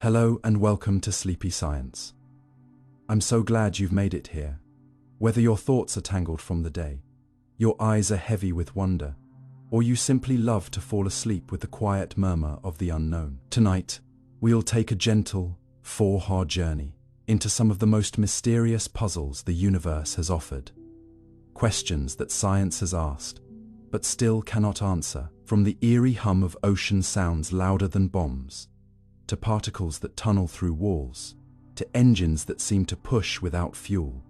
Hello and welcome to Sleepy Science. I'm so glad you've made it here. Whether your thoughts are tangled from the day, your eyes are heavy with wonder, or you simply love to fall asleep with the quiet murmur of the unknown. Tonight, we'll take a gentle, four-hour journey into some of the most mysterious puzzles the universe has offered. Questions that science has asked, but still cannot answer, from the eerie hum of ocean sounds louder than bombs, to particles that tunnel through walls, to engines that seem to push without fuel.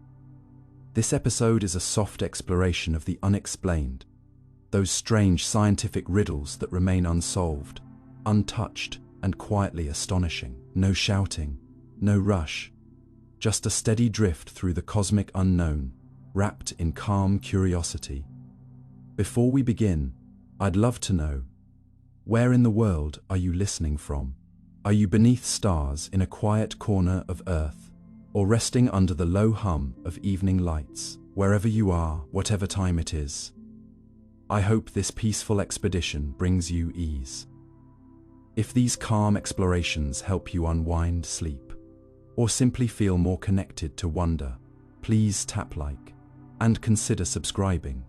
This episode is a soft exploration of the unexplained, those strange scientific riddles that remain unsolved, untouched, and quietly astonishing. No shouting, no rush, just a steady drift through the cosmic unknown, wrapped in calm curiosity. Before we begin, I'd love to know, where in the world are you listening from? Are you beneath stars in a quiet corner of Earth, or resting under the low hum of evening lights? Wherever you are, whatever time it is, I hope this peaceful expedition brings you ease. If these calm explorations help you unwind, sleep, or simply feel more connected to wonder, please tap like and consider subscribing.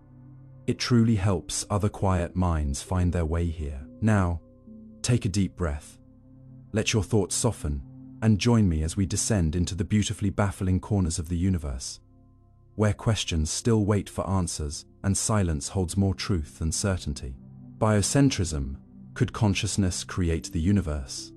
It truly helps other quiet minds find their way here. Now, take a deep breath. Let your thoughts soften, and join me as we descend into the beautifully baffling corners of the universe, where questions still wait for answers and silence holds more truth than certainty. Biocentrism. Could consciousness create the universe?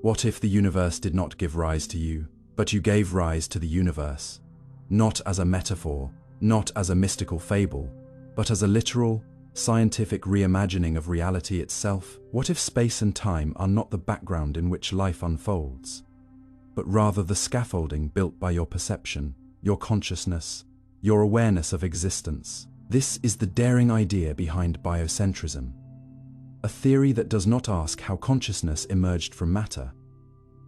What if the universe did not give rise to you, but you gave rise to the universe? Not as a metaphor, not as a mystical fable, but as a literal, scientific reimagining of reality itself. What if space and time are not the background in which life unfolds, but rather the scaffolding built by your perception, your consciousness, your awareness of existence? This is the daring idea behind biocentrism, a theory that does not ask how consciousness emerged from matter,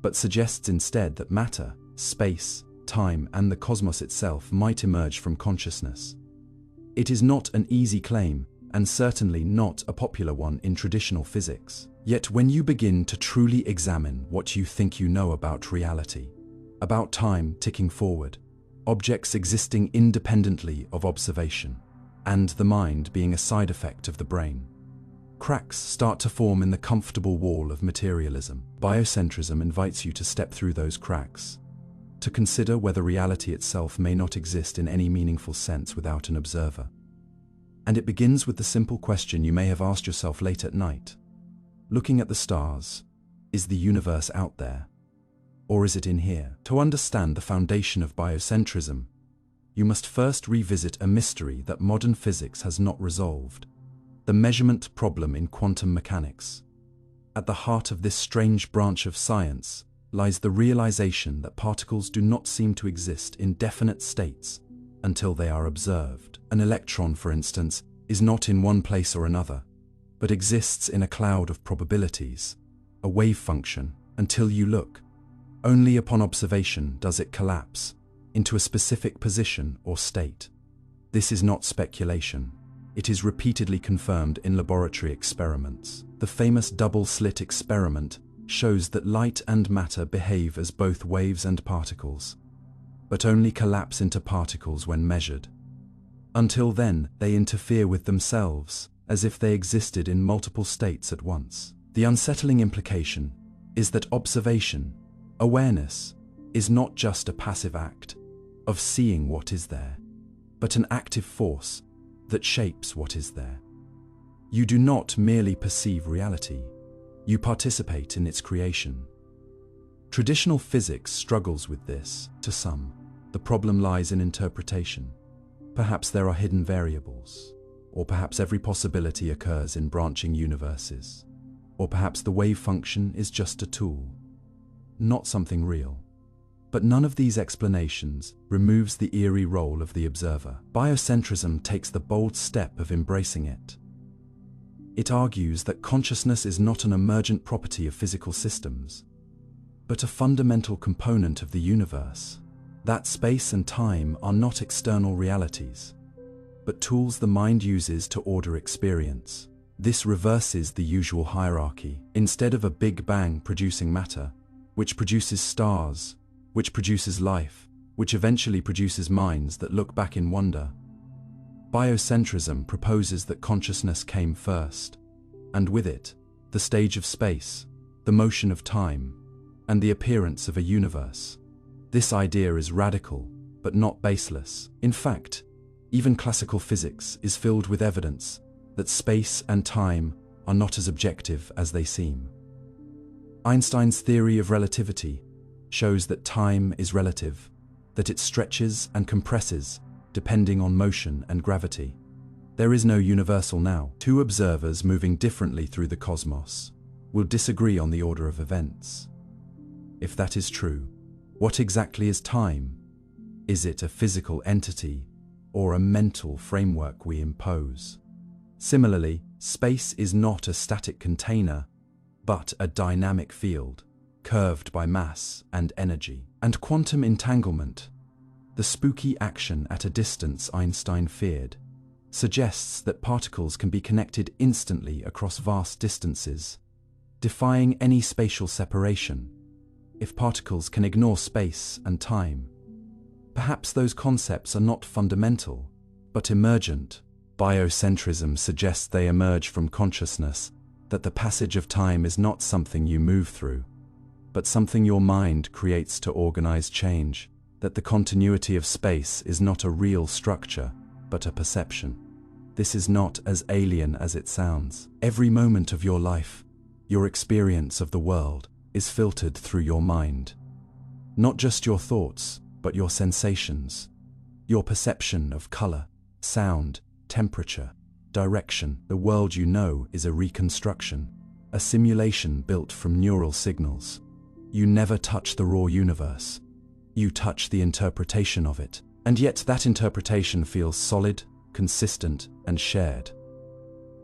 but suggests instead that matter, space, time, and the cosmos itself might emerge from consciousness. It is not an easy claim, and certainly not a popular one in traditional physics. Yet when you begin to truly examine what you think you know about reality, about time ticking forward, objects existing independently of observation, and the mind being a side effect of the brain, cracks start to form in the comfortable wall of materialism. Biocentrism invites you to step through those cracks, to consider whether reality itself may not exist in any meaningful sense without an observer. And it begins with the simple question you may have asked yourself late at night. Looking at the stars, is the universe out there? Or is it in here? To understand the foundation of biocentrism, you must first revisit a mystery that modern physics has not resolved: the measurement problem in quantum mechanics. At the heart of this strange branch of science lies the realization that particles do not seem to exist in definite states until they are observed. An electron, for instance, is not in one place or another, but exists in a cloud of probabilities, a wave function, until you look. Only upon observation does it collapse into a specific position or state. This is not speculation. It is repeatedly confirmed in laboratory experiments. The famous double-slit experiment shows that light and matter behave as both waves and particles, but only collapse into particles when measured. Until then, they interfere with themselves, as if they existed in multiple states at once. The unsettling implication is that observation, awareness, is not just a passive act of seeing what is there, but an active force that shapes what is there. You do not merely perceive reality, you participate in its creation. Traditional physics struggles with this. To some, the problem lies in interpretation. Perhaps there are hidden variables, or perhaps every possibility occurs in branching universes, or perhaps the wave function is just a tool, not something real. But none of these explanations removes the eerie role of the observer. Biocentrism takes the bold step of embracing it. It argues that consciousness is not an emergent property of physical systems, but a fundamental component of the universe, that space and time are not external realities, but tools the mind uses to order experience. This reverses the usual hierarchy. Instead of a Big Bang producing matter, which produces stars, which produces life, which eventually produces minds that look back in wonder. Biocentrism proposes that consciousness came first, and with it, the stage of space, the motion of time, and the appearance of a universe. This idea is radical, but not baseless. In fact, even classical physics is filled with evidence that space and time are not as objective as they seem. Einstein's theory of relativity shows that time is relative, that it stretches and compresses depending on motion and gravity. There is no universal now. Two observers moving differently through the cosmos will disagree on the order of events. If that is true, what exactly is time? Is it a physical entity or a mental framework we impose? Similarly, space is not a static container, but a dynamic field, curved by mass and energy. And quantum entanglement, the spooky action at a distance Einstein feared, suggests that particles can be connected instantly across vast distances, defying any spatial separation. If particles can ignore space and time, perhaps those concepts are not fundamental, but emergent. Biocentrism suggests they emerge from consciousness, that the passage of time is not something you move through, but something your mind creates to organize change, that the continuity of space is not a real structure, but a perception. This is not as alien as it sounds. Every moment of your life, your experience of the world, is filtered through your mind. Not just your thoughts, but your sensations, your perception of color, sound, temperature, direction. The world you know is a reconstruction, a simulation built from neural signals. You never touch the raw universe. You touch the interpretation of it, and yet that interpretation feels solid, consistent, and shared.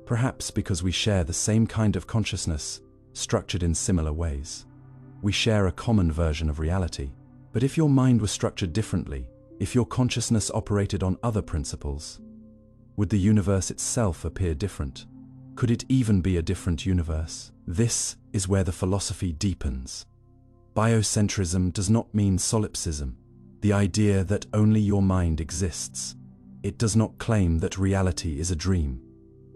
Perhaps because we share the same kind of consciousness, structured in similar ways. We share a common version of reality. But if your mind was structured differently, if your consciousness operated on other principles, would the universe itself appear different? Could it even be a different universe? This is where the philosophy deepens. Biocentrism does not mean solipsism, the idea that only your mind exists. It does not claim that reality is a dream.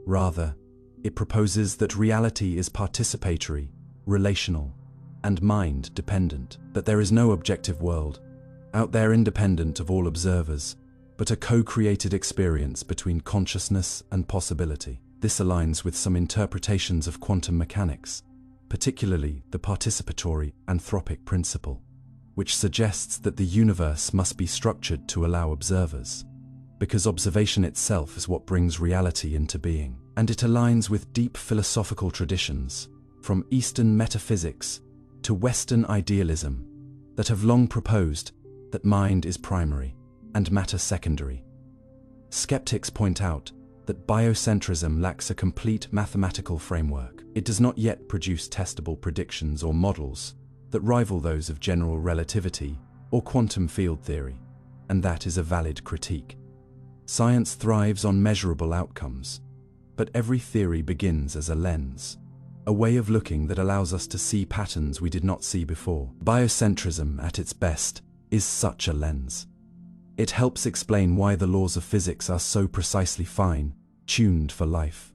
Rather, it proposes that reality is participatory, relational, and mind-dependent, that there is no objective world, out there independent of all observers, but a co-created experience between consciousness and possibility. This aligns with some interpretations of quantum mechanics, particularly the participatory anthropic principle, which suggests that the universe must be structured to allow observers, because observation itself is what brings reality into being. And it aligns with deep philosophical traditions, from Eastern metaphysics to Western idealism, that have long proposed that mind is primary and matter secondary. Skeptics point out that biocentrism lacks a complete mathematical framework. It does not yet produce testable predictions or models that rival those of general relativity or quantum field theory, and that is a valid critique. Science thrives on measurable outcomes, but every theory begins as a lens, a way of looking that allows us to see patterns we did not see before. Biocentrism, at its best, is such a lens. It helps explain why the laws of physics are so precisely fine, tuned for life,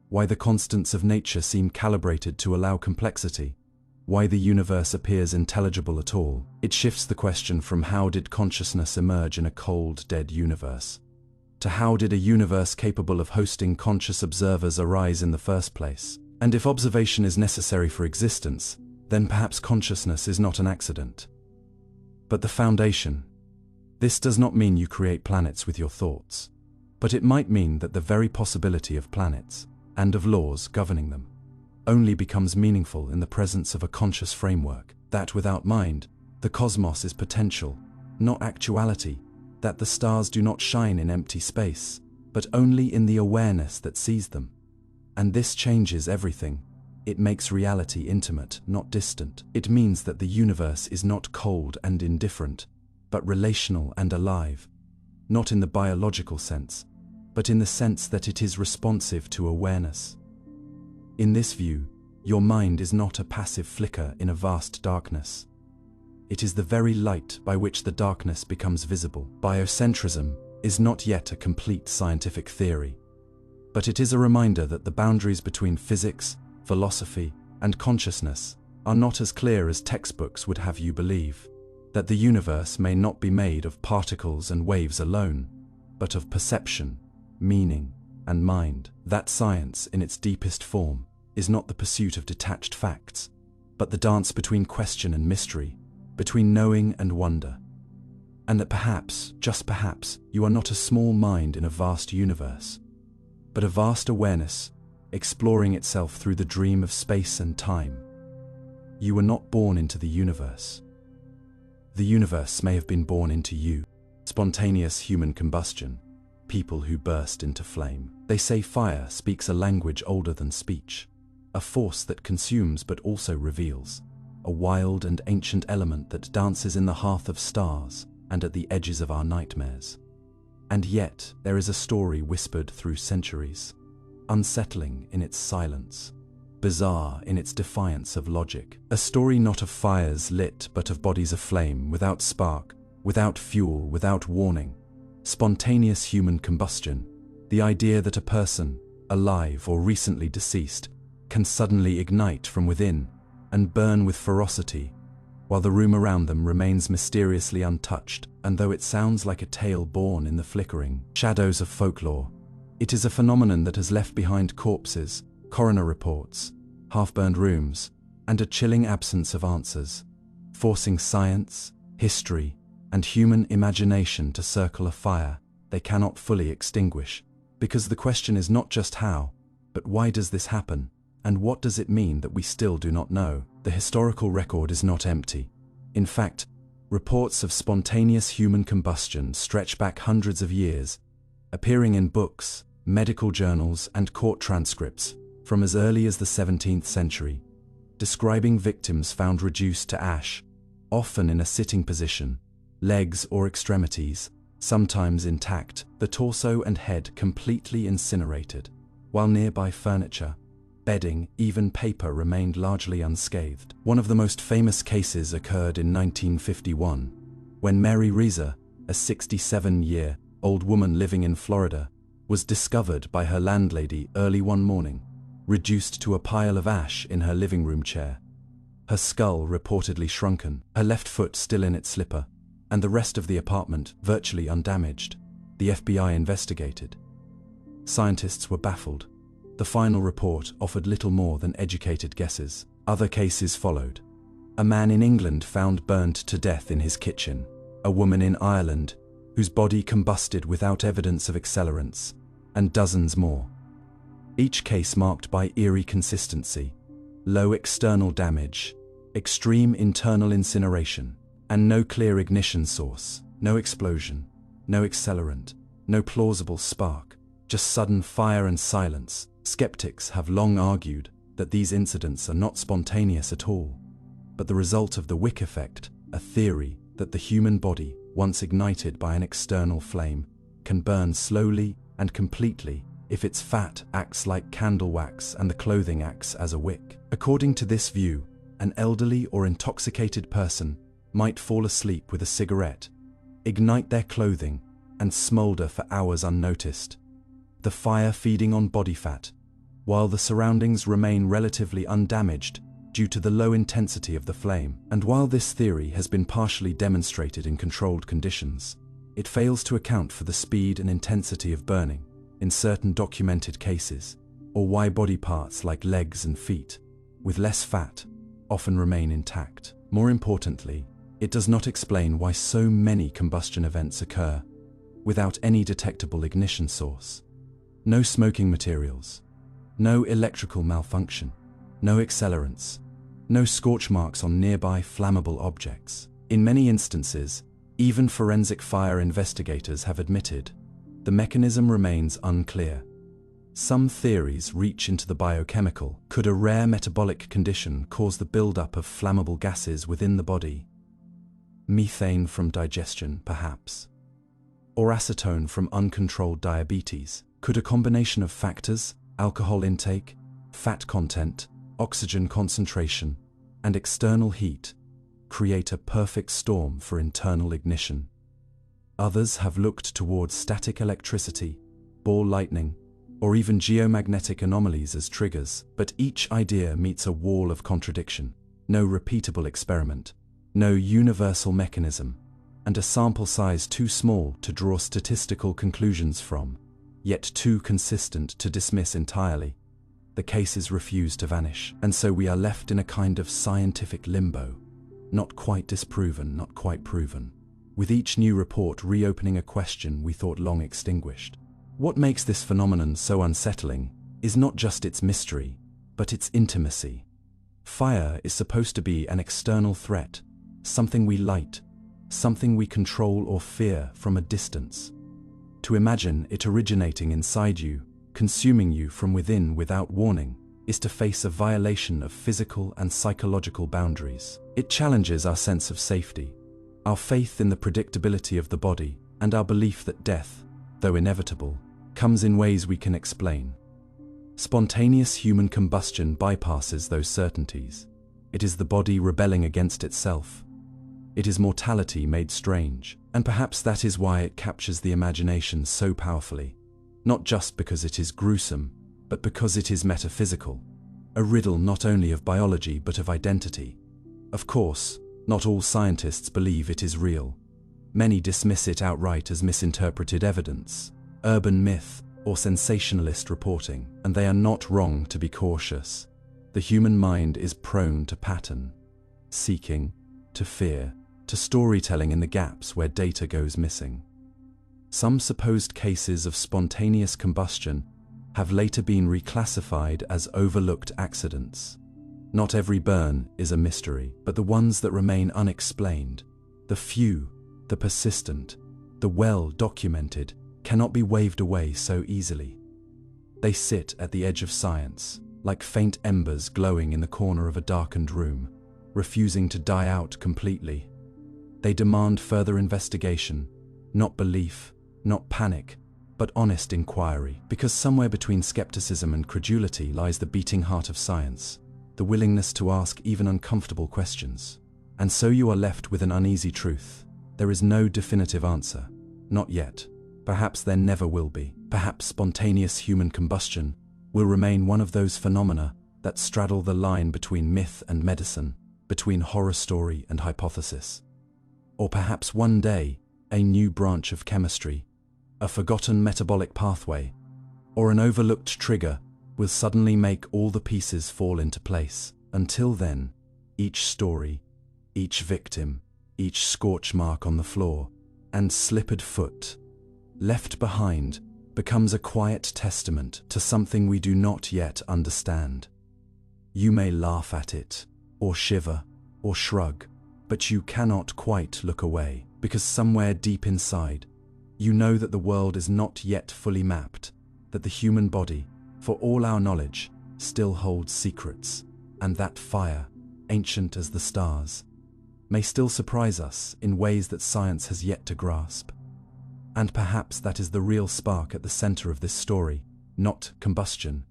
why the constants of nature seem calibrated to allow complexity, why the universe appears intelligible at all. It shifts the question from how did consciousness emerge in a cold, dead universe, to how did a universe capable of hosting conscious observers arise in the first place? And if observation is necessary for existence, then perhaps consciousness is not an accident, but the foundation. This does not mean you create planets with your thoughts, but it might mean that the very possibility of planets, and of laws governing them, only becomes meaningful in the presence of a conscious framework, that without mind, the cosmos is potential, not actuality, that the stars do not shine in empty space, but only in the awareness that sees them. And this changes everything. It makes reality intimate, not distant. It means that the universe is not cold and indifferent, but relational and alive, not in the biological sense, but in the sense that it is responsive to awareness. In this view, Your mind is not a passive flicker in a vast darkness. It is the very light by which the darkness becomes visible. Biocentrism is not yet a complete scientific theory, but it is a reminder that the boundaries between physics, philosophy, and consciousness are not as clear as textbooks would have you believe, that the universe may not be made of particles and waves alone, but of perception, meaning, and mind. That science, in its deepest form, is not the pursuit of detached facts, but the dance between question and mystery, between knowing and wonder. And that perhaps, just perhaps, you are not a small mind in a vast universe, but a vast awareness, exploring itself through the dream of space and time. You were not born into the universe. The universe may have been born into you. Spontaneous human combustion, people who burst into flame. They say fire speaks a language older than speech, a force that consumes but also reveals, a wild and ancient element that dances in the hearth of stars and at the edges of our nightmares. And yet, there is a story whispered through centuries, unsettling in its silence, bizarre in its defiance of logic. A story not of fires lit but of bodies aflame, without spark, without fuel, without warning. Spontaneous human combustion, the idea that a person, alive or recently deceased, can suddenly ignite from within and burn with ferocity, while the room around them remains mysteriously untouched. And though it sounds like a tale born in the flickering shadows of folklore, it is a phenomenon that has left behind corpses, coroner reports, half-burned rooms, and a chilling absence of answers, forcing science, history, and human imagination to circle a fire they cannot fully extinguish. Because the question is not just how, but why does this happen, and what does it mean that we still do not know? The historical record is not empty. In fact, reports of spontaneous human combustion stretch back hundreds of years, appearing in books, medical journals, and court transcripts from as early as the 17th century, describing victims found reduced to ash, often in a sitting position, legs or extremities, sometimes intact, the torso and head completely incinerated, while nearby furniture, bedding, even paper remained largely unscathed. One of the most famous cases occurred in 1951, when Mary Reeser, a 67-year-old woman living in Florida, was discovered by her landlady early one morning, reduced to a pile of ash in her living room chair. Her skull reportedly shrunken, her left foot still in its slipper, and the rest of the apartment virtually undamaged. The FBI investigated. Scientists were baffled. The final report offered little more than educated guesses. Other cases followed. A man in England found burned to death in his kitchen. A woman in Ireland whose body combusted without evidence of accelerants, and dozens more. Each case marked by eerie consistency, low external damage, extreme internal incineration, and no clear ignition source, no explosion, no accelerant, no plausible spark, just sudden fire and silence. Skeptics have long argued that these incidents are not spontaneous at all, but the result of the wick effect, a theory that the human body, once ignited by an external flame, can burn slowly and completely if its fat acts like candle wax and the clothing acts as a wick. According to this view, an elderly or intoxicated person might fall asleep with a cigarette, ignite their clothing, and smolder for hours unnoticed, the fire feeding on body fat, while the surroundings remain relatively undamaged due to the low intensity of the flame. And while this theory has been partially demonstrated in controlled conditions, it fails to account for the speed and intensity of burning in certain documented cases, or why body parts like legs and feet, with less fat, often remain intact. More importantly, it does not explain why so many combustion events occur without any detectable ignition source. No smoking materials, no electrical malfunction, no accelerants, no scorch marks on nearby flammable objects. In many instances, even forensic fire investigators have admitted the mechanism remains unclear. Some theories reach into the biochemical. Could a rare metabolic condition cause the buildup of flammable gases within the body? Methane from digestion, perhaps. Or acetone from uncontrolled diabetes? Could a combination of factors, alcohol intake, fat content, oxygen concentration, and external heat create a perfect storm for internal ignition. Others have looked towards static electricity, ball lightning, or even geomagnetic anomalies as triggers, but each idea meets a wall of contradiction. No repeatable experiment, no universal mechanism, and a sample size too small to draw statistical conclusions from, yet too consistent to dismiss entirely. The cases refuse to vanish, and so we are left in a kind of scientific limbo. Not quite disproven, not quite proven. With each new report reopening a question we thought long extinguished. What makes this phenomenon so unsettling is not just its mystery, but its intimacy. Fire is supposed to be an external threat, something we light, something we control or fear from a distance. To imagine it originating inside you, consuming you from within without warning, is to face a violation of physical and psychological boundaries. It challenges our sense of safety, our faith in the predictability of the body, and our belief that death, though inevitable, comes in ways we can explain. Spontaneous human combustion bypasses those certainties. It is the body rebelling against itself. It is mortality made strange, and perhaps that is why it captures the imagination so powerfully. Not just because it is gruesome, but because it is metaphysical, a riddle not only of biology but of identity. Of course, not all scientists believe it is real. Many dismiss it outright as misinterpreted evidence, urban myth, or sensationalist reporting, and they are not wrong to be cautious. The human mind is prone to pattern, seeking, to fear, to storytelling in the gaps where data goes missing. Some supposed cases of spontaneous combustion have later been reclassified as overlooked accidents. Not every burn is a mystery, but the ones that remain unexplained, the few, the persistent, the well-documented, cannot be waved away so easily. They sit at the edge of science, like faint embers glowing in the corner of a darkened room, refusing to die out completely. They demand further investigation, not belief, not panic, but honest inquiry, because somewhere between skepticism and credulity lies the beating heart of science, the willingness to ask even uncomfortable questions. And so you are left with an uneasy truth. There is no definitive answer, not yet. Perhaps there never will be. Perhaps spontaneous human combustion will remain one of those phenomena that straddle the line between myth and medicine, between horror story and hypothesis. Or perhaps one day, a new branch of chemistry, a forgotten metabolic pathway, or an overlooked trigger will suddenly make all the pieces fall into place. Until then, each story, each victim, each scorch mark on the floor, and slippered foot left behind becomes a quiet testament to something we do not yet understand. You may laugh at it, or shiver, or shrug, but you cannot quite look away, because somewhere deep inside, you know that the world is not yet fully mapped, that the human body, for all our knowledge, still holds secrets, and that fire, ancient as the stars, may still surprise us in ways that science has yet to grasp. And perhaps that is the real spark at the center of this story, not combustion,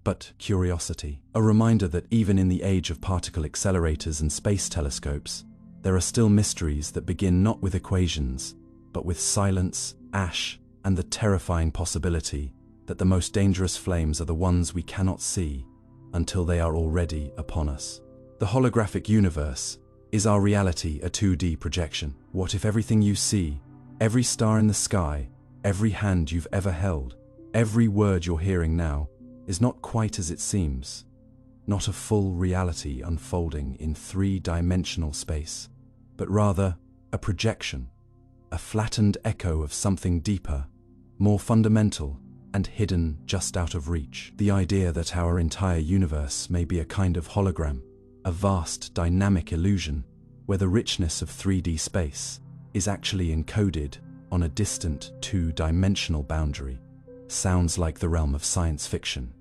but curiosity. A reminder that even in the age of particle accelerators and space telescopes, there are still mysteries that begin not with equations, but with silence, ash, and the terrifying possibility that the most dangerous flames are the ones we cannot see until they are already upon us. The holographic universe is our reality a 2D projection? What if everything you see, every star in the sky, every hand you've ever held, every word you're hearing now, is not quite as it seems? Not a full reality unfolding in 3-dimensional space, but rather a projection, a flattened echo of something deeper, more fundamental, and hidden just out of reach. The idea that our entire universe may be a kind of hologram, a vast dynamic illusion, where the richness of 3D space is actually encoded on a distant 2-dimensional boundary, sounds like the realm of science fiction.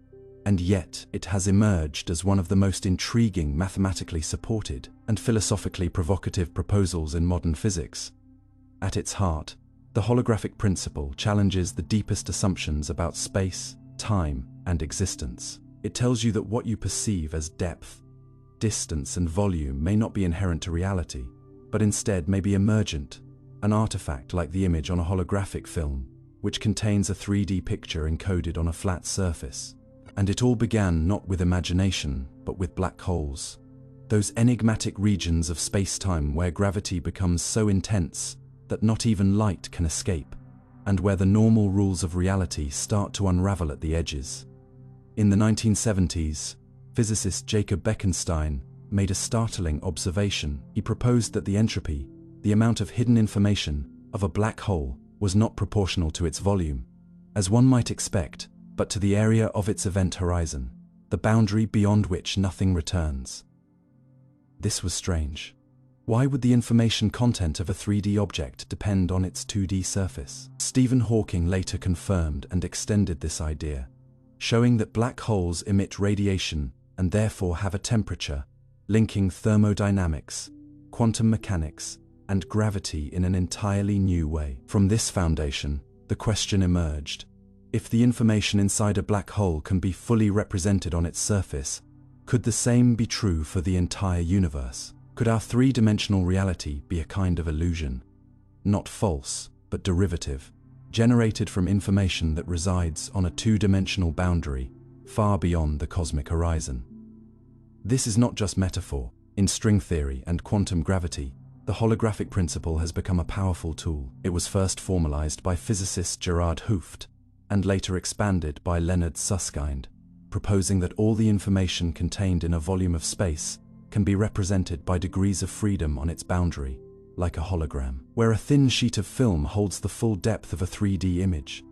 And yet, it has emerged as one of the most intriguing, mathematically supported, and philosophically provocative proposals in modern physics. At its heart, the holographic principle challenges the deepest assumptions about space, time, and existence. It tells you that what you perceive as depth, distance, and volume may not be inherent to reality, but instead may be emergent, an artifact like the image on a holographic film, which contains a 3D picture encoded on a flat surface. And it all began not with imagination, but with black holes. Those enigmatic regions of space-time where gravity becomes so intense that not even light can escape, and where the normal rules of reality start to unravel at the edges. In the 1970s, physicist Jacob Bekenstein made a startling observation. He proposed that the entropy, the amount of hidden information, of a black hole was not proportional to its volume, as one might expect, but to the area of its event horizon, the boundary beyond which nothing returns. This was strange. Why would the information content of a 3D object depend on its 2D surface? Stephen Hawking later confirmed and extended this idea, showing that black holes emit radiation and therefore have a temperature, linking thermodynamics, quantum mechanics, and gravity in an entirely new way. From this foundation, the question emerged: if the information inside a black hole can be fully represented on its surface, could the same be true for the entire universe? Could our three-dimensional reality be a kind of illusion? Not false, but derivative, generated from information that resides on a two-dimensional boundary, far beyond the cosmic horizon. This is not just metaphor. In string theory and quantum gravity, the holographic principle has become a powerful tool. It was first formalized by physicist Gerard Hooft, and later expanded by Leonard Susskind, proposing that all the information contained in a volume of space can be represented by degrees of freedom on its boundary, like a hologram, where a thin sheet of film holds the full depth of a 3D image.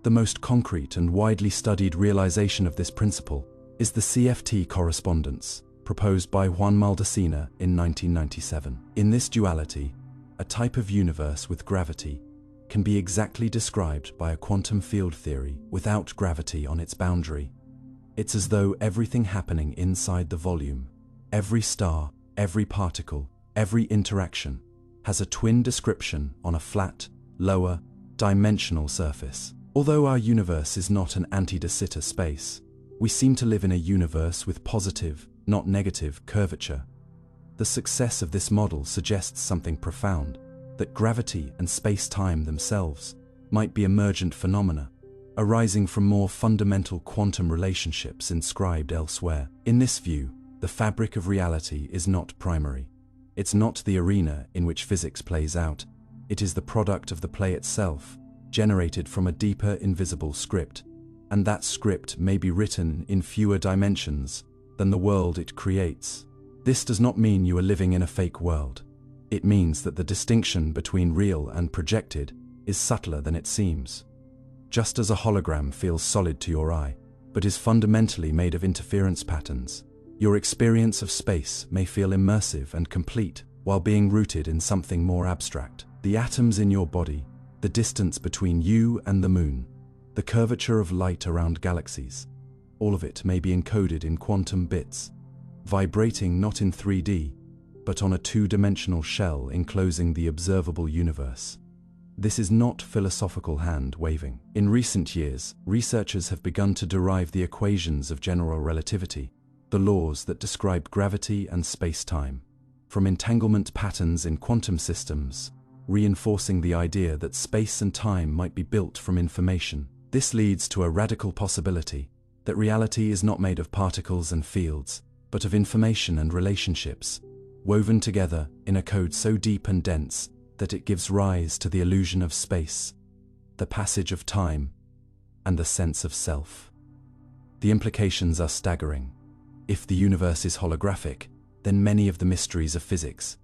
The most concrete and widely studied realization of this principle is the CFT correspondence, proposed by Juan Maldacena in 1997. In this duality, a type of universe with gravity can be exactly described by a quantum field theory without gravity on its boundary. It's as though everything happening inside the volume, every star, every particle, every interaction, has a twin description on a flat, lower, dimensional surface. Although our universe is not an anti-de Sitter space, we seem to live in a universe with positive, not negative, curvature. The success of this model suggests something profound, that gravity and space-time themselves might be emergent phenomena, arising from more fundamental quantum relationships inscribed elsewhere. In this view, the fabric of reality is not primary. It's not the arena in which physics plays out. It is the product of the play itself, generated from a deeper invisible script, and that script may be written in fewer dimensions than the world it creates. This does not mean you are living in a fake world. It means that the distinction between real and projected is subtler than it seems. Just as a hologram feels solid to your eye, but is fundamentally made of interference patterns, your experience of space may feel immersive and complete while being rooted in something more abstract. The atoms in your body, the distance between you and the moon, the curvature of light around galaxies, all of it may be encoded in quantum bits, vibrating not in 3D, but on a two-dimensional shell enclosing the observable universe. This is not philosophical hand-waving. In recent years, researchers have begun to derive the equations of general relativity, the laws that describe gravity and space-time, from entanglement patterns in quantum systems, reinforcing the idea that space and time might be built from information. This leads to a radical possibility that reality is not made of particles and fields, but of information and relationships, woven together in a code so deep and dense that it gives rise to the illusion of space, the passage of time, and the sense of self. The implications are staggering. If the universe is holographic, then many of the mysteries of physics,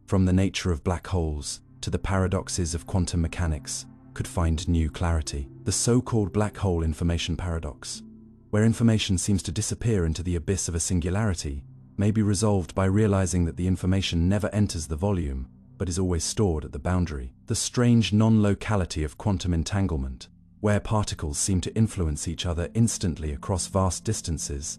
from the nature of black holes to the paradoxes of quantum mechanics, could find new clarity. The so-called black hole information paradox, where information seems to disappear into the abyss of a singularity, may be resolved by realizing that the information never enters the volume, but is always stored at the boundary. The strange non-locality of quantum entanglement, where particles seem to influence each other instantly across vast distances,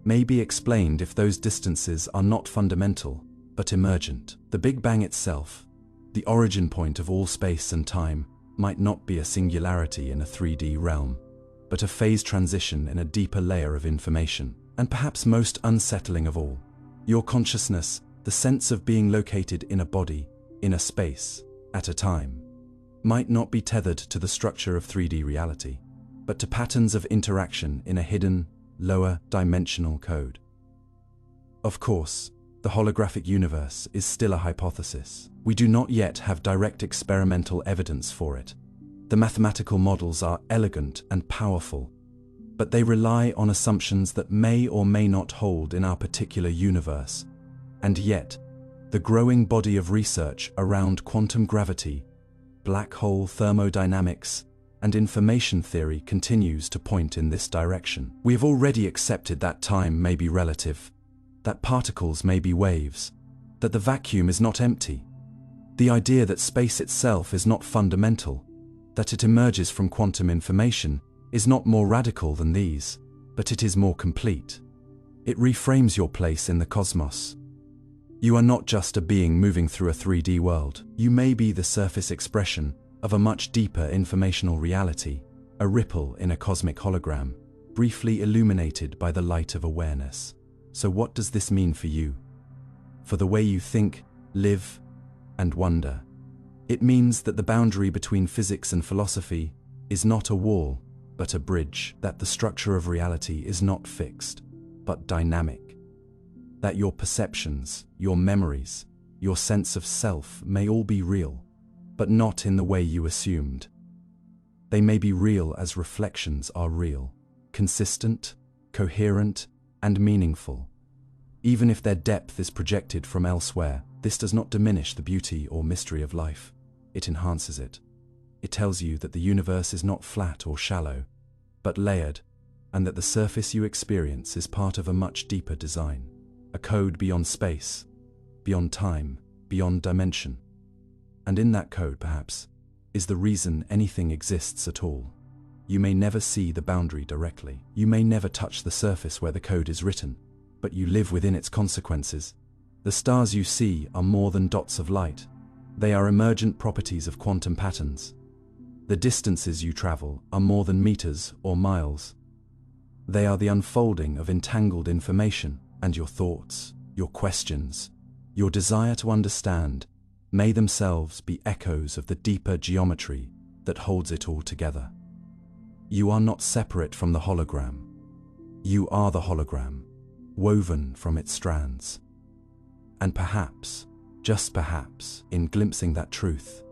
may be explained if those distances are not fundamental, but emergent. The Big Bang itself, the origin point of all space and time, might not be a singularity in a 3D realm, but a phase transition in a deeper layer of information. And perhaps most unsettling of all, your consciousness, the sense of being located in a body, in a space, at a time, might not be tethered to the structure of 3D reality, but to patterns of interaction in a hidden, lower dimensional code. Of course, the holographic universe is still a hypothesis. We do not yet have direct experimental evidence for it. The mathematical models are elegant and powerful, but they rely on assumptions that may or may not hold in our particular universe. And yet, the growing body of research around quantum gravity, black hole thermodynamics, and information theory continues to point in this direction. We have already accepted that time may be relative, that particles may be waves, that the vacuum is not empty. The idea that space itself is not fundamental, that it emerges from quantum information, is not more radical than these, but it is more complete. It reframes your place in the cosmos. You are not just a being moving through a 3D world. You may be the surface expression of a much deeper informational reality, a ripple in a cosmic hologram, briefly illuminated by the light of awareness. So what does this mean for you? For the way you think, live, and wonder? It means that the boundary between physics and philosophy is not a wall, but a bridge, that the structure of reality is not fixed, but dynamic, that your perceptions, your memories, your sense of self may all be real, but not in the way you assumed. They may be real as reflections are real, consistent, coherent, and meaningful. Even if their depth is projected from elsewhere, this does not diminish the beauty or mystery of life. It enhances it. It tells you that the universe is not flat or shallow, but layered, and that the surface you experience is part of a much deeper design, a code beyond space, beyond time, beyond dimension. And in that code, perhaps, is the reason anything exists at all. You may never see the boundary directly. You may never touch the surface where the code is written, but you live within its consequences. The stars you see are more than dots of light. They are emergent properties of quantum patterns. The distances you travel are more than meters or miles. They are the unfolding of entangled information, and your thoughts, your questions, your desire to understand may themselves be echoes of the deeper geometry that holds it all together. You are not separate from the hologram. You are the hologram, woven from its strands. And perhaps, just perhaps, in glimpsing that truth,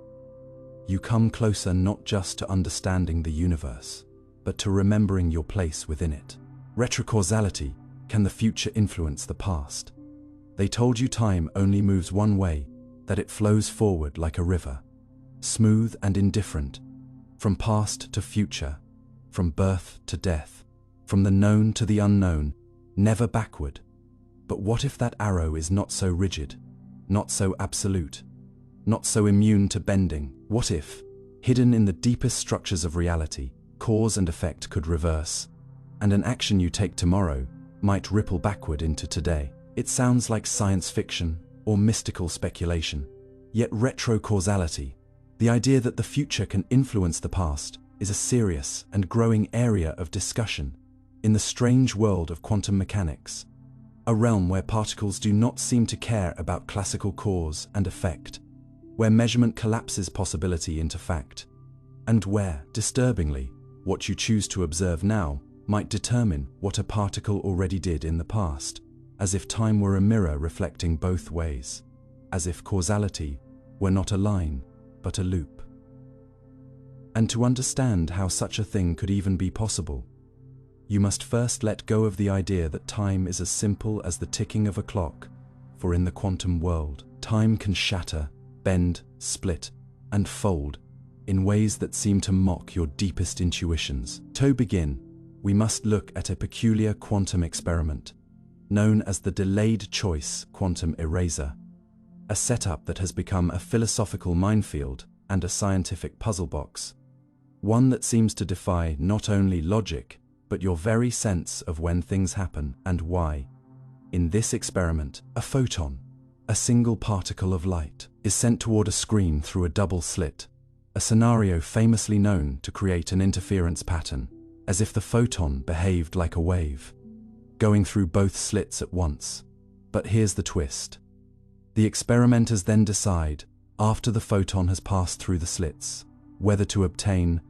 you come closer not just to understanding the universe, but to remembering your place within it. Retrocausality: can the future influence the past? They told you time only moves one way, that it flows forward like a river, smooth and indifferent, from past to future, from birth to death, from the known to the unknown, never backward. But what if that arrow is not so rigid, not so absolute, not so immune to bending? What if, hidden in the deepest structures of reality, cause and effect could reverse, and an action you take tomorrow might ripple backward into today? It sounds like science fiction or mystical speculation, yet retrocausality, the idea that the future can influence the past, is a serious and growing area of discussion in the strange world of quantum mechanics, a realm where particles do not seem to care about classical cause and effect, where measurement collapses possibility into fact, and where, disturbingly, what you choose to observe now might determine what a particle already did in the past, as if time were a mirror reflecting both ways, as if causality were not a line, but a loop. And to understand how such a thing could even be possible, you must first let go of the idea that time is as simple as the ticking of a clock, for in the quantum world, time can shatter, bend, split, and fold in ways that seem to mock your deepest intuitions. To begin, we must look at a peculiar quantum experiment, known as the delayed choice quantum eraser, a setup that has become a philosophical minefield and a scientific puzzle box, one that seems to defy not only logic, but your very sense of when things happen and why. In this experiment, a photon, a single particle of light, is sent toward a screen through a double slit, a scenario famously known to create an interference pattern, as if the photon behaved like a wave, going through both slits at once. But here's the twist. The experimenters then decide, after the photon has passed through the slits, whether to obtain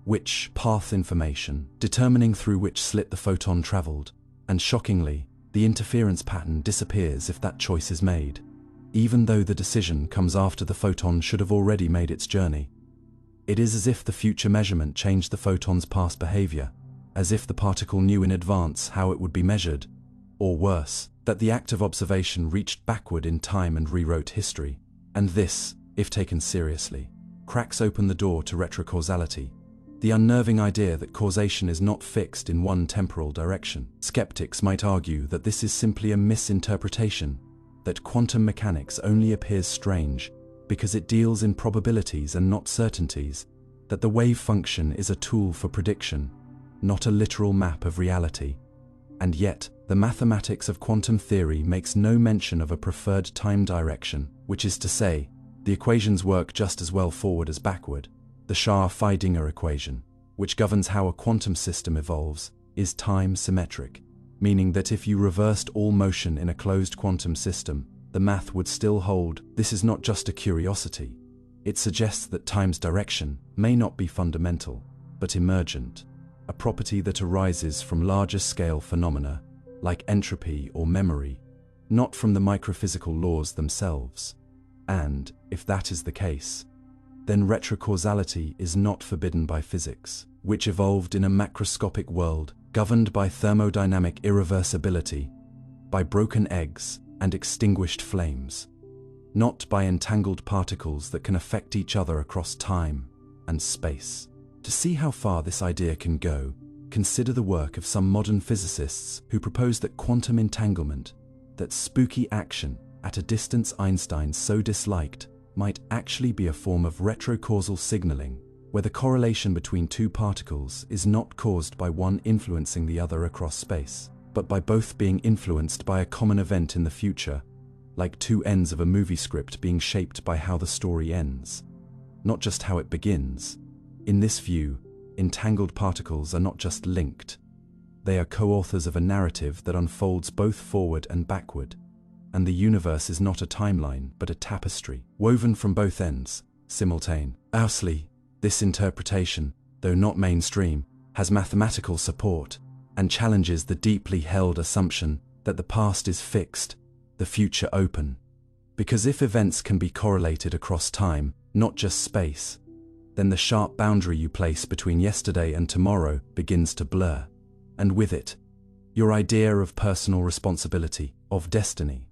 which path information, determining through which slit the photon traveled, and shockingly, the interference pattern disappears if that choice is made, even though the decision comes after the photon should have already made its journey. It is as if the future measurement changed the photon's past behavior, as if the particle knew in advance how it would be measured, or worse, that the act of observation reached backward in time and rewrote history. And this, if taken seriously, cracks open the door to retrocausality, the unnerving idea that causation is not fixed in one temporal direction. Skeptics might argue that this is simply a misinterpretation, that quantum mechanics only appears strange because it deals in probabilities and not certainties, that the wave function is a tool for prediction, not a literal map of reality. And yet, the mathematics of quantum theory makes no mention of a preferred time direction, which is to say, the equations work just as well forward as backward. The Schar-Feidinger equation, which governs how a quantum system evolves, is time-symmetric, meaning that if you reversed all motion in a closed quantum system, the math would still hold. This is not just a curiosity. It suggests that time's direction may not be fundamental, but emergent, a property that arises from larger-scale phenomena, like entropy or memory, not from the microphysical laws themselves. And, if that is the case, then retrocausality is not forbidden by physics, which evolved in a macroscopic world governed by thermodynamic irreversibility, by broken eggs and extinguished flames, not by entangled particles that can affect each other across time and space. To see how far this idea can go, consider the work of some modern physicists who propose that quantum entanglement, that spooky action at a distance Einstein so disliked, might actually be a form of retrocausal signaling, where the correlation between two particles is not caused by one influencing the other across space, but by both being influenced by a common event in the future, like two ends of a movie script being shaped by how the story ends, not just how it begins. In this view, entangled particles are not just linked, they are co-authors of a narrative that unfolds both forward and backward. And the universe is not a timeline, but a tapestry, woven from both ends, simultaneously. This interpretation, though not mainstream, has mathematical support, and challenges the deeply held assumption that the past is fixed, the future open. Because if events can be correlated across time, not just space, then the sharp boundary you place between yesterday and tomorrow begins to blur. And with it, your idea of personal responsibility, of destiny.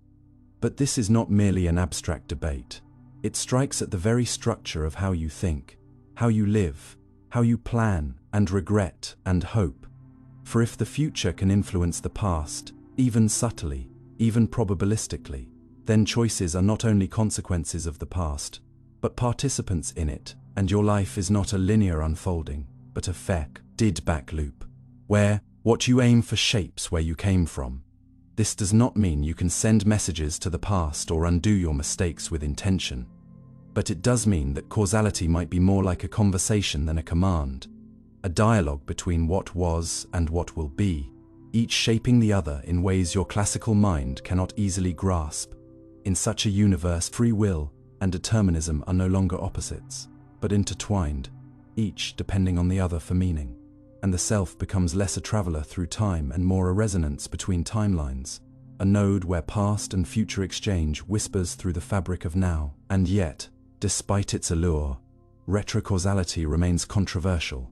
But this is not merely an abstract debate. It strikes at the very structure of how you think, how you live, how you plan and regret and hope. For if the future can influence the past, even subtly, even probabilistically, then choices are not only consequences of the past, but participants in it, and your life is not a linear unfolding, but a feedback loop, where what you aim for shapes where you came from. This does not mean you can send messages to the past or undo your mistakes with intention. But it does mean that causality might be more like a conversation than a command, a dialogue between what was and what will be, each shaping the other in ways your classical mind cannot easily grasp. In such a universe, free will and determinism are no longer opposites, but intertwined, each depending on the other for meaning. And the self becomes less a traveler through time and more a resonance between timelines, a node where past and future exchange whispers through the fabric of now. And yet, despite its allure, retrocausality remains controversial,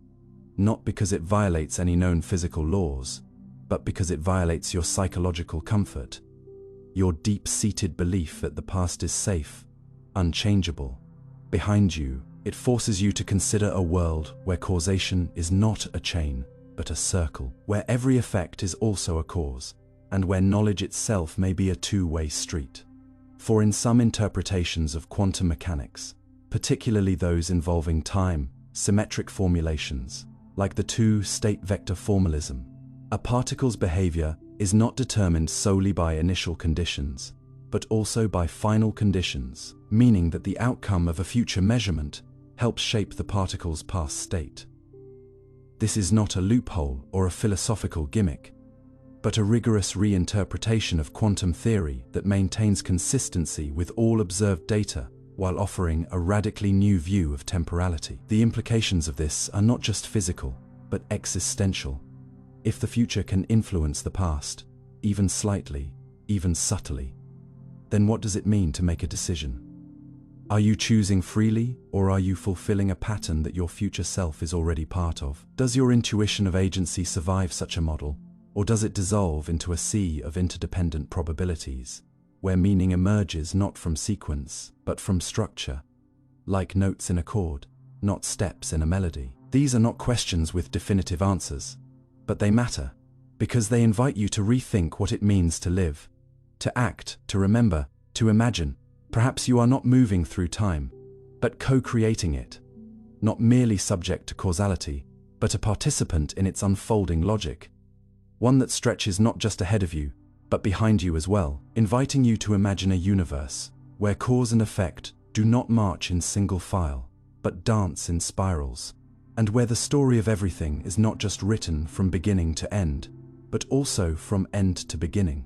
not because it violates any known physical laws, but because it violates your psychological comfort, your deep-seated belief that the past is safe, unchangeable. Behind you, it forces you to consider a world where causation is not a chain, but a circle, where every effect is also a cause, and where knowledge itself may be a two-way street. For in some interpretations of quantum mechanics, particularly those involving time, symmetric formulations, like the two-state vector formalism, a particle's behavior is not determined solely by initial conditions, but also by final conditions, meaning that the outcome of a future measurement helps shape the particle's past state. This is not a loophole or a philosophical gimmick, but a rigorous reinterpretation of quantum theory that maintains consistency with all observed data while offering a radically new view of temporality. The implications of this are not just physical, but existential. If the future can influence the past, even slightly, even subtly, then what does it mean to make a decision? Are you choosing freely, or are you fulfilling a pattern that your future self is already part of? Does your intuition of agency survive such a model, or does it dissolve into a sea of interdependent probabilities, where meaning emerges not from sequence, but from structure, like notes in a chord, not steps in a melody? These are not questions with definitive answers, but they matter, because they invite you to rethink what it means to live, to act, to remember, to imagine. Perhaps you are not moving through time, but co-creating it, not merely subject to causality, but a participant in its unfolding logic, one that stretches not just ahead of you, but behind you as well, inviting you to imagine a universe where cause and effect do not march in single file, but dance in spirals, and where the story of everything is not just written from beginning to end, but also from end to beginning,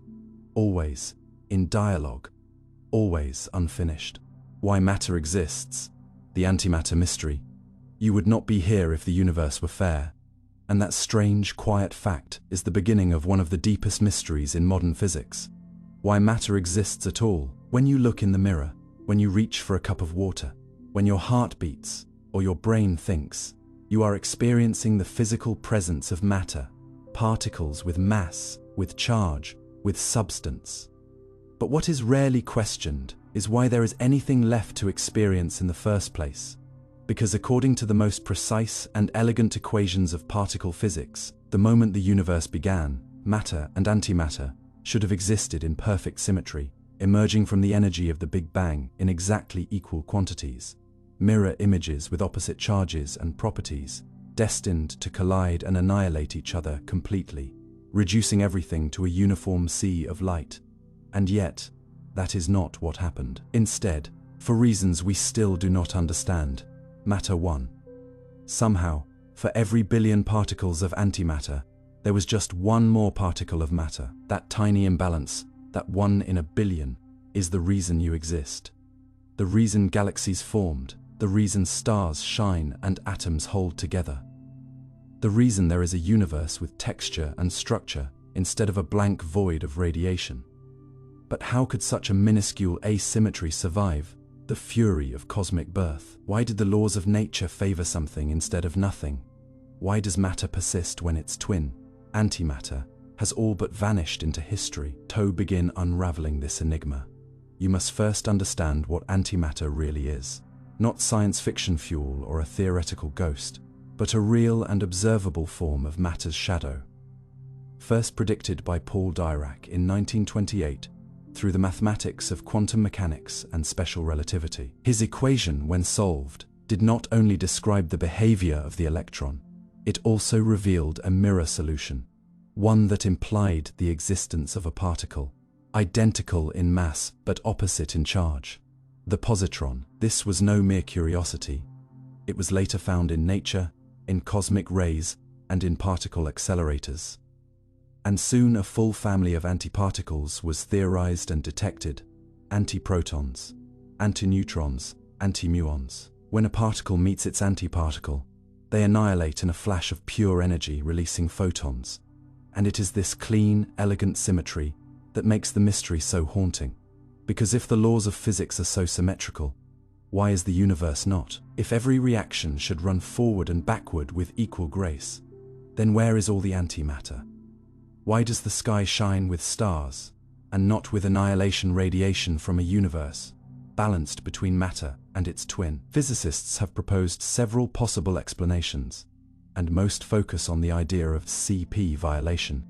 always in dialogue, always unfinished. Why matter exists, the antimatter mystery. You would not be here if the universe were fair, and that strange, quiet fact is the beginning of one of the deepest mysteries in modern physics. Why matter exists at all. When you look in the mirror, when you reach for a cup of water, when your heart beats, or your brain thinks, you are experiencing the physical presence of matter, particles with mass, with charge, with substance. But what is rarely questioned is why there is anything left to experience in the first place. Because according to the most precise and elegant equations of particle physics, the moment the universe began, matter and antimatter should have existed in perfect symmetry, emerging from the energy of the Big Bang in exactly equal quantities, mirror images with opposite charges and properties, destined to collide and annihilate each other completely, reducing everything to a uniform sea of light. And yet, that is not what happened. Instead, for reasons we still do not understand, matter won. Somehow, for every billion particles of antimatter, there was just one more particle of matter. That tiny imbalance, that 1 in a billion, is the reason you exist. The reason galaxies formed, the reason stars shine and atoms hold together. The reason there is a universe with texture and structure instead of a blank void of radiation. But how could such a minuscule asymmetry survive the fury of cosmic birth? Why did the laws of nature favor something instead of nothing? Why does matter persist when its twin, antimatter, has all but vanished into history? To begin unraveling this enigma, you must first understand what antimatter really is. Not science fiction fuel or a theoretical ghost, but a real and observable form of matter's shadow. First predicted by Paul Dirac in 1928, through the mathematics of quantum mechanics and special relativity. His equation, when solved, did not only describe the behavior of the electron, it also revealed a mirror solution, one that implied the existence of a particle, identical in mass but opposite in charge. The positron. This was no mere curiosity. It was later found in nature, in cosmic rays, and in particle accelerators. And soon a full family of antiparticles was theorized and detected: antiprotons, antineutrons, antimuons. When a particle meets its antiparticle, they annihilate in a flash of pure energy, releasing photons. And it is this clean, elegant symmetry that makes the mystery so haunting. Because if the laws of physics are so symmetrical, why is the universe not? If every reaction should run forward and backward with equal grace, then where is all the antimatter? Why does the sky shine with stars, and not with annihilation radiation from a universe balanced between matter and its twin? Physicists have proposed several possible explanations, and most focus on the idea of CP violation,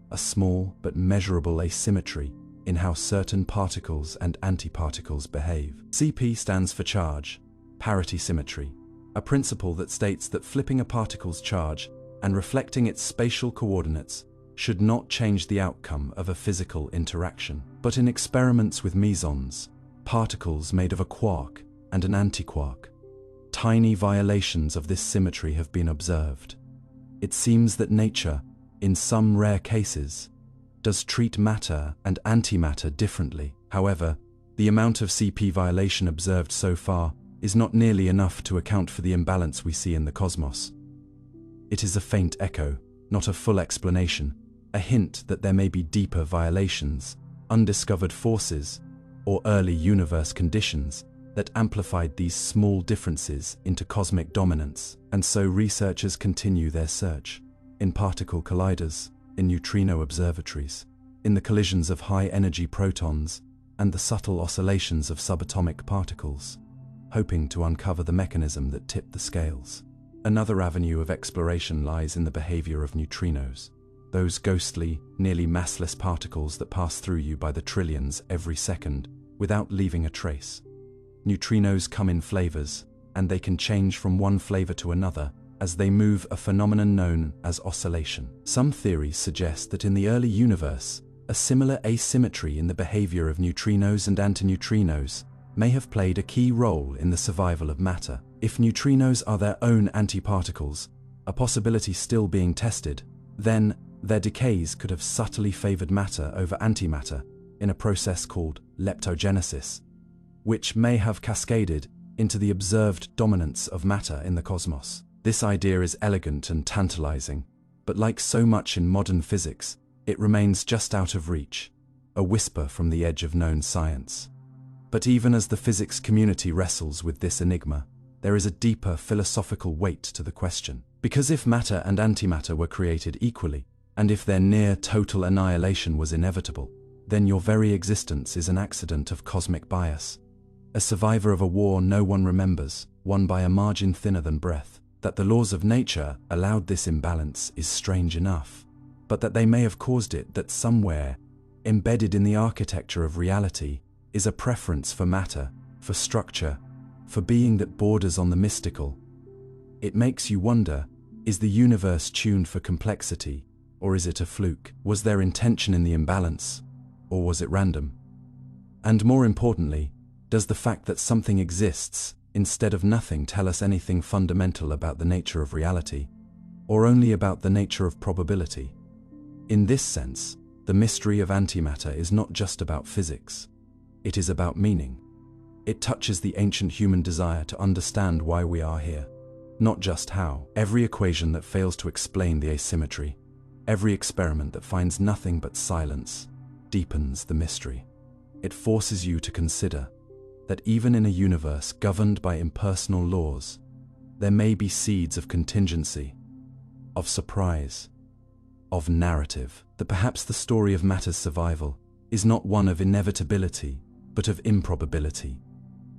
a small but measurable asymmetry in how certain particles and antiparticles behave. CP stands for charge, parity symmetry, a principle that states that flipping a particle's charge and reflecting its spatial coordinates should not change the outcome of a physical interaction. But in experiments with mesons, particles made of a quark and an antiquark, tiny violations of this symmetry have been observed. It seems that nature, in some rare cases, does treat matter and antimatter differently. However, the amount of CP violation observed so far is not nearly enough to account for the imbalance we see in the cosmos. It is a faint echo, not a full explanation, a hint that there may be deeper violations, undiscovered forces, or early universe conditions that amplified these small differences into cosmic dominance. And so researchers continue their search in particle colliders, in neutrino observatories, in the collisions of high-energy protons and the subtle oscillations of subatomic particles, hoping to uncover the mechanism that tipped the scales. Another avenue of exploration lies in the behavior of neutrinos, those ghostly, nearly massless particles that pass through you by the trillions every second without leaving a trace. Neutrinos come in flavors, and they can change from one flavor to another as they move, a phenomenon known as oscillation. Some theories suggest that in the early universe, a similar asymmetry in the behavior of neutrinos and antineutrinos may have played a key role in the survival of matter. If neutrinos are their own antiparticles, a possibility still being tested, then their decays could have subtly favored matter over antimatter in a process called leptogenesis, which may have cascaded into the observed dominance of matter in the cosmos. This idea is elegant and tantalizing, but like so much in modern physics, it remains just out of reach, a whisper from the edge of known science. But even as the physics community wrestles with this enigma, there is a deeper philosophical weight to the question. Because if matter and antimatter were created equally, and if their near total annihilation was inevitable, then your very existence is an accident of cosmic bias. A survivor of a war no one remembers, won by a margin thinner than breath. That the laws of nature allowed this imbalance is strange enough, but that they may have caused it, that somewhere, embedded in the architecture of reality, is a preference for matter, for structure, for being that borders on the mystical. It makes you wonder, is the universe tuned for complexity, or is it a fluke? Was there intention in the imbalance, or was it random? And more importantly, does the fact that something exists instead of nothing tell us anything fundamental about the nature of reality, or only about the nature of probability? In this sense, the mystery of antimatter is not just about physics. It is about meaning. It touches the ancient human desire to understand why we are here, not just how. Every equation that fails to explain the asymmetry, every experiment that finds nothing but silence, deepens the mystery. It forces you to consider that even in a universe governed by impersonal laws, there may be seeds of contingency, of surprise, of narrative. That perhaps the story of matter's survival is not one of inevitability, but of improbability,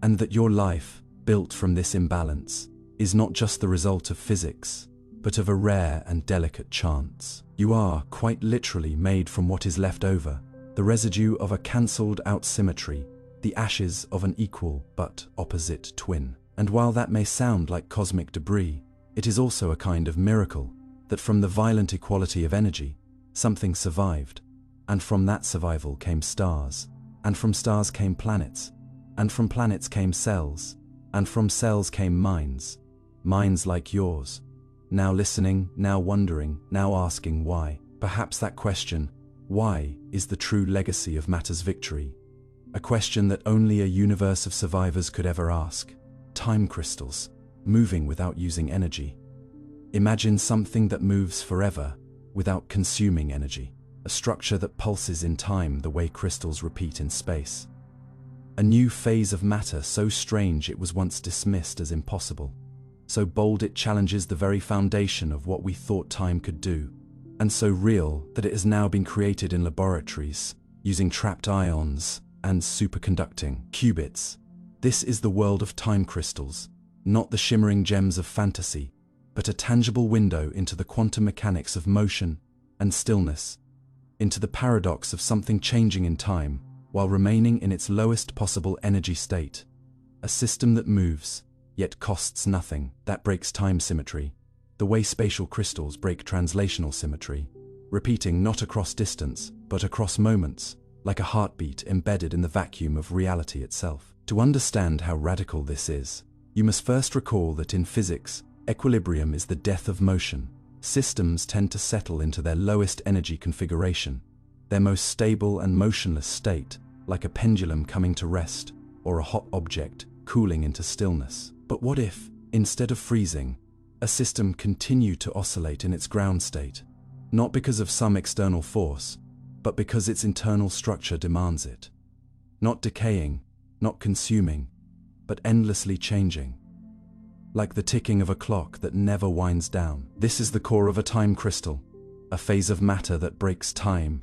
and that your life, built from this imbalance, is not just the result of physics, but of a rare and delicate chance. You are, quite literally, made from what is left over, the residue of a cancelled out symmetry, the ashes of an equal but opposite twin. And while that may sound like cosmic debris, it is also a kind of miracle, that from the violent equality of energy, something survived, and from that survival came stars, and from stars came planets, and from planets came cells, and from cells came minds, minds like yours, now listening, now wondering, now asking why. Perhaps that question, why, is the true legacy of matter's victory. A question that only a universe of survivors could ever ask. Time crystals, moving without using energy. Imagine something that moves forever, without consuming energy. A structure that pulses in time the way crystals repeat in space. A new phase of matter so strange it was once dismissed as impossible. So bold it challenges the very foundation of what we thought time could do. And so real that it has now been created in laboratories, using trapped ions and superconducting qubits. This is the world of time crystals, not the shimmering gems of fantasy, but a tangible window into the quantum mechanics of motion and stillness, into the paradox of something changing in time while remaining in its lowest possible energy state. A system that moves, yet costs nothing. That breaks time symmetry, the way spatial crystals break translational symmetry, repeating not across distance, but across moments, like a heartbeat embedded in the vacuum of reality itself. To understand how radical this is, you must first recall that in physics, equilibrium is the death of motion, systems tend to settle into their lowest energy configuration, their most stable and motionless state, like a pendulum coming to rest or a hot object cooling into stillness. But what if, instead of freezing, a system continued to oscillate in its ground state, not because of some external force, but because its internal structure demands it? Not decaying, not consuming, but endlessly changing. Like the ticking of a clock that never winds down. This is the core of a time crystal, a phase of matter that breaks time,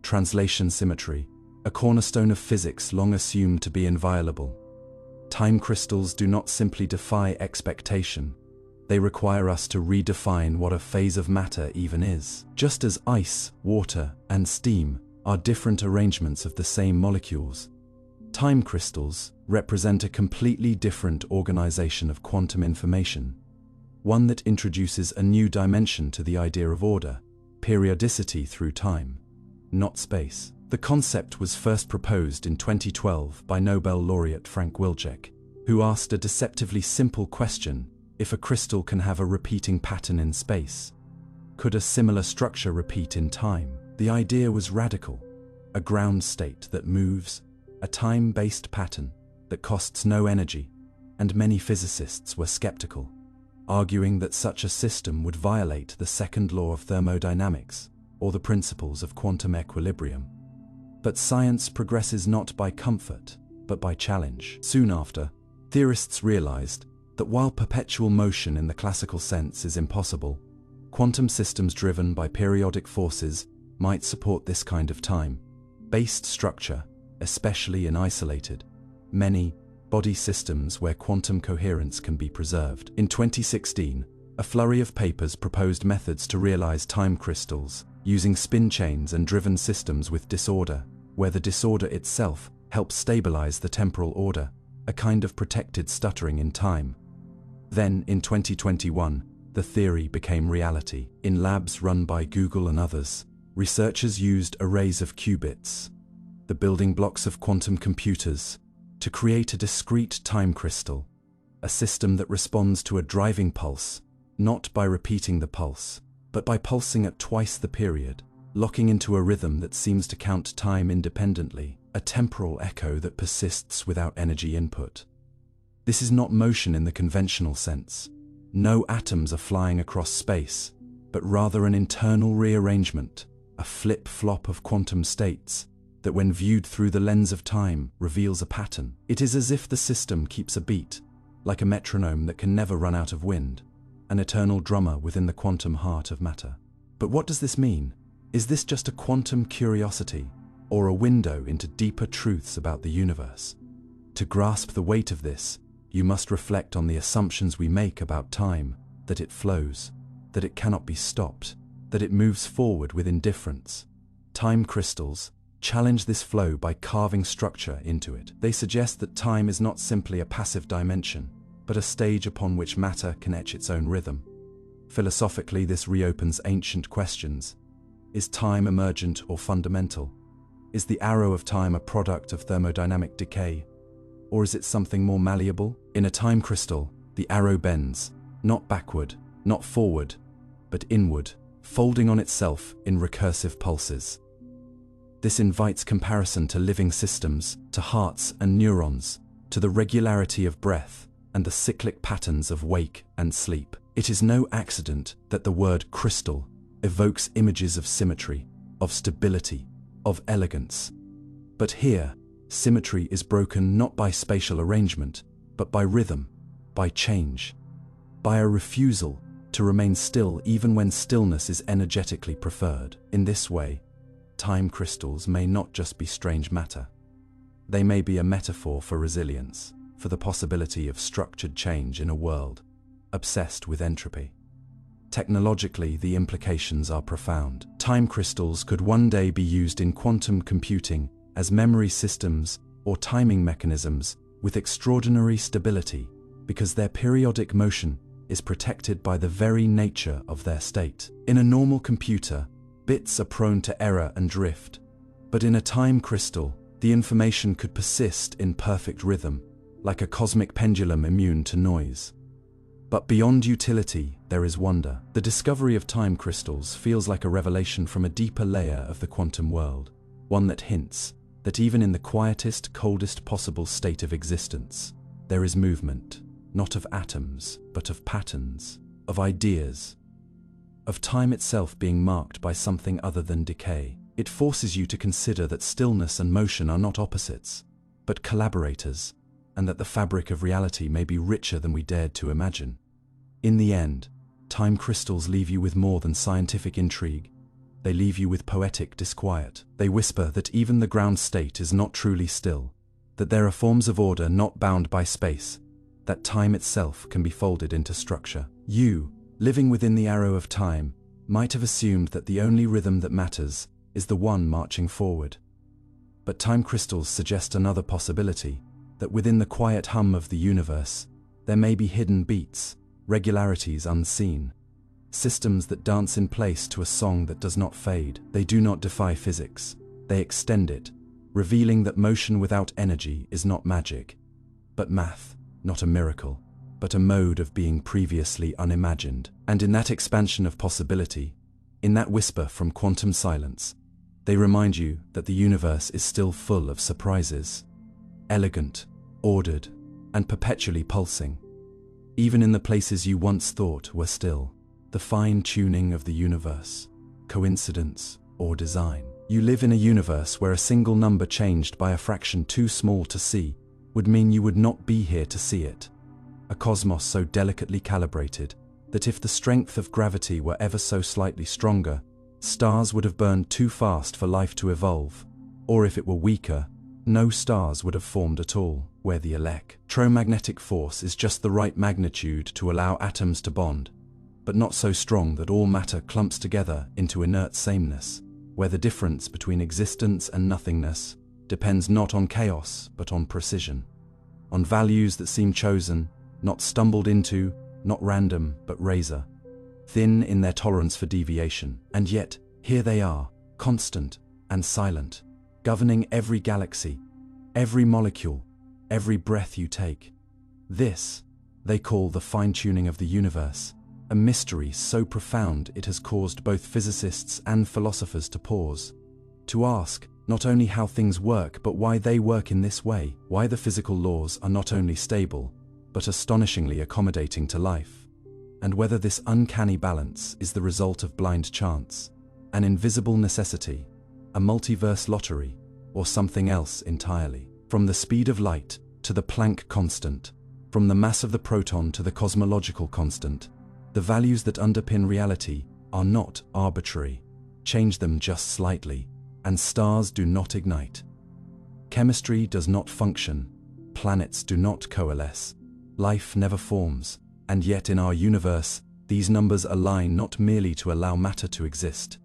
translation symmetry, a cornerstone of physics long assumed to be inviolable. Time crystals do not simply defy expectation, they require us to redefine what a phase of matter even is. Just as ice, water, and steam are different arrangements of the same molecules, time crystals represent a completely different organization of quantum information, one that introduces a new dimension to the idea of order, periodicity through time, not space. The concept was first proposed in 2012 by Nobel laureate Frank Wilczek, who asked a deceptively simple question: if a crystal can have a repeating pattern in space, could a similar structure repeat in time? The idea was radical: a ground state that moves, a time-based pattern that costs no energy, and many physicists were skeptical, arguing that such a system would violate the second law of thermodynamics or the principles of quantum equilibrium. But science progresses not by comfort, but by challenge. Soon after, theorists realized that while perpetual motion in the classical sense is impossible, quantum systems driven by periodic forces might support this kind of time-based structure, especially in isolated, many body systems where quantum coherence can be preserved. In 2016, a flurry of papers proposed methods to realize time crystals using spin chains and driven systems with disorder, where the disorder itself helps stabilize the temporal order, a kind of protected stuttering in time. Then, in 2021, the theory became reality. In labs run by Google and others, researchers used arrays of qubits, the building blocks of quantum computers, to create a discrete time crystal, a system that responds to a driving pulse, not by repeating the pulse, but by pulsing at twice the period, locking into a rhythm that seems to count time independently, a temporal echo that persists without energy input. This is not motion in the conventional sense. No atoms are flying across space, but rather an internal rearrangement, a flip-flop of quantum states that, when viewed through the lens of time, reveals a pattern. It is as if the system keeps a beat, like a metronome that can never run out of wind, an eternal drummer within the quantum heart of matter. But what does this mean? Is this just a quantum curiosity, or a window into deeper truths about the universe? To grasp the weight of this, you must reflect on the assumptions we make about time, that it flows, that it cannot be stopped, that it moves forward with indifference. Time crystals challenge this flow by carving structure into it. They suggest that time is not simply a passive dimension, but a stage upon which matter can etch its own rhythm. Philosophically, this reopens ancient questions. Is time emergent or fundamental? Is the arrow of time a product of thermodynamic decay? Or is it something more malleable? In a time crystal, the arrow bends, not backward, not forward, but inward, folding on itself in recursive pulses. This invites comparison to living systems, to hearts and neurons, to the regularity of breath and the cyclic patterns of wake and sleep. It is no accident that the word crystal evokes images of symmetry, of stability, of elegance. But here, symmetry is broken not by spatial arrangement, but by rhythm, by change, by a refusal to remain still even when stillness is energetically preferred. In this way, time crystals may not just be strange matter. They may be a metaphor for resilience, for the possibility of structured change in a world obsessed with entropy. Technologically, the implications are profound. Time crystals could one day be used in quantum computing as memory systems or timing mechanisms with extraordinary stability, because their periodic motion is protected by the very nature of their state. In a normal computer, bits are prone to error and drift, but in a time crystal, the information could persist in perfect rhythm, like a cosmic pendulum immune to noise. But beyond utility, there is wonder. The discovery of time crystals feels like a revelation from a deeper layer of the quantum world, one that hints that even in the quietest, coldest possible state of existence, there is movement, not of atoms, but of patterns, of ideas, of time itself being marked by something other than decay. It forces you to consider that stillness and motion are not opposites, but collaborators, and that the fabric of reality may be richer than we dared to imagine. In the end, time crystals leave you with more than scientific intrigue. They leave you with poetic disquiet. They whisper that even the ground state is not truly still, that there are forms of order not bound by space, that time itself can be folded into structure. You, living within the arrow of time, might have assumed that the only rhythm that matters is the one marching forward. But time crystals suggest another possibility, that within the quiet hum of the universe, there may be hidden beats, regularities unseen, systems that dance in place to a song that does not fade. They do not defy physics, they extend it, revealing that motion without energy is not magic, but math, not a miracle, but a mode of being previously unimagined. And in that expansion of possibility, in that whisper from quantum silence, they remind you that the universe is still full of surprises, elegant, ordered, and perpetually pulsing. Even in the places you once thought were still, the fine-tuning of the universe, coincidence or design. You live in a universe where a single number changed by a fraction too small to see would mean you would not be here to see it. A cosmos so delicately calibrated that if the strength of gravity were ever so slightly stronger, stars would have burned too fast for life to evolve, or if it were weaker, no stars would have formed at all, where the electromagnetic force is just the right magnitude to allow atoms to bond, but not so strong that all matter clumps together into inert sameness, where the difference between existence and nothingness depends not on chaos but on precision, on values that seem chosen, not stumbled into, not random but razor thin in their tolerance for deviation. And yet, here they are, constant and silent, governing every galaxy, every molecule, every breath you take. This, they call the fine-tuning of the universe, a mystery so profound it has caused both physicists and philosophers to pause, to ask not only how things work but why they work in this way, why the physical laws are not only stable, but astonishingly accommodating to life, and whether this uncanny balance is the result of blind chance, an invisible necessity, a multiverse lottery, or something else entirely. From the speed of light to the Planck constant, from the mass of the proton to the cosmological constant, the values that underpin reality are not arbitrary. Change them just slightly, and stars do not ignite. Chemistry does not function, planets do not coalesce, life never forms, and yet in our universe, these numbers align not merely to allow matter to exist,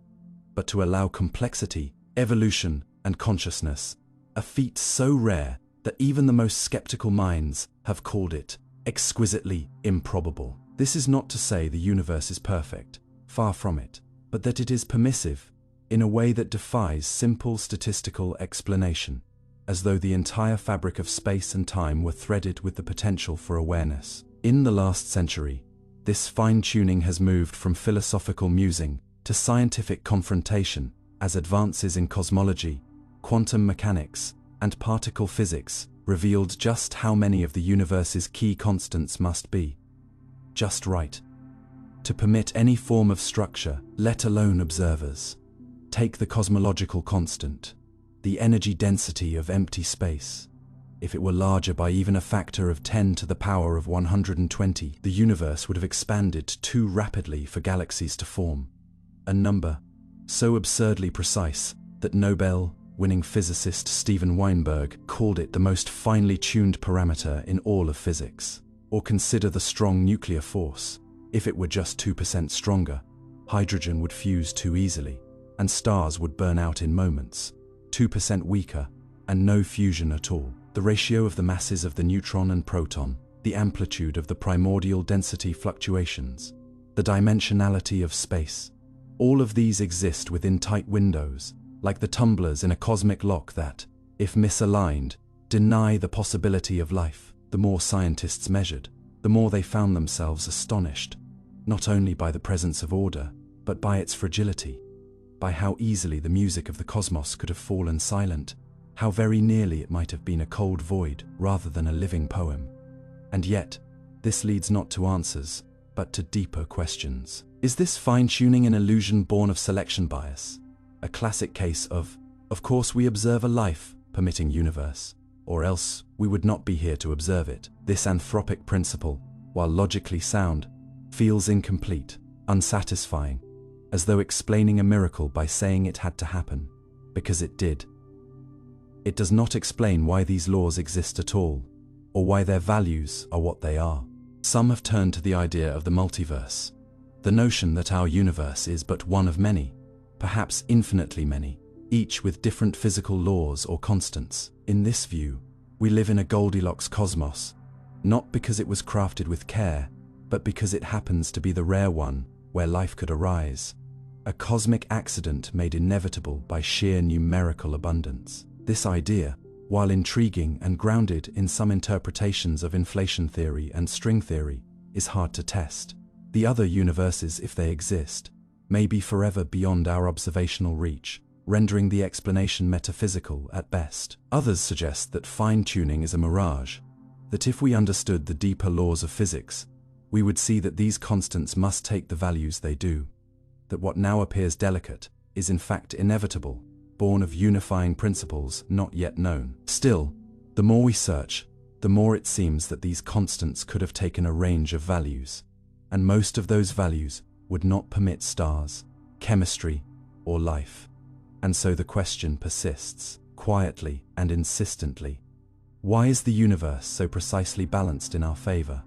but to allow complexity, evolution, and consciousness, a feat so rare that even the most skeptical minds have called it exquisitely improbable. This is not to say the universe is perfect, far from it, but that it is permissive, in a way that defies simple statistical explanation, as though the entire fabric of space and time were threaded with the potential for awareness. In the last century, this fine-tuning has moved from philosophical musing to scientific confrontation, as advances in cosmology, quantum mechanics, and particle physics revealed just how many of the universe's key constants must be just right to permit any form of structure, let alone observers. Take the cosmological constant, the energy density of empty space. If it were larger by even a factor of 10 to the power of 120, the universe would have expanded too rapidly for galaxies to form. A number so absurdly precise that Nobel-winning physicist Steven Weinberg called it the most finely tuned parameter in all of physics. Or consider the strong nuclear force. If it were just 2% stronger, hydrogen would fuse too easily, and stars would burn out in moments. 2% weaker, and no fusion at all. The ratio of the masses of the neutron and proton, the amplitude of the primordial density fluctuations, the dimensionality of space. All of these exist within tight windows, like the tumblers in a cosmic lock that, if misaligned, deny the possibility of life. The more scientists measured, the more they found themselves astonished, not only by the presence of order, but by its fragility, by how easily the music of the cosmos could have fallen silent, how very nearly it might have been a cold void rather than a living poem. And yet, this leads not to answers, but to deeper questions. Is this fine-tuning an illusion born of selection bias? A classic case of course we observe a life-permitting universe, or else we would not be here to observe it. This anthropic principle, while logically sound, feels incomplete, unsatisfying, as though explaining a miracle by saying it had to happen, because it did. It does not explain why these laws exist at all, or why their values are what they are. Some have turned to the idea of the multiverse, the notion that our universe is but one of many, perhaps infinitely many, each with different physical laws or constants. In this view, we live in a Goldilocks cosmos, not because it was crafted with care, but because it happens to be the rare one where life could arise, a cosmic accident made inevitable by sheer numerical abundance. This idea, while intriguing and grounded in some interpretations of inflation theory and string theory, is hard to test. The other universes, if they exist, may be forever beyond our observational reach, rendering the explanation metaphysical at best. Others suggest that fine-tuning is a mirage, that if we understood the deeper laws of physics, we would see that these constants must take the values they do, that what now appears delicate is in fact inevitable, born of unifying principles not yet known. Still, the more we search, the more it seems that these constants could have taken a range of values, and most of those values would not permit stars, chemistry, or life. And so the question persists, quietly and insistently. Why is the universe so precisely balanced in our favor?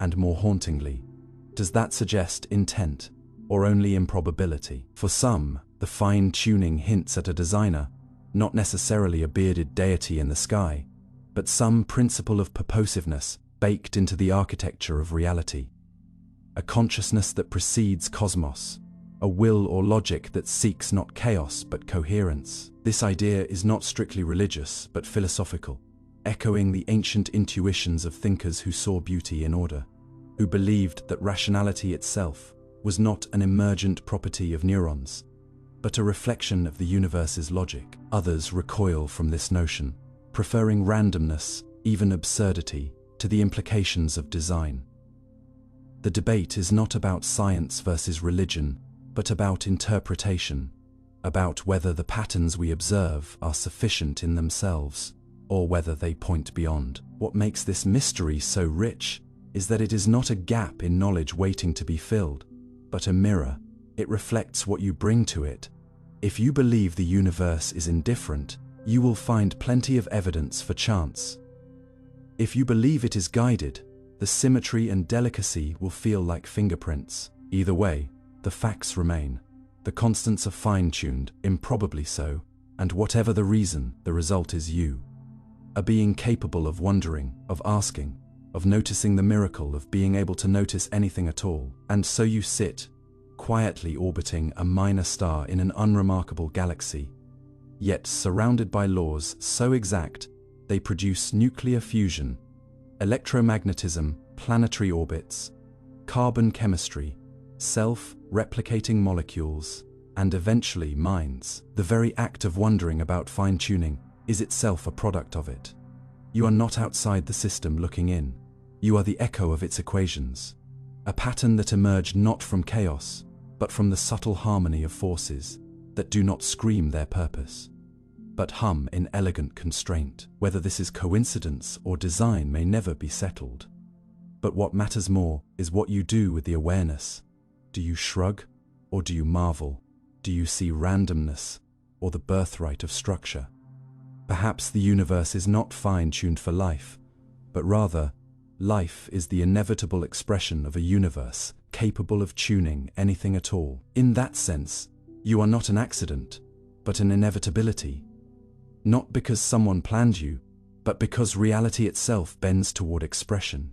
And more hauntingly, does that suggest intent, or only improbability? For some, the fine-tuning hints at a designer, not necessarily a bearded deity in the sky, but some principle of purposiveness baked into the architecture of reality. A consciousness that precedes cosmos, a will or logic that seeks not chaos but coherence. This idea is not strictly religious but philosophical, echoing the ancient intuitions of thinkers who saw beauty in order, who believed that rationality itself was not an emergent property of neurons, but a reflection of the universe's logic. Others recoil from this notion, preferring randomness, even absurdity, to the implications of design. The debate is not about science versus religion, but about interpretation, about whether the patterns we observe are sufficient in themselves, or whether they point beyond. What makes this mystery so rich is that it is not a gap in knowledge waiting to be filled, but a mirror. It reflects what you bring to it. If you believe the universe is indifferent, you will find plenty of evidence for chance. If you believe it is guided, the symmetry and delicacy will feel like fingerprints. Either way, the facts remain. The constants are fine-tuned, improbably so, and whatever the reason, the result is you. A being capable of wondering, of asking, of noticing the miracle of being able to notice anything at all. And so you sit, quietly orbiting a minor star in an unremarkable galaxy, yet surrounded by laws so exact they produce nuclear fusion, electromagnetism, planetary orbits, carbon chemistry, self-replicating molecules, and eventually minds. The very act of wondering about fine-tuning is itself a product of it. You are not outside the system looking in. You are the echo of its equations, a pattern that emerged not from chaos, but from the subtle harmony of forces that do not scream their purpose, but hum in elegant constraint. Whether this is coincidence or design may never be settled. But what matters more is what you do with the awareness. Do you shrug, or do you marvel? Do you see randomness, or the birthright of structure? Perhaps the universe is not fine-tuned for life, but rather, life is the inevitable expression of a universe capable of tuning anything at all. In that sense, you are not an accident, but an inevitability. Not because someone planned you, but because reality itself bends toward expression.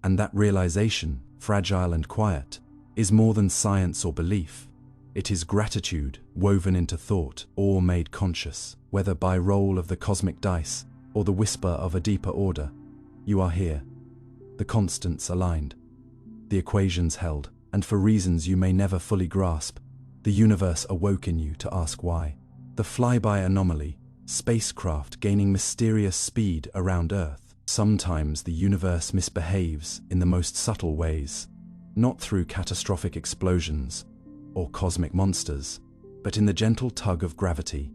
And that realization, fragile and quiet, is more than science or belief. It is gratitude woven into thought or made conscious, whether by roll of the cosmic dice or the whisper of a deeper order. You are here. the constants aligned, the equations held, and for reasons you may never fully grasp, the universe awoke in you to ask why. The Flyby anomaly, spacecraft gaining mysterious speed around Earth. Sometimes the universe misbehaves in the most subtle ways, not through catastrophic explosions or cosmic monsters, but in the gentle tug of gravity,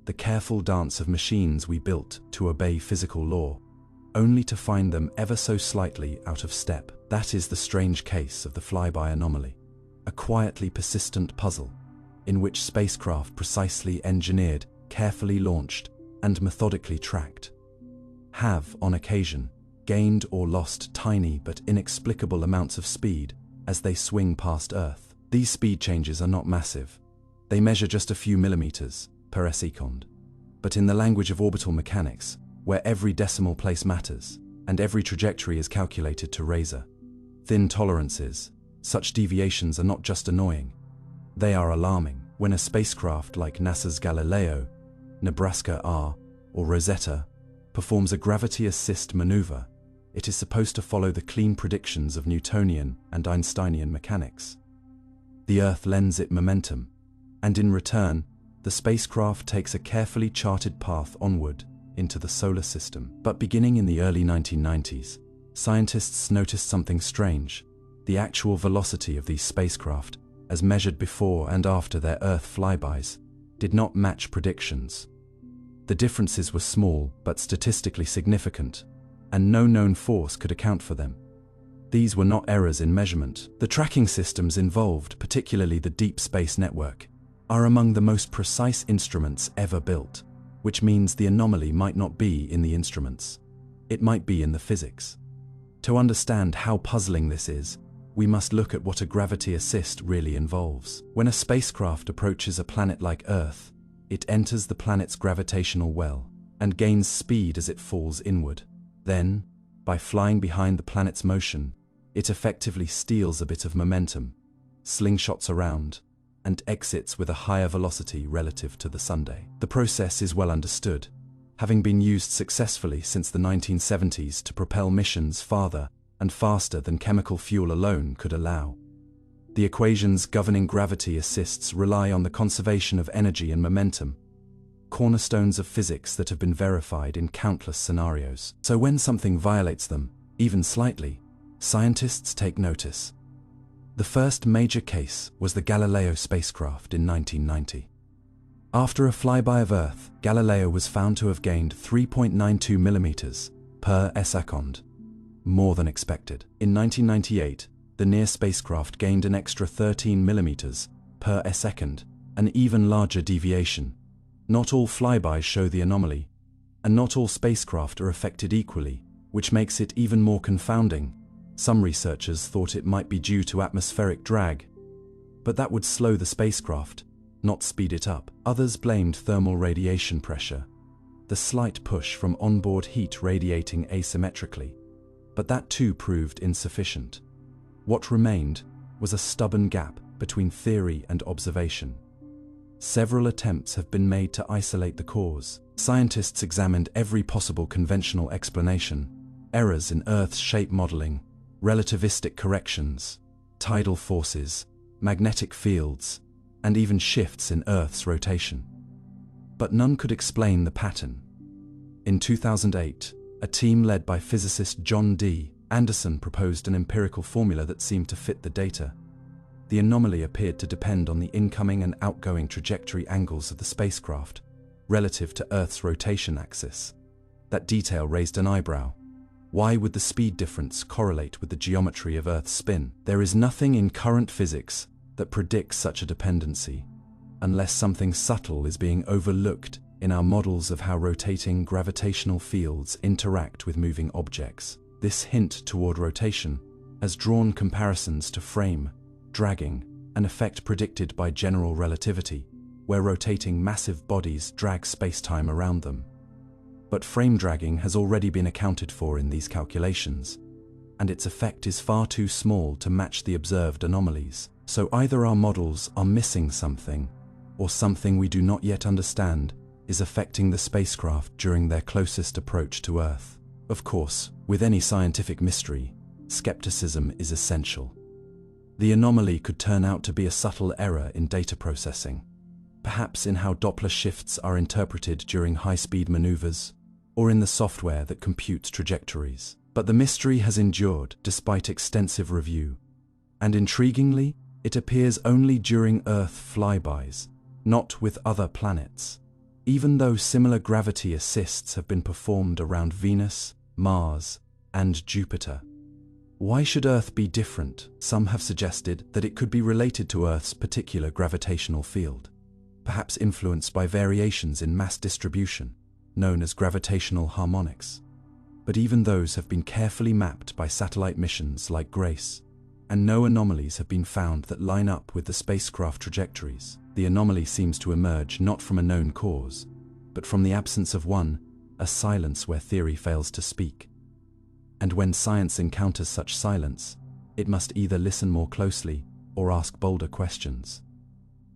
the careful dance of machines we built to obey physical law, only to find them ever so slightly out of step. That is the strange case of the Flyby anomaly, a quietly persistent puzzle in which spacecraft precisely engineered, carefully launched, and methodically tracked have, on occasion, gained or lost tiny but inexplicable amounts of speed as they swing past Earth. These speed changes are not massive. They measure just a few millimeters per second. But in the language of orbital mechanics, where every decimal place matters, and every trajectory is calculated to razor-thin tolerances, such deviations are not just annoying, they are alarming. When a spacecraft like NASA's Galileo, Nebraska R, or Rosetta performs a gravity assist maneuver, it is supposed to follow the clean predictions of Newtonian and Einsteinian mechanics. The Earth lends it momentum, and in return, the spacecraft takes a carefully charted path onward into the solar system. But beginning in the early 1990s, scientists noticed something strange. The actual velocity of these spacecraft, as measured before and after their Earth flybys, did not match predictions. The differences were small but statistically significant, and no known force could account for them. These were not errors in measurement. The tracking systems involved, particularly the Deep Space Network, are among the most precise instruments ever built, which means the anomaly might not be in the instruments. It might be in the physics. To understand how puzzling this is, we must look at what a gravity assist really involves. When a spacecraft approaches a planet like Earth, it enters the planet's gravitational well and gains speed as it falls inward. Then, by flying behind the planet's motion, it effectively steals a bit of momentum, slingshots around, and exits with a higher velocity relative to the Sunday. The process is well understood, having been used successfully since the 1970s to propel missions farther and faster than chemical fuel alone could allow. The equations governing gravity assists rely on the conservation of energy and momentum, cornerstones of physics that have been verified in countless scenarios. So when something violates them, even slightly, scientists take notice. The first major case was the Galileo spacecraft in 1990. After a flyby of Earth, Galileo was found to have gained 3.92 millimeters per second, more than expected. In 1998, the NEAR spacecraft gained an extra 13 millimeters per second, an even larger deviation. Not all flybys show the anomaly, and not all spacecraft are affected equally, which makes it even more confounding. Some researchers thought it might be due to atmospheric drag, but that would slow the spacecraft, not speed it up. Others blamed thermal radiation pressure, the slight push from onboard heat radiating asymmetrically, but that too proved insufficient. What remained was a stubborn gap between theory and observation. Several attempts have been made to isolate the cause. Scientists examined every possible conventional explanation: errors in Earth's shape modeling, relativistic corrections, tidal forces, magnetic fields, and even shifts in Earth's rotation. But none could explain the pattern. In 2008, a team led by physicist John D. Anderson proposed an empirical formula that seemed to fit the data. The anomaly appeared to depend on the incoming and outgoing trajectory angles of the spacecraft, relative to Earth's rotation axis. That detail raised an eyebrow. Why would the speed difference correlate with the geometry of Earth's spin? There is nothing in current physics that predicts such a dependency, unless something subtle is being overlooked in our models of how rotating gravitational fields interact with moving objects. This hint toward rotation has drawn comparisons to frame dragging, an effect predicted by general relativity, where rotating massive bodies drag space-time around them. But frame dragging has already been accounted for in these calculations, and its effect is far too small to match the observed anomalies. So either our models are missing something, or something we do not yet understand is affecting the spacecraft during their closest approach to Earth. Of course, with any scientific mystery, skepticism is essential. The anomaly could turn out to be a subtle error in data processing, perhaps in how Doppler shifts are interpreted during high-speed maneuvers, or in the software that computes trajectories. But the mystery has endured despite extensive review, and intriguingly, it appears only during Earth flybys, not with other planets, even though similar gravity assists have been performed around Venus, Mars, and Jupiter. Why should Earth be different? Some have suggested that it could be related to Earth's particular gravitational field, perhaps influenced by variations in mass distribution, known as gravitational harmonics. But even those have been carefully mapped by satellite missions like GRACE, and no anomalies have been found that line up with the spacecraft trajectories. The anomaly seems to emerge not from a known cause, but from the absence of one, a silence where theory fails to speak. And when science encounters such silence, it must either listen more closely or ask bolder questions.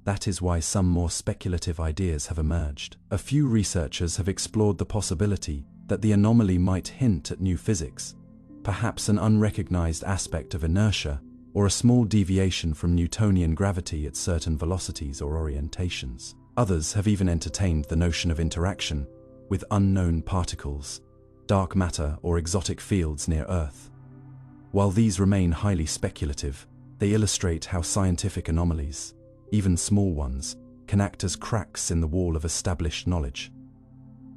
That is why some more speculative ideas have emerged. A few researchers have explored the possibility that the anomaly might hint at new physics, perhaps an unrecognized aspect of inertia or a small deviation from Newtonian gravity at certain velocities or orientations. Others have even entertained the notion of interaction with unknown particles, dark matter or exotic fields near Earth. While these remain highly speculative, they illustrate how scientific anomalies, even small ones, can act as cracks in the wall of established knowledge.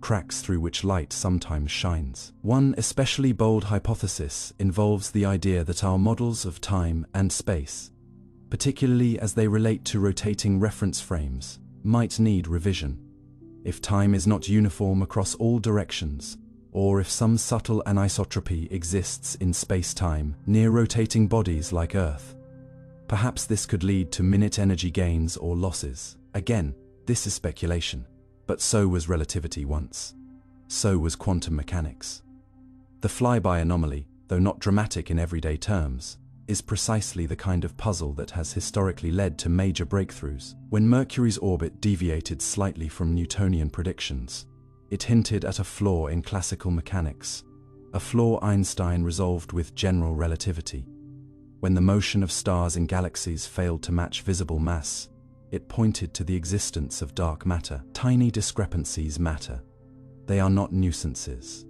Cracks through which light sometimes shines. One especially bold hypothesis involves the idea that our models of time and space, particularly as they relate to rotating reference frames, might need revision. If time is not uniform across all directions, or if some subtle anisotropy exists in space-time near rotating bodies like Earth, perhaps this could lead to minute energy gains or losses. Again, this is speculation, but so was relativity once. So was quantum mechanics. The flyby anomaly, though not dramatic in everyday terms, is precisely the kind of puzzle that has historically led to major breakthroughs. When Mercury's orbit deviated slightly from Newtonian predictions, it hinted at a flaw in classical mechanics, a flaw Einstein resolved with general relativity. When the motion of stars in galaxies failed to match visible mass, it pointed to the existence of dark matter. Tiny discrepancies matter. They are not nuisances.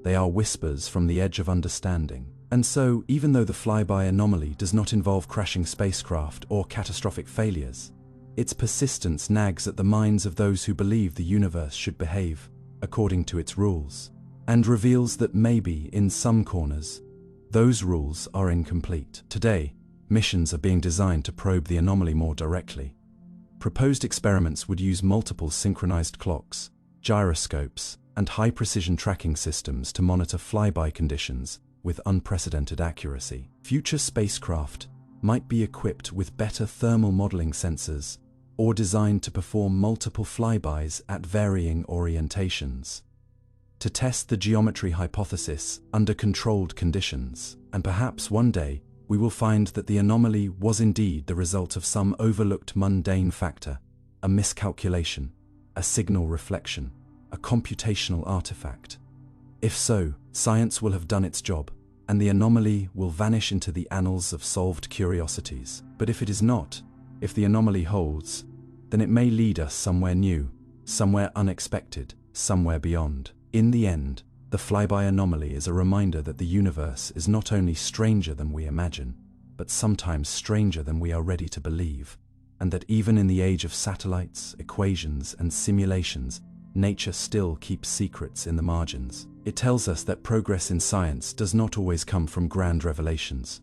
They are whispers from the edge of understanding. And so, even though the flyby anomaly does not involve crashing spacecraft or catastrophic failures, its persistence nags at the minds of those who believe the universe should behave according to its rules, and reveals that maybe, in some corners, those rules are incomplete. Today, missions are being designed to probe the anomaly more directly. Proposed experiments would use multiple synchronized clocks, gyroscopes, and high-precision tracking systems to monitor flyby conditions with unprecedented accuracy. Future spacecraft might be equipped with better thermal modeling sensors or designed to perform multiple flybys at varying orientations, to test the geometry hypothesis under controlled conditions. And perhaps one day, we will find that the anomaly was indeed the result of some overlooked mundane factor, a miscalculation, a signal reflection, a computational artifact. If so, science will have done its job, and the anomaly will vanish into the annals of solved curiosities. But if it is not, if the anomaly holds, then it may lead us somewhere new, somewhere unexpected, somewhere beyond. In the end, the flyby anomaly is a reminder that the universe is not only stranger than we imagine, but sometimes stranger than we are ready to believe, and that even in the age of satellites, equations, and simulations, nature still keeps secrets in the margins. It tells us that progress in science does not always come from grand revelations,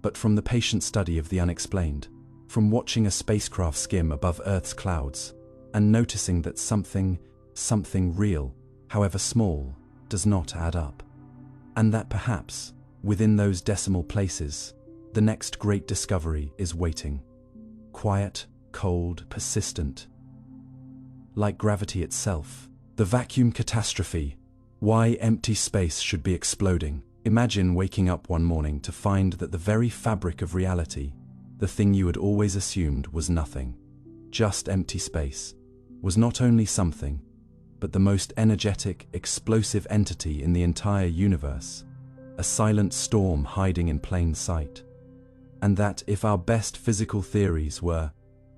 but from the patient study of the unexplained, from watching a spacecraft skim above Earth's clouds, and noticing that something real, however small, does not add up. And that perhaps, within those decimal places, the next great discovery is waiting. Quiet, cold, persistent. Like gravity itself. The vacuum catastrophe. Why empty space should be exploding. Imagine waking up one morning to find that the very fabric of reality, the thing you had always assumed was nothing, just empty space, was not only something, but the most energetic, explosive entity in the entire universe, a silent storm hiding in plain sight. And that if our best physical theories were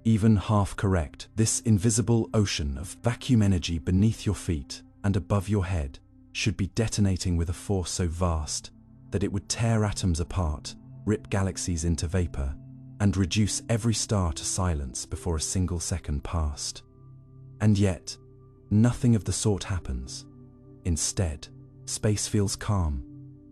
even half correct, this invisible ocean of vacuum energy beneath your feet and above your head should be detonating with a force so vast that it would tear atoms apart, rip galaxies into vapor, and reduce every star to silence before a single second passed. And yet, nothing of the sort happens. Instead, space feels calm,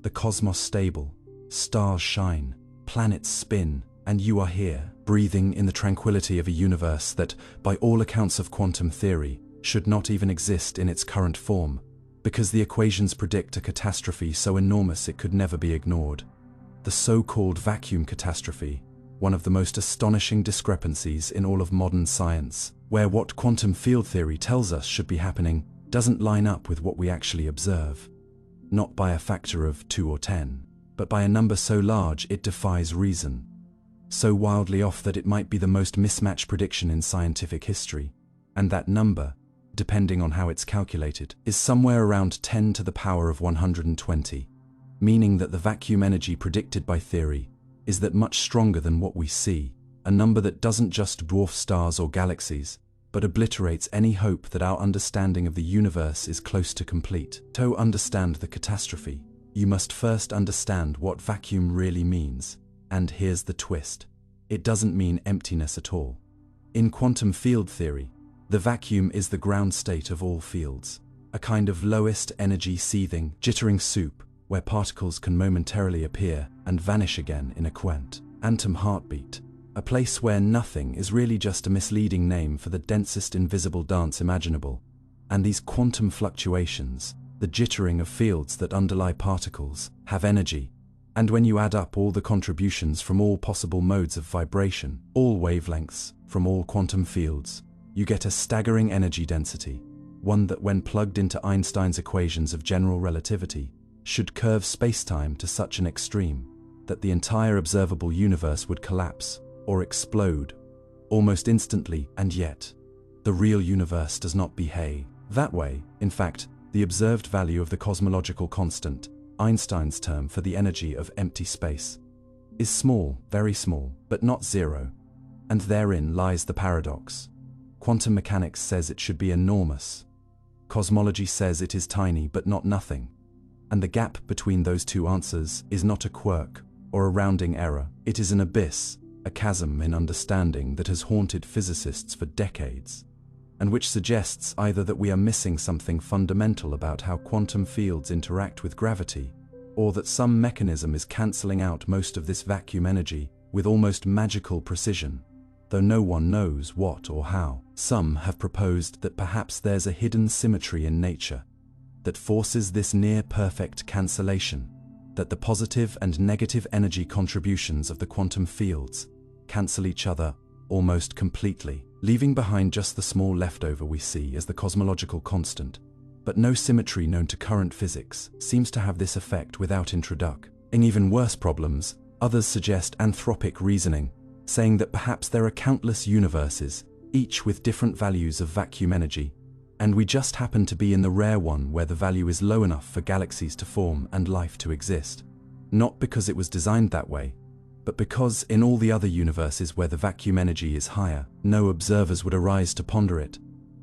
the cosmos stable, stars shine, planets spin, and you are here, breathing in the tranquility of a universe that, by all accounts of quantum theory, should not even exist in its current form, because the equations predict a catastrophe so enormous it could never be ignored. The so-called vacuum catastrophe, one of the most astonishing discrepancies in all of modern science, where what quantum field theory tells us should be happening doesn't line up with what we actually observe. Not by a factor of 2 or 10, but by a number so large it defies reason. So wildly off that it might be the most mismatched prediction in scientific history. And that number, depending on how it's calculated, is somewhere around 10 to the power of 120, meaning that the vacuum energy predicted by theory is that much stronger than what we see, a number that doesn't just dwarf stars or galaxies, but obliterates any hope that our understanding of the universe is close to complete. To understand the catastrophe, you must first understand what vacuum really means. And here's the twist. It doesn't mean emptiness at all. In quantum field theory, the vacuum is the ground state of all fields, a kind of lowest energy seething, jittering soup where particles can momentarily appear and vanish again in a quantum heartbeat, a place where nothing is really just a misleading name for the densest invisible dance imaginable. And these quantum fluctuations, the jittering of fields that underlie particles, have energy. And when you add up all the contributions from all possible modes of vibration, all wavelengths, from all quantum fields, you get a staggering energy density, one that when plugged into Einstein's equations of general relativity, should curve spacetime to such an extreme that the entire observable universe would collapse or explode almost instantly. And yet, the real universe does not behave that way. In fact, the observed value of the cosmological constant, Einstein's term for the energy of empty space, is small, very small, but not zero. And therein lies the paradox. Quantum mechanics says it should be enormous. Cosmology says it is tiny but not nothing. And the gap between those two answers is not a quirk or a rounding error. It is an abyss, a chasm in understanding that has haunted physicists for decades, and which suggests either that we are missing something fundamental about how quantum fields interact with gravity, or that some mechanism is cancelling out most of this vacuum energy with almost magical precision, though no one knows what or how. Some have proposed that perhaps there's a hidden symmetry in nature that forces this near-perfect cancellation, that the positive and negative energy contributions of the quantum fields cancel each other almost completely, leaving behind just the small leftover we see as the cosmological constant. But no symmetry known to current physics seems to have this effect without introduction. In even worse problems, others suggest anthropic reasoning, saying that perhaps there are countless universes, each with different values of vacuum energy, and we just happen to be in the rare one where the value is low enough for galaxies to form and life to exist. Not because it was designed that way, but because in all the other universes where the vacuum energy is higher, no observers would arise to ponder it.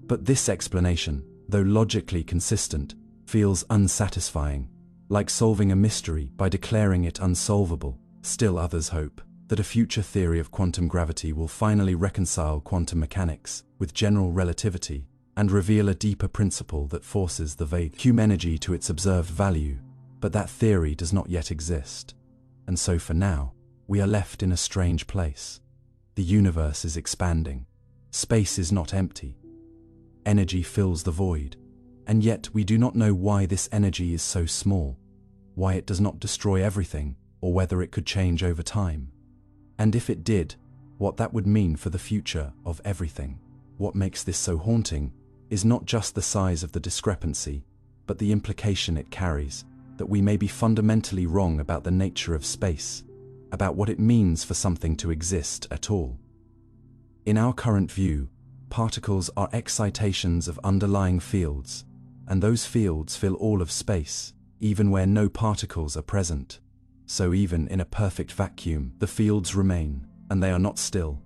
But this explanation, though logically consistent, feels unsatisfying, like solving a mystery by declaring it unsolvable. Still others hope that a future theory of quantum gravity will finally reconcile quantum mechanics with general relativity and reveal a deeper principle that forces the vacuum energy to its observed value. But that theory does not yet exist. And so for now, we are left in a strange place. The universe is expanding. Space is not empty. Energy fills the void. And yet we do not know why this energy is so small, why it does not destroy everything, or whether it could change over time. And if it did, what that would mean for the future of everything. What makes this so haunting is not just the size of the discrepancy, but the implication it carries, that we may be fundamentally wrong about the nature of space, about what it means for something to exist at all. In our current view, particles are excitations of underlying fields, and those fields fill all of space. even where no particles are present. So even in a perfect vacuum, the fields remain, and they are not still.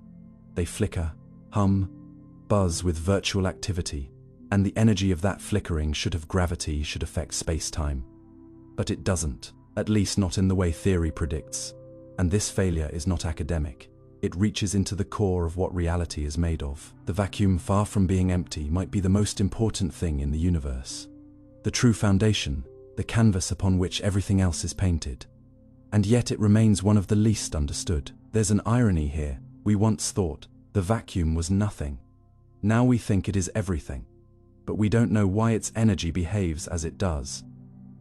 They flicker, hum, buzz with virtual activity, and the energy of that flickering should have gravity, should affect space-time. But it doesn't, at least not in the way theory predicts. And this failure is not academic. It reaches into the core of what reality is made of. The vacuum, far from being empty, might be the most important thing in the universe. The true foundation, the canvas upon which everything else is painted. And yet it remains one of the least understood. There's an irony here. We once thought the vacuum was nothing. Now we think it is everything. But we don't know why its energy behaves as it does.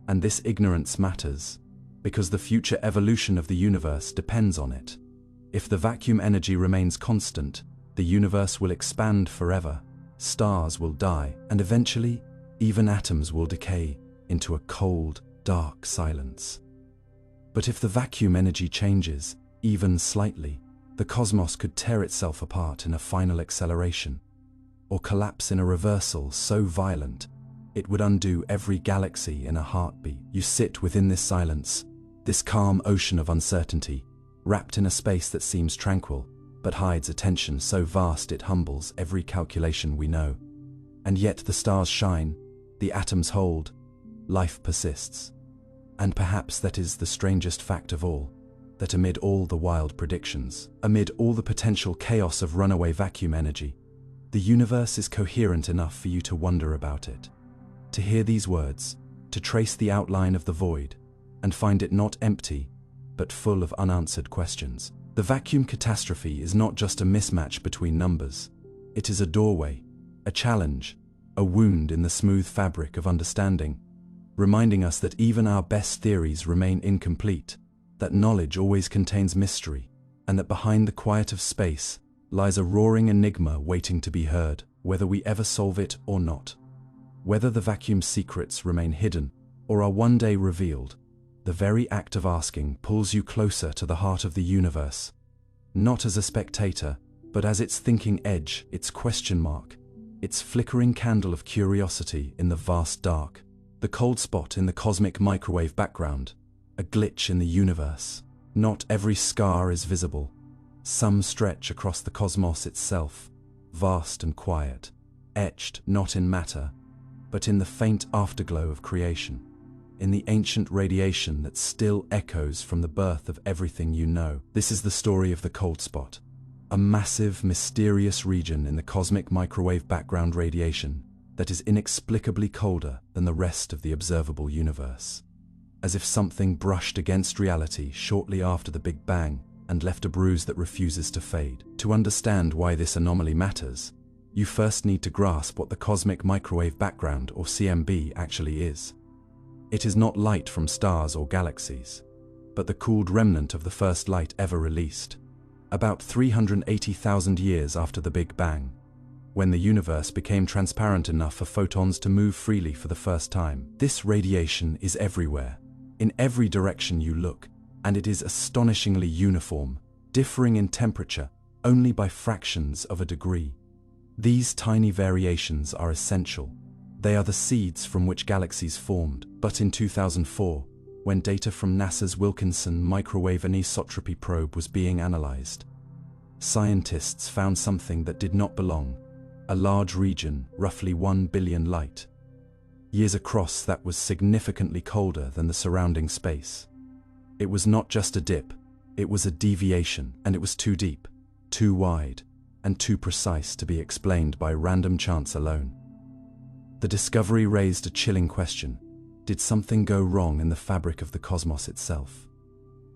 And this ignorance matters, because the future evolution of the universe depends on it. If the vacuum energy remains constant, the universe will expand forever, stars will die, and eventually, even atoms will decay into a cold, dark silence. But if the vacuum energy changes, even slightly, the cosmos could tear itself apart in a final acceleration, or collapse in a reversal so violent, it would undo every galaxy in a heartbeat. You sit within this silence, this calm ocean of uncertainty, wrapped in a space that seems tranquil, but hides a tension so vast it humbles every calculation we know. And yet the stars shine, the atoms hold, life persists. And perhaps that is the strangest fact of all, that amid all the wild predictions, amid all the potential chaos of runaway vacuum energy, the universe is coherent enough for you to wonder about it. To hear these words, to trace the outline of the void, and find it not empty, but full of unanswered questions. The vacuum catastrophe is not just a mismatch between numbers. It is a doorway, a challenge, a wound in the smooth fabric of understanding, reminding us that even our best theories remain incomplete, that knowledge always contains mystery, and that behind the quiet of space lies a roaring enigma waiting to be heard, whether we ever solve it or not. Whether the vacuum's secrets remain hidden or are one day revealed, the very act of asking pulls you closer to the heart of the universe, not as a spectator, but as its thinking edge, its question mark, its flickering candle of curiosity in the vast dark, the cold spot in the cosmic microwave background, a glitch in the universe. Not every scar is visible. Some stretch across the cosmos itself, vast and quiet, etched not in matter, but in the faint afterglow of creation, in the ancient radiation that still echoes from the birth of everything you know. This is the story of the cold spot, a massive, mysterious region in the cosmic microwave background radiation that is inexplicably colder than the rest of the observable universe. As if something brushed against reality shortly after the Big Bang and left a bruise that refuses to fade. To understand why this anomaly matters, you first need to grasp what the cosmic microwave background, or CMB, actually is. It is not light from stars or galaxies, but the cooled remnant of the first light ever released, about 380,000 years after the Big Bang, when the universe became transparent enough for photons to move freely for the first time. This radiation is everywhere, in every direction you look, and it is astonishingly uniform, differing in temperature only by fractions of a degree. These tiny variations are essential. They are the seeds from which galaxies formed. But in 2004, when data from NASA's Wilkinson Microwave Anisotropy probe was being analyzed, scientists found something that did not belong, a large region, roughly 1 billion light years across, that was significantly colder than the surrounding space. It was not just a dip, it was a deviation, and it was too deep, too wide, and too precise to be explained by random chance alone. The discovery raised a chilling question. Did something go wrong in the fabric of the cosmos itself?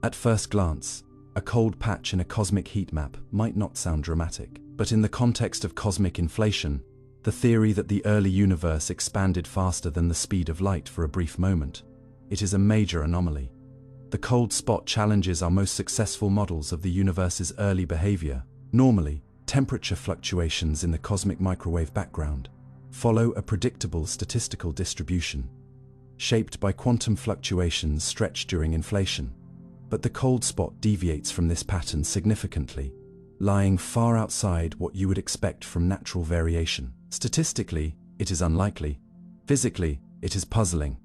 At first glance, a cold patch in a cosmic heat map might not sound dramatic, but in the context of cosmic inflation, the theory that the early universe expanded faster than the speed of light for a brief moment, it is a major anomaly. The cold spot challenges our most successful models of the universe's early behavior. Normally, temperature fluctuations in the cosmic microwave background follow a predictable statistical distribution, shaped by quantum fluctuations stretched during inflation. But the cold spot deviates from this pattern significantly, lying far outside what you would expect from natural variation. Statistically, it is unlikely. Physically, it is puzzling.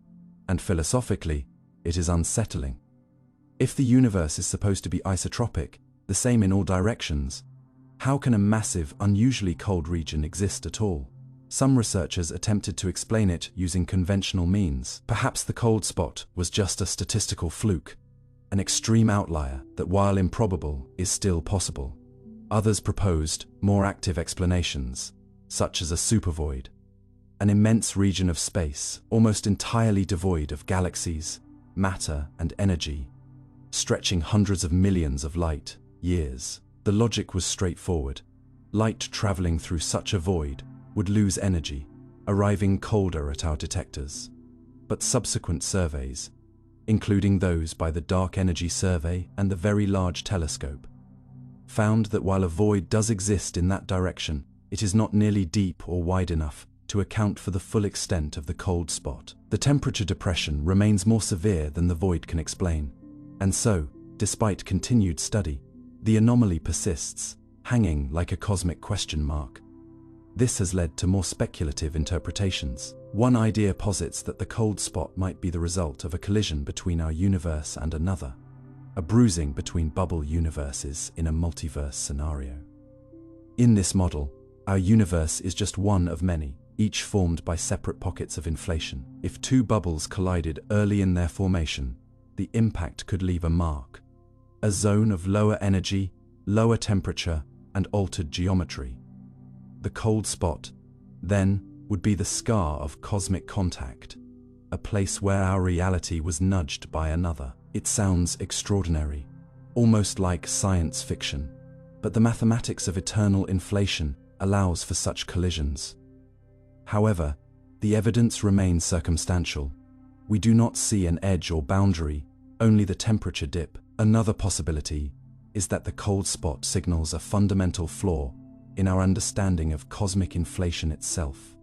And philosophically, it is unsettling. If the universe is supposed to be isotropic, the same in all directions, how can a massive, unusually cold region exist at all? Some researchers attempted to explain it using conventional means. Perhaps the cold spot was just a statistical fluke, an extreme outlier that, while improbable, is still possible. Others proposed more active explanations, such as a supervoid, an immense region of space, almost entirely devoid of galaxies, matter, and energy, stretching hundreds of millions of light years. The logic was straightforward. Light traveling through such a void would lose energy, arriving colder at our detectors. But subsequent surveys, including those by the Dark Energy Survey and the Very Large Telescope, found that while a void does exist in that direction, it is not nearly deep or wide enough to account for the full extent of the cold spot. The temperature depression remains more severe than the void can explain, and so, despite continued study, the anomaly persists, hanging like a cosmic question mark. This has led to more speculative interpretations. One idea posits that the cold spot might be the result of a collision between our universe and another, a bruising between bubble universes in a multiverse scenario. In this model, our universe is just one of many, each formed by separate pockets of inflation. If two bubbles collided early in their formation, the impact could leave a mark, a zone of lower energy, lower temperature, and altered geometry. The cold spot, then, would be the scar of cosmic contact, a place where our reality was nudged by another. It sounds extraordinary, almost like science fiction, but the mathematics of eternal inflation allows for such collisions. However, the evidence remains circumstantial. We do not see an edge or boundary, only the temperature dip. Another possibility is that the cold spot signals a fundamental flaw in our understanding of cosmic inflation itself.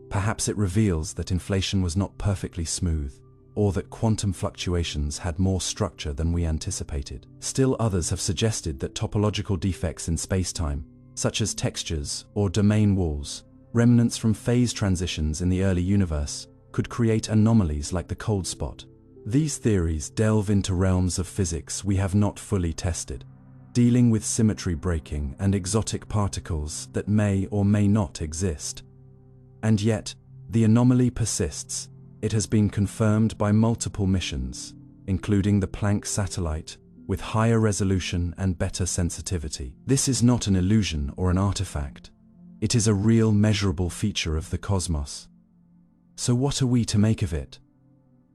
Perhaps it reveals that inflation was not perfectly smooth, or that quantum fluctuations had more structure than we anticipated. Still, others have suggested that topological defects in spacetime, such as textures or domain walls, remnants from phase transitions in the early universe, could create anomalies like the cold spot. These theories delve into realms of physics we have not fully tested, dealing with symmetry breaking and exotic particles that may or may not exist. And yet, the anomaly persists. It has been confirmed by multiple missions, including the Planck satellite, with higher resolution and better sensitivity. This is not an illusion or an artifact. It is a real measurable feature of the cosmos. So what are we to make of it?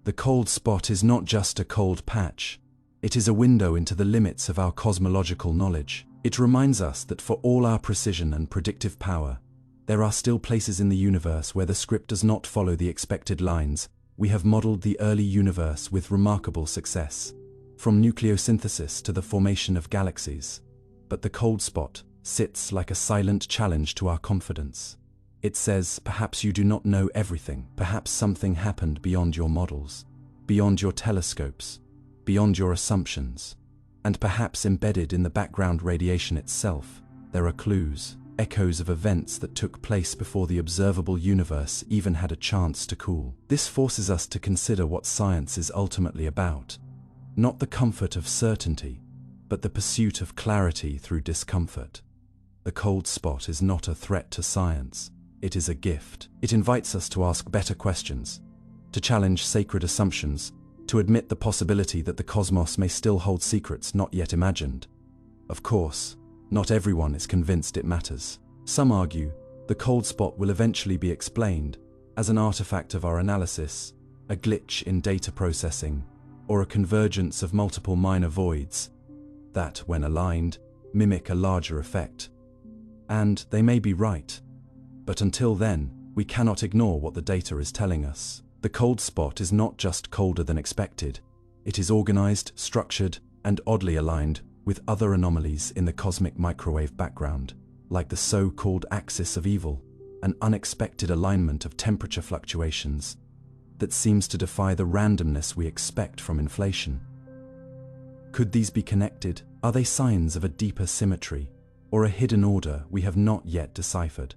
The cold spot is not just a cold patch. It is a window into the limits of our cosmological knowledge. It reminds us that for all our precision and predictive power, there are still places in the universe where the script does not follow the expected lines. We have modeled the early universe with remarkable success, from nucleosynthesis to the formation of galaxies. But the cold spot sits like a silent challenge to our confidence. It says, perhaps you do not know everything. Perhaps something happened beyond your models, beyond your telescopes, beyond your assumptions. And perhaps embedded in the background radiation itself, there are clues, echoes of events that took place before the observable universe even had a chance to cool. This forces us to consider what science is ultimately about. Not the comfort of certainty, but the pursuit of clarity through discomfort. The cold spot is not a threat to science. It is a gift. It invites us to ask better questions, to challenge sacred assumptions, to admit the possibility that the cosmos may still hold secrets not yet imagined. Of course, not everyone is convinced it matters. Some argue the cold spot will eventually be explained as an artifact of our analysis, a glitch in data processing, or a convergence of multiple minor voids that, when aligned, mimic a larger effect. And they may be right. But until then, we cannot ignore what the data is telling us. The cold spot is not just colder than expected. It is organized, structured, and oddly aligned with other anomalies in the cosmic microwave background, like the so-called axis of evil, an unexpected alignment of temperature fluctuations that seems to defy the randomness we expect from inflation. Could these be connected? Are they signs of a deeper symmetry, or a hidden order we have not yet deciphered?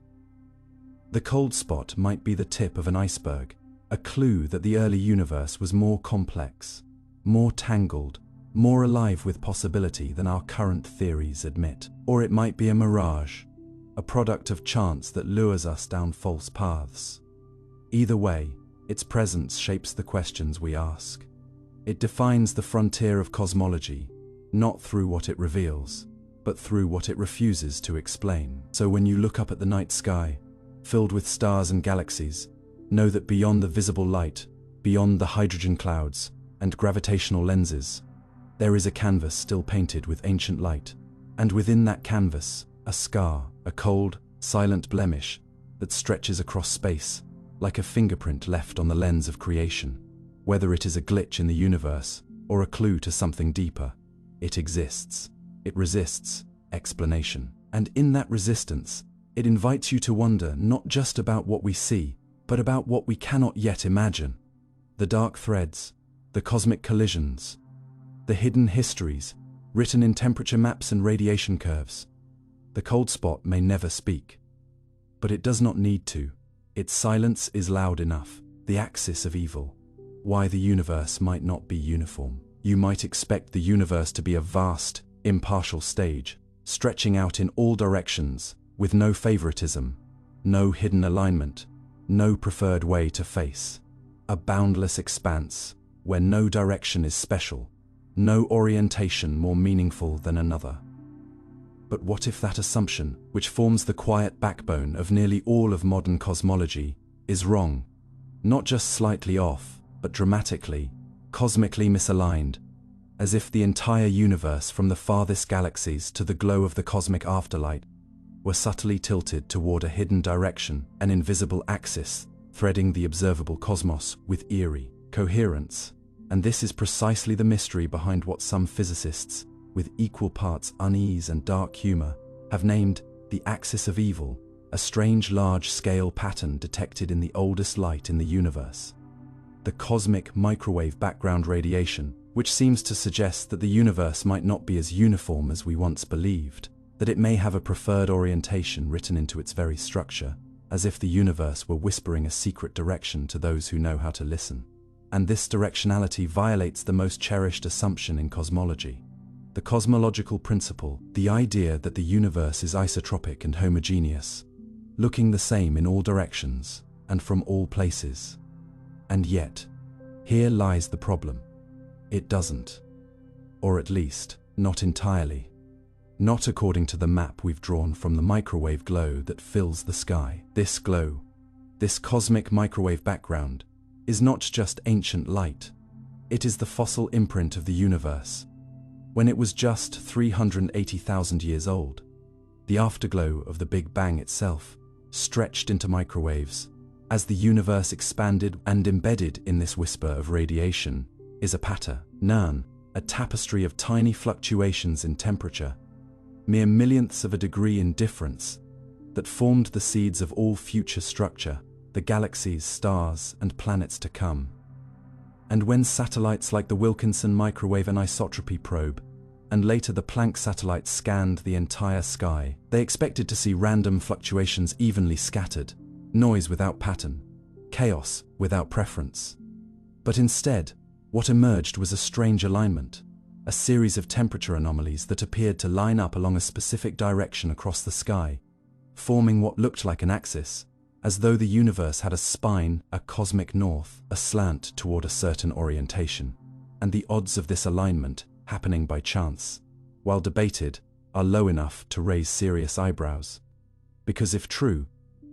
The cold spot might be the tip of an iceberg, a clue that the early universe was more complex, more tangled, more alive with possibility than our current theories admit. Or it might be a mirage, a product of chance that lures us down false paths. Either way, its presence shapes the questions we ask. It defines the frontier of cosmology, not through what it reveals, but through what it refuses to explain. So when you look up at the night sky, filled with stars and galaxies, know that beyond the visible light, beyond the hydrogen clouds and gravitational lenses, there is a canvas still painted with ancient light, and within that canvas, a scar, a cold, silent blemish that stretches across space, like a fingerprint left on the lens of creation. Whether it is a glitch in the universe or a clue to something deeper, it exists. It resists explanation. And in that resistance, it invites you to wonder not just about what we see, but about what we cannot yet imagine. The dark threads, the cosmic collisions, the hidden histories, written in temperature maps and radiation curves. The cold spot may never speak, but it does not need to. Its silence is loud enough. The axis of evil. Why the universe might not be uniform. You might expect the universe to be a vast, impartial stage, stretching out in all directions, with no favoritism, no hidden alignment, no preferred way to face. A boundless expanse, where no direction is special, no orientation more meaningful than another. But what if that assumption, which forms the quiet backbone of nearly all of modern cosmology, is wrong? Not just slightly off, but dramatically, cosmically misaligned, as if the entire universe from the farthest galaxies to the glow of the cosmic afterlight were subtly tilted toward a hidden direction, an invisible axis, threading the observable cosmos with eerie coherence. And this is precisely the mystery behind what some physicists, with equal parts unease and dark humor, have named the axis of evil, a strange large-scale pattern detected in the oldest light in the universe. The cosmic microwave background radiation, which seems to suggest that the universe might not be as uniform as we once believed, that it may have a preferred orientation written into its very structure, as if the universe were whispering a secret direction to those who know how to listen. And this directionality violates the most cherished assumption in cosmology. The cosmological principle, the idea that the universe is isotopic and homogeneous, looking the same in all directions and from all places. And yet, here lies the problem. It doesn't. Or at least, not entirely. Not according to the map we've drawn from the microwave glow that fills the sky. This glow, this cosmic microwave background, is not just ancient light. It is the fossil imprint of the universe, when it was just 380,000 years old. The afterglow of the Big Bang itself, stretched into microwaves, as the universe expanded, and embedded in this whisper of radiation, is a pattern, a tapestry of tiny fluctuations in temperature, mere millionths of a degree in difference, that formed the seeds of all future structure, the galaxies, stars, and planets to come. And when satellites like the Wilkinson Microwave Anisotropy Probe, and later the Planck satellites scanned the entire sky, they expected to see random fluctuations evenly scattered, noise without pattern, chaos without preference. But instead, what emerged was a strange alignment, a series of temperature anomalies that appeared to line up along a specific direction across the sky, forming what looked like an axis, as though the universe had a spine, a cosmic north, a slant toward a certain orientation. And the odds of this alignment, happening by chance, while debated, are low enough to raise serious eyebrows. Because if true,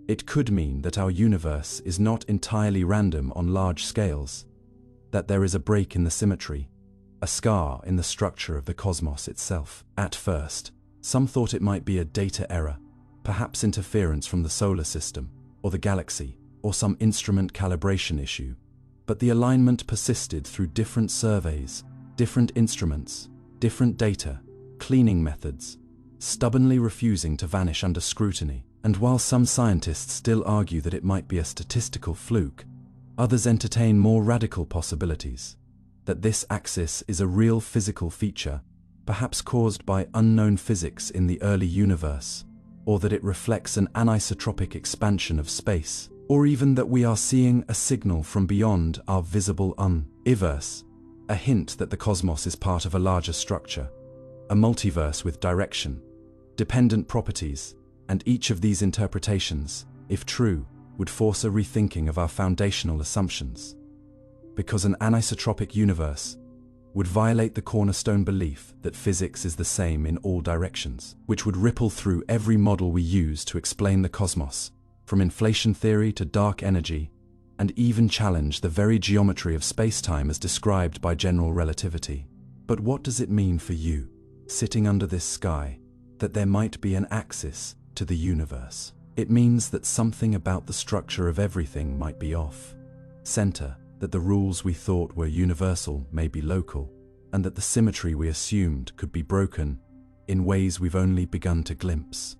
it could mean that our universe is not entirely random on large scales, that there is a break in the symmetry, a scar in the structure of the cosmos itself. At first, some thought it might be a data error, perhaps interference from the solar system, or the galaxy, or some instrument calibration issue. But the alignment persisted through different surveys, different instruments, different data, cleaning methods, stubbornly refusing to vanish under scrutiny. And while some scientists still argue that it might be a statistical fluke, others entertain more radical possibilities, that this axis is a real physical feature, perhaps caused by unknown physics in the early universe, or that it reflects an anisotropic expansion of space. or even that we are seeing a signal from beyond our visible universe, a hint that the cosmos is part of a larger structure, a multiverse with direction, dependent properties, and each of these interpretations, if true, would force a rethinking of our foundational assumptions. Because an anisotropic universe would violate the cornerstone belief that physics is the same in all directions, which would ripple through every model we use to explain the cosmos, from inflation theory to dark energy, and even challenge the very geometry of space-time as described by general relativity. But what does it mean for you, sitting under this sky, that there might be an axis to the universe? It means that something about the structure of everything might be off center, that the rules we thought were universal may be local, and that the symmetry we assumed could be broken in ways we've only begun to glimpse.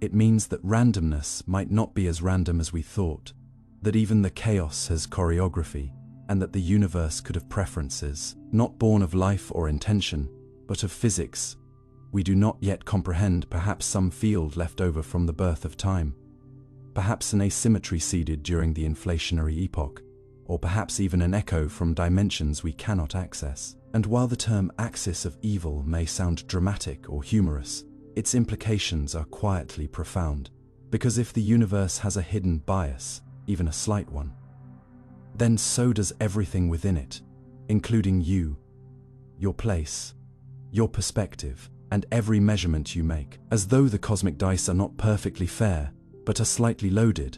It means that randomness might not be as random as we thought, that even the chaos has choreography, and that the universe could have preferences, not born of life or intention, but of physics we do not yet comprehend, perhaps some field left over from the birth of time, perhaps an asymmetry seeded during the inflationary epoch, or perhaps even an echo from dimensions we cannot access. And while the term axis of evil may sound dramatic or humorous, its implications are quietly profound, because if the universe has a hidden bias, even a slight one, then so does everything within it, including you, your place, your perspective, and every measurement you make, as though the cosmic dice are not perfectly fair, but are slightly loaded.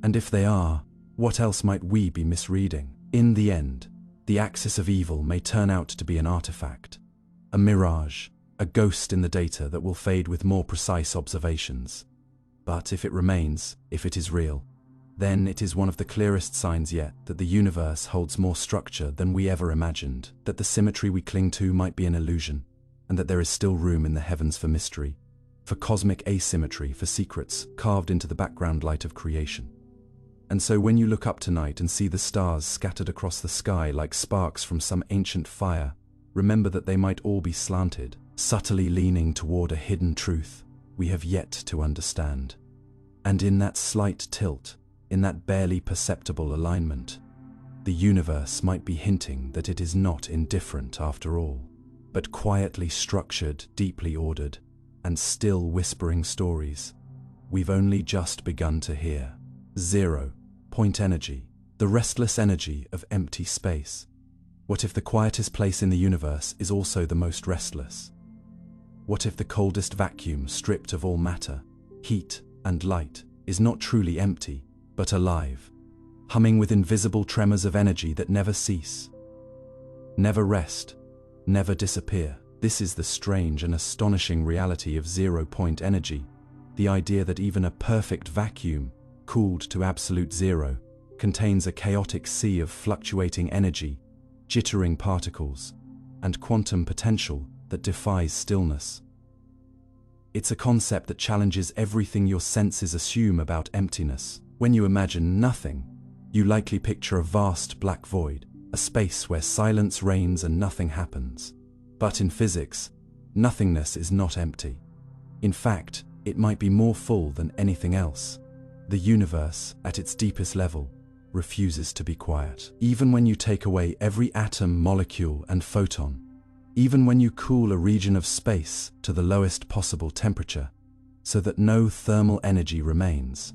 And if they are, what else might we be misreading? In the end, the axis of evil may turn out to be an artifact, a mirage, a ghost in the data that will fade with more precise observations. But if it remains, if it is real, then it is one of the clearest signs yet that the universe holds more structure than we ever imagined, that the symmetry we cling to might be an illusion, and that there is still room in the heavens for mystery, for cosmic asymmetry, for secrets carved into the background light of creation. And so when you look up tonight and see the stars scattered across the sky like sparks from some ancient fire, remember that they might all be slanted, subtly leaning toward a hidden truth we have yet to understand. And in that slight tilt, in that barely perceptible alignment, the universe might be hinting that it is not indifferent after all, but quietly structured, deeply ordered, and still whispering stories we've only just begun to hear. 0-point energy, the restless energy of empty space. What if the quietest place in the universe is also the most restless? What if the coldest vacuum, stripped of all matter, heat, and light, is not truly empty, but alive, humming with invisible tremors of energy that never cease, never rest, never disappear? This is the strange and astonishing reality of 0-point energy, the idea that even a perfect vacuum, cooled to absolute zero, contains a chaotic sea of fluctuating energy, jittering particles, and quantum potential that defies stillness. It's a concept that challenges everything your senses assume about emptiness. When you imagine nothing, you likely picture a vast black void, a space where silence reigns and nothing happens. But in physics, nothingness is not empty. In fact, it might be more full than anything else. The universe, at its deepest level, refuses to be quiet. Even when you take away every atom, molecule, and photon, even when you cool a region of space to the lowest possible temperature, so that no thermal energy remains,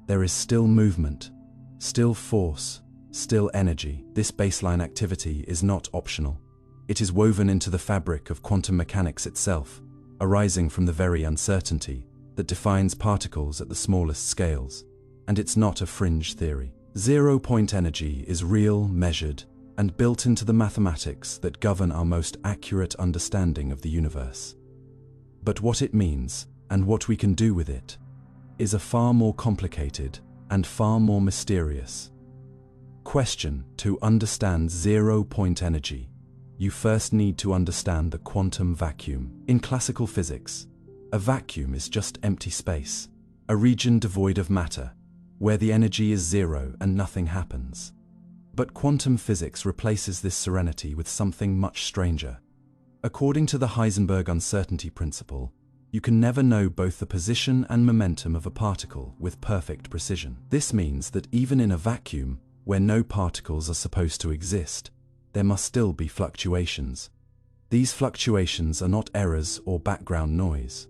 there is still movement, still force, still energy. This baseline activity is not optional. It is woven into the fabric of quantum mechanics itself, arising from the very uncertainty that defines particles at the smallest scales. And it's not a fringe theory. 0-point energy is real, measured, and built into the mathematics that govern our most accurate understanding of the universe. But what it means, and what we can do with it, is a far more complicated and far more mysterious question. To understand 0-point energy, you first need to understand the quantum vacuum. In classical physics, a vacuum is just empty space, a region devoid of matter, where the energy is zero and nothing happens. But quantum physics replaces this serenity with something much stranger. According to the Heisenberg uncertainty principle, You can never know both the position and momentum of a particle with perfect precision. This means that even in a vacuum, where no particles are supposed to exist, there must still be fluctuations. These fluctuations are not errors or background noise.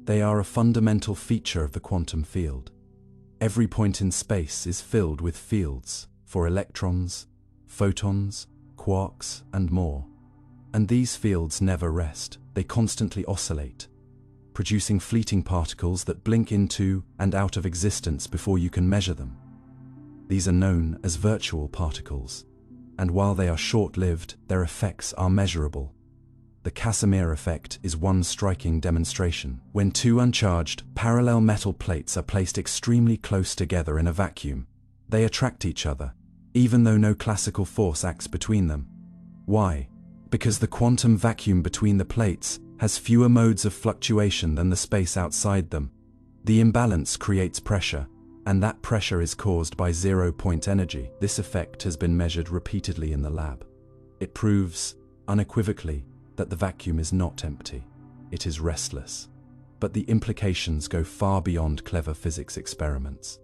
They are a fundamental feature of the quantum field. Every point in space is filled with fields for electrons, photons, quarks, and more. And these fields never rest. They constantly oscillate, producing fleeting particles that blink into and out of existence before you can measure them. These are known as virtual particles, and while they are short-lived, their effects are measurable. The Casimir effect is one striking demonstration. When two uncharged, parallel metal plates are placed extremely close together in a vacuum, they attract each other, even though no classical force acts between them. Why? Because the quantum vacuum between the plates has fewer modes of fluctuation than the space outside them. The imbalance creates pressure, and that pressure is caused by zero-point energy. This effect has been measured repeatedly in the lab. It proves, unequivocally, that the vacuum is not empty. It is restless. But the implications go far beyond clever physics experiments.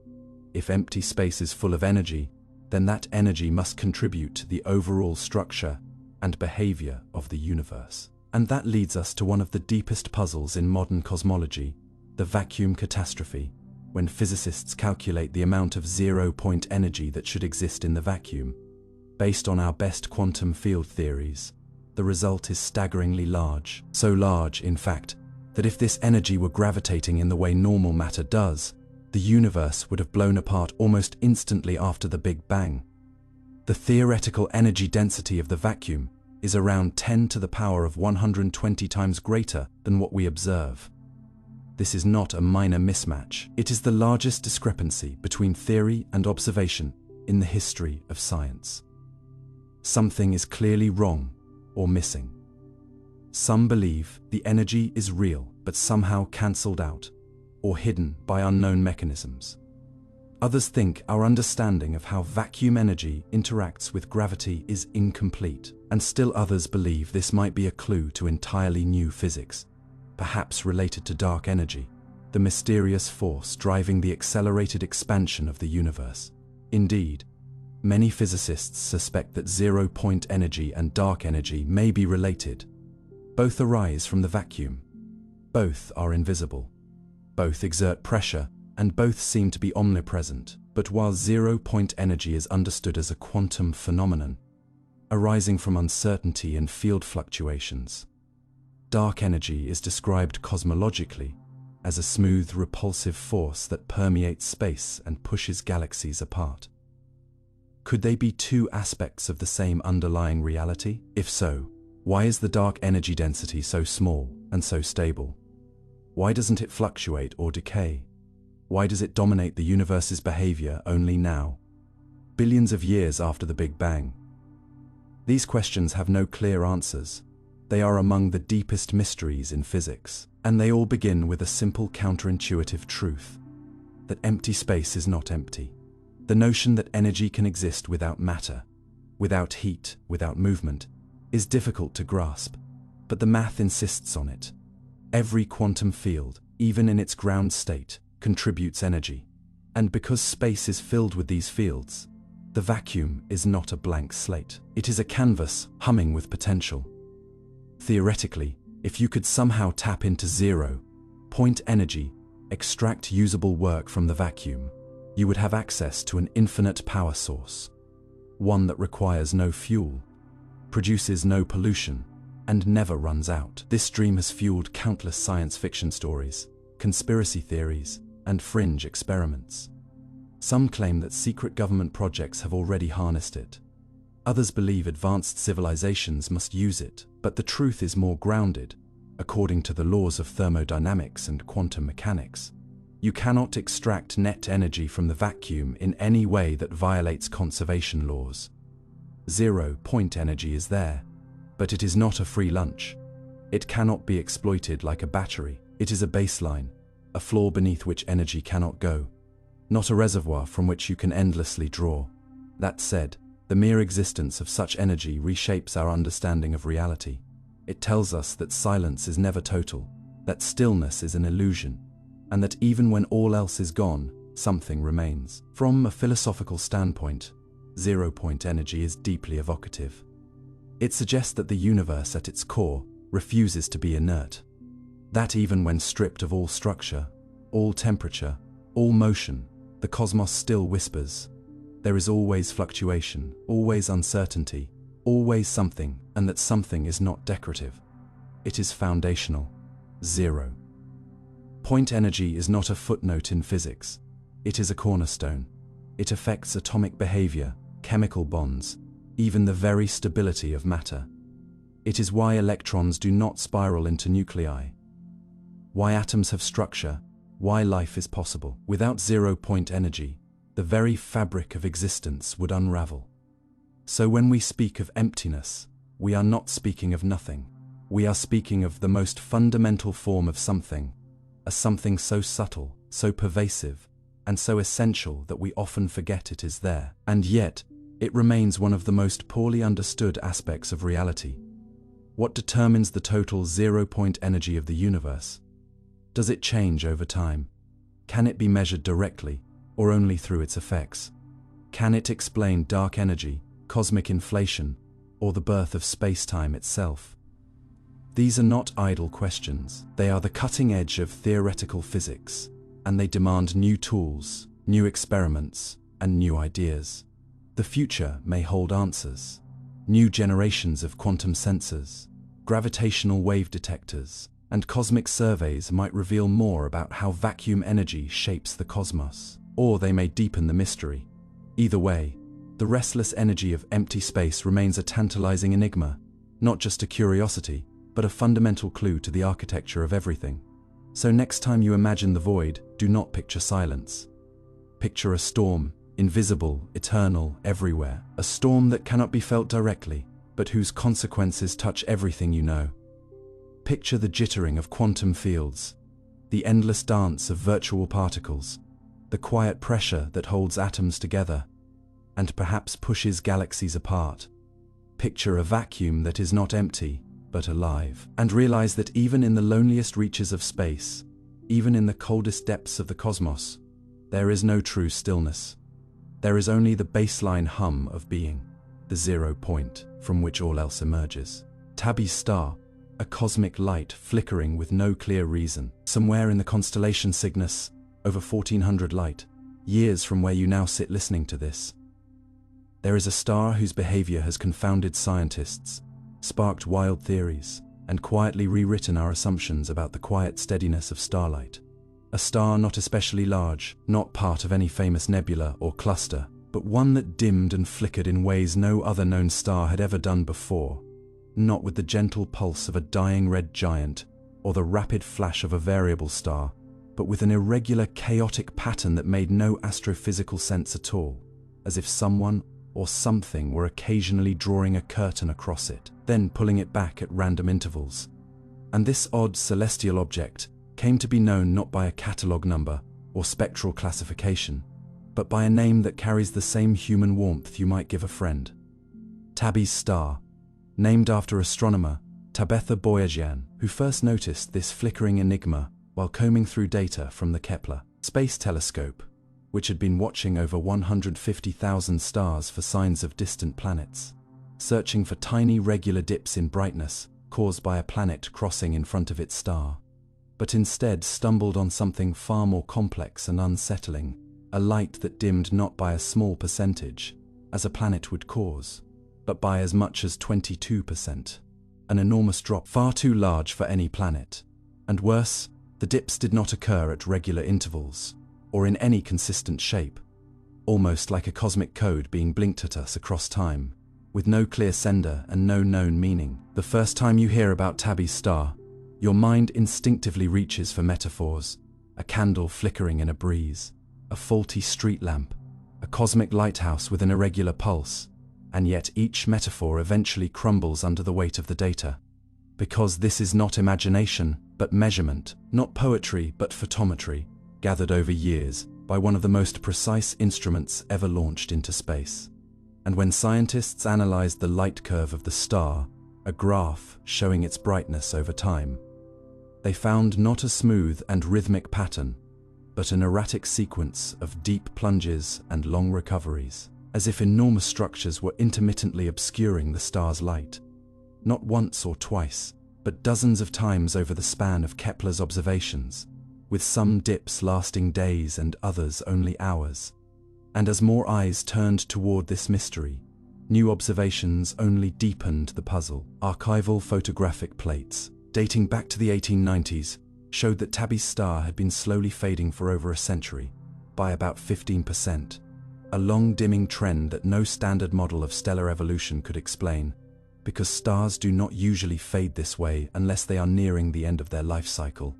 If empty space is full of energy, then that energy must contribute to the overall structure and behavior of the universe. And that leads us to one of the deepest puzzles in modern cosmology, the vacuum catastrophe. When physicists calculate the amount of zero-point energy that should exist in the vacuum, based on our best quantum field theories, the result is staggeringly large. So large, in fact, that if this energy were gravitating in the way normal matter does, the universe would have blown apart almost instantly after the Big Bang. The theoretical energy density of the vacuum is around 10 to the power of 120 times greater than what we observe. This is not a minor mismatch. It is the largest discrepancy between theory and observation in the history of science. Something is clearly wrong or missing. Some believe the energy is real but somehow cancelled out or hidden by unknown mechanisms. Others think our understanding of how vacuum energy interacts with gravity is incomplete, and still others believe this might be a clue to entirely new physics, perhaps related to dark energy, the mysterious force driving the accelerated expansion of the universe. Indeed, many physicists suspect that zero-point energy and dark energy may be related. Both arise from the vacuum. Both are invisible. Both exert pressure, and both seem to be omnipresent. But while zero-point energy is understood as a quantum phenomenon, arising from uncertainty and field fluctuations, dark energy is described cosmologically as a smooth, repulsive force that permeates space and pushes galaxies apart. Could they be two aspects of the same underlying reality? If so, why is the dark energy density so small and so stable? Why doesn't it fluctuate or decay? Why does it dominate the universe's behavior only now, billions of years after the Big Bang? These questions have no clear answers. They are among the deepest mysteries in physics, and they all begin with a simple counterintuitive truth: that empty space is not empty. The notion that energy can exist without matter, without heat, without movement, is difficult to grasp, but the math insists on it. Every quantum field, even in its ground state, contributes energy. And because space is filled with these fields, the vacuum is not a blank slate. It is a canvas humming with potential. Theoretically, if you could somehow tap into zero-point energy, extract usable work from the vacuum, you would have access to an infinite power source, one that requires no fuel, produces no pollution, and never runs out. This dream has fueled countless science fiction stories, conspiracy theories, and fringe experiments. Some claim that secret government projects have already harnessed it. Others believe advanced civilizations must use it, but the truth is more grounded. According to the laws of thermodynamics and quantum mechanics, you cannot extract net energy from the vacuum in any way that violates conservation laws. Zero-point energy is there, but it is not a free lunch. It cannot be exploited like a battery. It is a baseline, a floor beneath which energy cannot go, not a reservoir from which you can endlessly draw. That said, the mere existence of such energy reshapes our understanding of reality. It tells us that silence is never total, that stillness is an illusion, and that even when all else is gone, something remains. From a philosophical standpoint, zero-point energy is deeply evocative. It suggests that the universe at its core refuses to be inert. That even when stripped of all structure, all temperature, all motion, the cosmos still whispers. There is always fluctuation, always uncertainty, always something, and that something is not decorative. It is foundational. Zero-point energy is not a footnote in physics. It is a cornerstone. It affects atomic behavior, chemical bonds, even the very stability of matter. It is why electrons do not spiral into nuclei, why atoms have structure, why life is possible. Without zero-point energy, the very fabric of existence would unravel. So when we speak of emptiness, we are not speaking of nothing. We are speaking of the most fundamental form of something, a something so subtle, so pervasive, and so essential that we often forget it is there. And yet, it remains one of the most poorly understood aspects of reality. What determines the total zero-point energy of the universe? Does it change over time? Can it be measured directly, or only through its effects? Can it explain dark energy, cosmic inflation, or the birth of space-time itself? These are not idle questions. They are the cutting edge of theoretical physics, and they demand new tools, new experiments, and new ideas. The future may hold answers. New generations of quantum sensors, gravitational wave detectors, and cosmic surveys might reveal more about how vacuum energy shapes the cosmos, or they may deepen the mystery. Either way, the restless energy of empty space remains a tantalizing enigma, not just a curiosity, but a fundamental clue to the architecture of everything. So next time you imagine the void, do not picture silence. Picture a storm, invisible, eternal, everywhere. A storm that cannot be felt directly, but whose consequences touch everything you know. Picture the jittering of quantum fields, the endless dance of virtual particles, the quiet pressure that holds atoms together, and perhaps pushes galaxies apart. Picture a vacuum that is not empty, but alive, and realize that even in the loneliest reaches of space, even in the coldest depths of the cosmos, there is no true stillness. There is only the baseline hum of being, the zero point from which all else emerges. Tabby's star, a cosmic light flickering with no clear reason, somewhere in the constellation Cygnus, over 1400 light years from where you now sit listening to this. There is a star whose behavior has confounded scientists, sparked wild theories, and quietly rewritten our assumptions about the quiet steadiness of starlight. A star not especially large, not part of any famous nebula or cluster, but one that dimmed and flickered in ways no other known star had ever done before. Not with the gentle pulse of a dying red giant, or the rapid flash of a variable star, but with an irregular, chaotic pattern that made no astrophysical sense at all, as if someone or something were occasionally drawing a curtain across it, then pulling it back at random intervals. And this odd celestial object came to be known not by a catalogue number or spectral classification, but by a name that carries the same human warmth you might give a friend. Tabby's star, named after astronomer Tabetha Boyajian, who first noticed this flickering enigma while combing through data from the Kepler space telescope, which had been watching over 150,000 stars for signs of distant planets, searching for tiny regular dips in brightness caused by a planet crossing in front of its star, but instead stumbled on something far more complex and unsettling, a light that dimmed not by a small percentage, as a planet would cause, but by as much as 22%, an enormous drop far too large for any planet. And worse, the dips did not occur at regular intervals, or in any consistent shape, almost like a cosmic code being blinked at us across time, with no clear sender and no known meaning. The first time you hear about Tabby's star, your mind instinctively reaches for metaphors: a candle flickering in a breeze, a faulty street lamp, a cosmic lighthouse with an irregular pulse, and yet each metaphor eventually crumbles under the weight of the data. Because this is not imagination, but measurement, not poetry, but photometry, gathered over years by one of the most precise instruments ever launched into space. And when scientists analyzed the light curve of the star, a graph showing its brightness over time, They found not a smooth and rhythmic pattern, but an erratic sequence of deep plunges and long recoveries, as if enormous structures were intermittently obscuring the star's light. Not once or twice, but dozens of times over the span of Kepler's observations, with some dips lasting days and others only hours. And as more eyes turned toward this mystery, new observations only deepened the puzzle. Archival photographic plates, dating back to the 1890s, showed that Tabby's star had been slowly fading for over a century, by about 15%, a long dimming trend that no standard model of stellar evolution could explain, because stars do not usually fade this way unless they are nearing the end of their life cycle.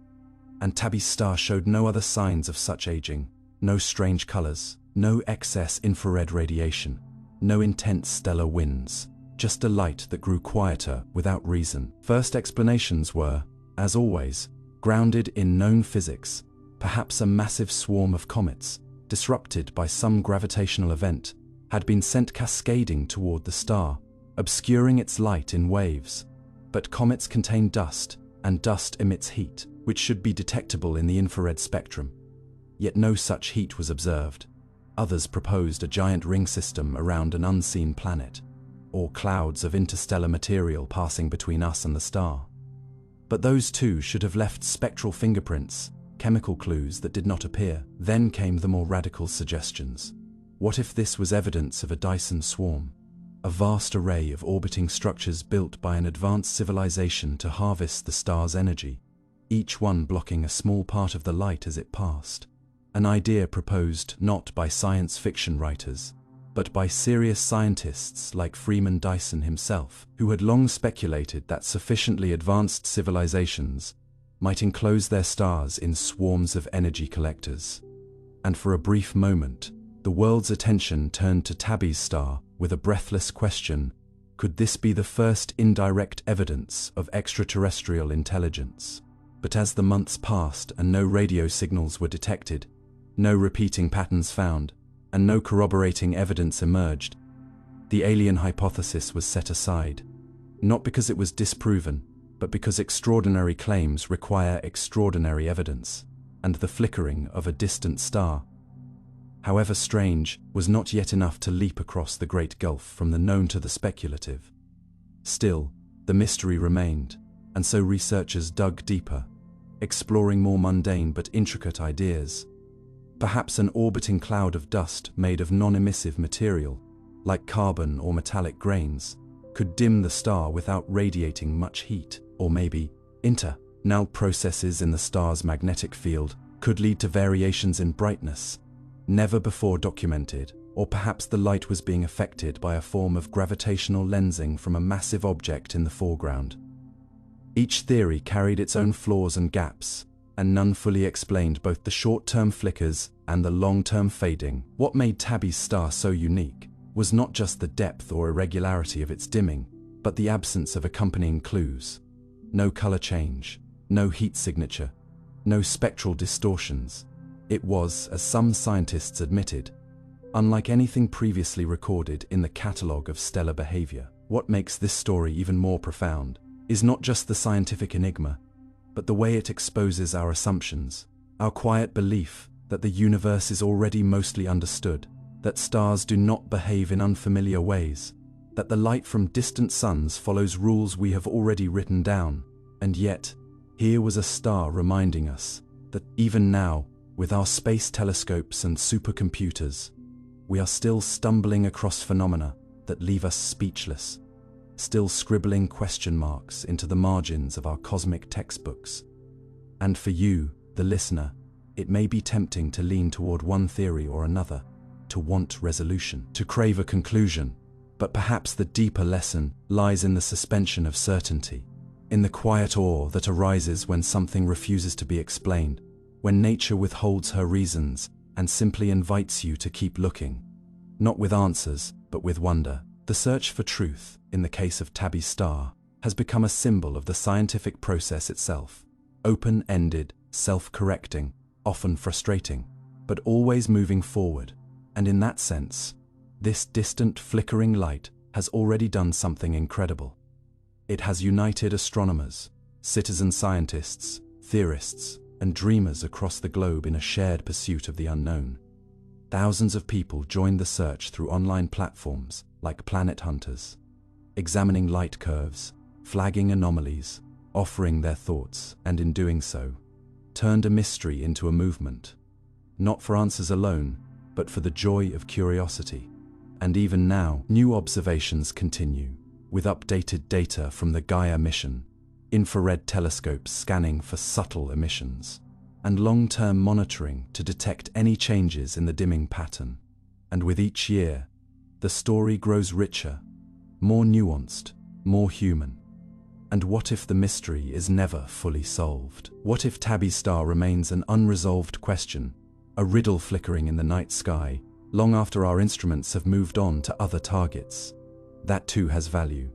And Tabby's star showed no other signs of such aging, no strange colors, no excess infrared radiation, no intense stellar winds, just a light that grew quieter without reason. First explanations were, as always, grounded in known physics. Perhaps a massive swarm of comets, disrupted by some gravitational event, had been sent cascading toward the star, obscuring its light in waves. But comets contain dust, and dust emits heat, which should be detectable in the infrared spectrum. Yet no such heat was observed. Others proposed a giant ring system around an unseen planet, or clouds of interstellar material passing between us and the star. But those too should have left spectral fingerprints, chemical clues that did not appear. Then came the more radical suggestions. What if this was evidence of a Dyson swarm? A vast array of orbiting structures built by an advanced civilization to harvest the star's energy, each one blocking a small part of the light as it passed. An idea proposed not by science fiction writers, but by serious scientists like Freeman Dyson himself, who had long speculated that sufficiently advanced civilizations might enclose their stars in swarms of energy collectors. And for a brief moment, the world's attention turned to Tabby's star with a breathless question: could this be the first indirect evidence of extraterrestrial intelligence? But as the months passed and no radio signals were detected, no repeating patterns found, and no corroborating evidence emerged, the alien hypothesis was set aside, not because it was disproven, but because extraordinary claims require extraordinary evidence, and the flickering of a distant star, however strange, was not yet enough to leap across the great gulf from the known to the speculative. Still, the mystery remained, and so researchers dug deeper, exploring more mundane but intricate ideas. Perhaps an orbiting cloud of dust made of non-emissive material, like carbon or metallic grains, could dim the star without radiating much heat. Or maybe, internal processes in the star's magnetic field could lead to variations in brightness, never before documented. Or perhaps the light was being affected by a form of gravitational lensing from a massive object in the foreground. Each theory carried its own flaws and gaps, and none fully explained both the short-term flickers and the long-term fading. What made Tabby's star so unique was not just the depth or irregularity of its dimming, but the absence of accompanying clues. No color change, no heat signature, no spectral distortions. It was, as some scientists admitted, unlike anything previously recorded in the catalogue of stellar behavior. What makes this story even more profound is not just the scientific enigma, but the way it exposes our assumptions, our quiet belief that the universe is already mostly understood, that stars do not behave in unfamiliar ways, that the light from distant suns follows rules we have already written down. And yet, here was a star reminding us that even now, with our space telescopes and supercomputers, we are still stumbling across phenomena that leave us speechless, still scribbling question marks into the margins of our cosmic textbooks. And for you, the listener, it may be tempting to lean toward one theory or another, to want resolution, to crave a conclusion, but perhaps the deeper lesson lies in the suspension of certainty, in the quiet awe that arises when something refuses to be explained, when nature withholds her reasons and simply invites you to keep looking, not with answers, but with wonder. The search for truth, in the case of Tabby's star, has become a symbol of the scientific process itself. Open-ended, self-correcting, often frustrating, but always moving forward. And in that sense, this distant flickering light has already done something incredible. It has united astronomers, citizen scientists, theorists, and dreamers across the globe in a shared pursuit of the unknown. Thousands of people joined the search through online platforms like Planet Hunters, examining light curves, flagging anomalies, offering their thoughts, and in doing so, turned a mystery into a movement, not for answers alone, but for the joy of curiosity. And even now, new observations continue, with updated data from the Gaia mission, infrared telescopes scanning for subtle emissions, and long-term monitoring to detect any changes in the dimming pattern. And with each year, the story grows richer, more nuanced, more human. And what if the mystery is never fully solved? What if Tabby's star remains an unresolved question, a riddle flickering in the night sky, long after our instruments have moved on to other targets? That too has value.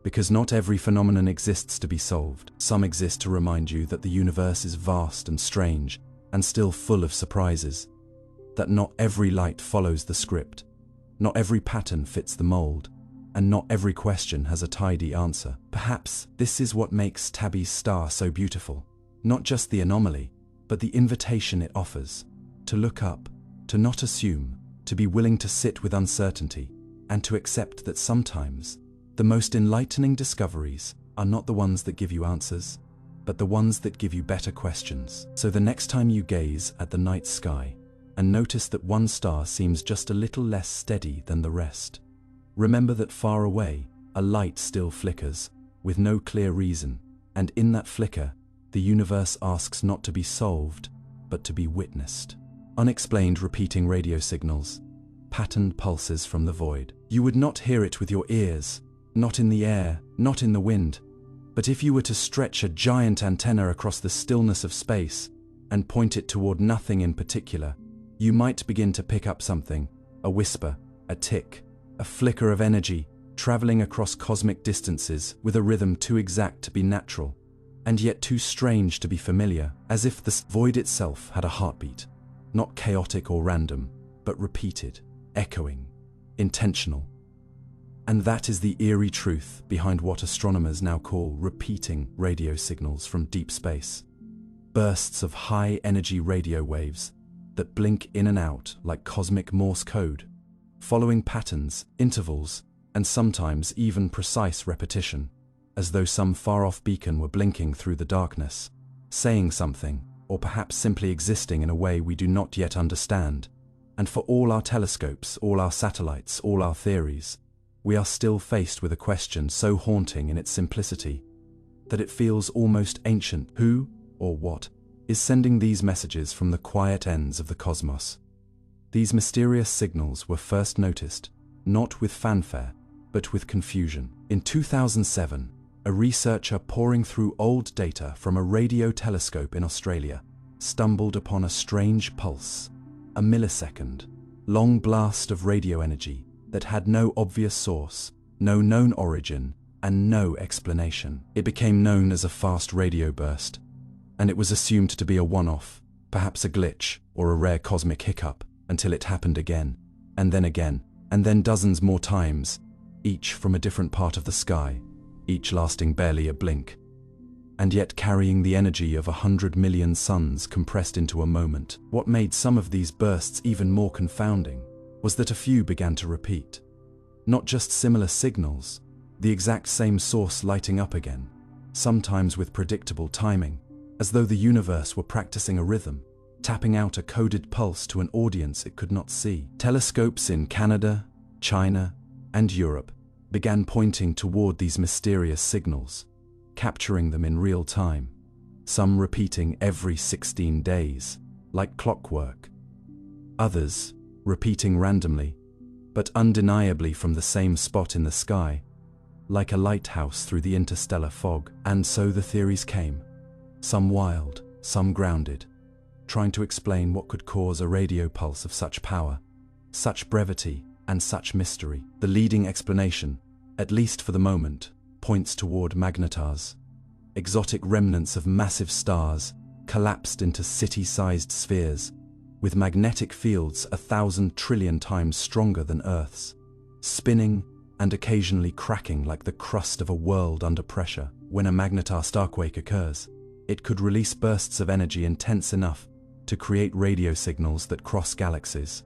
Because not every phenomenon exists to be solved. Some exist to remind you that the universe is vast and strange, and still full of surprises. That not every light follows the script. Not every pattern fits the mold. And not every question has a tidy answer. Perhaps this is what makes Tabby's star so beautiful. Not just the anomaly, but the invitation it offers. To look up, to not assume, to be willing to sit with uncertainty, and to accept that sometimes the most enlightening discoveries are not the ones that give you answers, but the ones that give you better questions. So the next time you gaze at the night sky and notice that one star seems just a little less steady than the rest, remember that far away, a light still flickers, with no clear reason, and in that flicker, the universe asks not to be solved, but to be witnessed. Unexplained repeating radio signals, patterned pulses from the void. You would not hear it with your ears, not in the air, not in the wind, but if you were to stretch a giant antenna across the stillness of space and point it toward nothing in particular, you might begin to pick up something, a whisper, a tick, a flicker of energy, traveling across cosmic distances with a rhythm too exact to be natural, and yet too strange to be familiar, as if the void itself had a heartbeat, not chaotic or random, but repeated, echoing, intentional. And that is the eerie truth behind what astronomers now call repeating radio signals from deep space. Bursts of high-energy radio waves that blink in and out like cosmic Morse code, following patterns, intervals, and sometimes even precise repetition, as though some far-off beacon were blinking through the darkness, saying something, or perhaps simply existing in a way we do not yet understand. And for all our telescopes, all our satellites, all our theories, we are still faced with a question so haunting in its simplicity that it feels almost ancient. Who, or what, is sending these messages from the quiet ends of the cosmos? These mysterious signals were first noticed, not with fanfare, but with confusion. In 2007, a researcher pouring through old data from a radio telescope in Australia stumbled upon a strange pulse, a millisecond, long blast of radio energy that had no obvious source, no known origin, and no explanation. It became known as a fast radio burst, and it was assumed to be a one-off, perhaps a glitch or a rare cosmic hiccup, until it happened again, and then dozens more times, each from a different part of the sky, each lasting barely a blink, and yet carrying the energy of 100 million suns compressed into a moment. What made some of these bursts even more confounding was that a few began to repeat. Not just similar signals, the exact same source lighting up again, sometimes with predictable timing, as though the universe were practicing a rhythm, tapping out a coded pulse to an audience it could not see. Telescopes in Canada, China, and Europe began pointing toward these mysterious signals, capturing them in real time, some repeating every 16 days, like clockwork. Others repeating randomly, but undeniably from the same spot in the sky, like a lighthouse through the interstellar fog. And so the theories came, some wild, some grounded, trying to explain what could cause a radio pulse of such power, such brevity, and such mystery. The leading explanation, at least for the moment, points toward magnetars, exotic remnants of massive stars collapsed into city-sized spheres, with magnetic fields 1,000 trillion times stronger than Earth's, spinning and occasionally cracking like the crust of a world under pressure. When a magnetar starquake occurs, It could release bursts of energy intense enough to create radio signals that cross galaxies.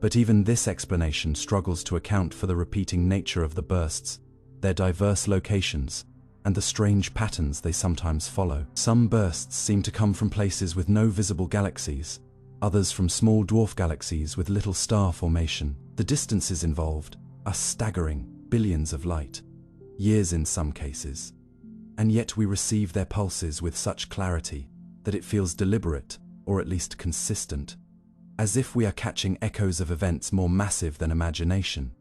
But even this explanation struggles to account for the repeating nature of the bursts, their diverse locations, and the strange patterns they sometimes follow. Some bursts seem to come from places with no visible galaxies, others from small dwarf galaxies with little star formation. The distances involved are staggering, billions of light, years in some cases. And yet we receive their pulses with such clarity that it feels deliberate, or at least consistent, as if we are catching echoes of events more massive than imagination,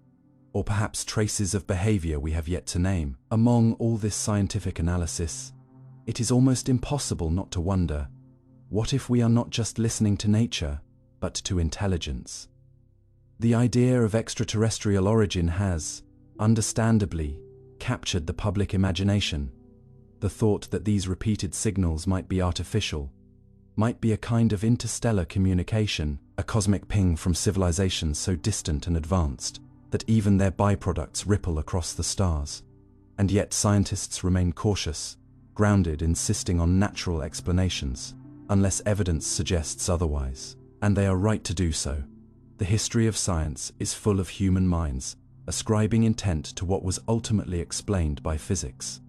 or perhaps traces of behavior we have yet to name. Among all this scientific analysis, it is almost impossible not to wonder, what if we are not just listening to nature, but to intelligence? The idea of extraterrestrial origin has, understandably, captured the public imagination. The thought that these repeated signals might be artificial, might be a kind of interstellar communication, a cosmic ping from civilizations so distant and advanced that even their byproducts ripple across the stars. And yet scientists remain cautious, grounded, insisting on natural explanations, unless evidence suggests otherwise. And they are right to do so. The history of science is full of human minds, ascribing intent to what was ultimately explained by physics.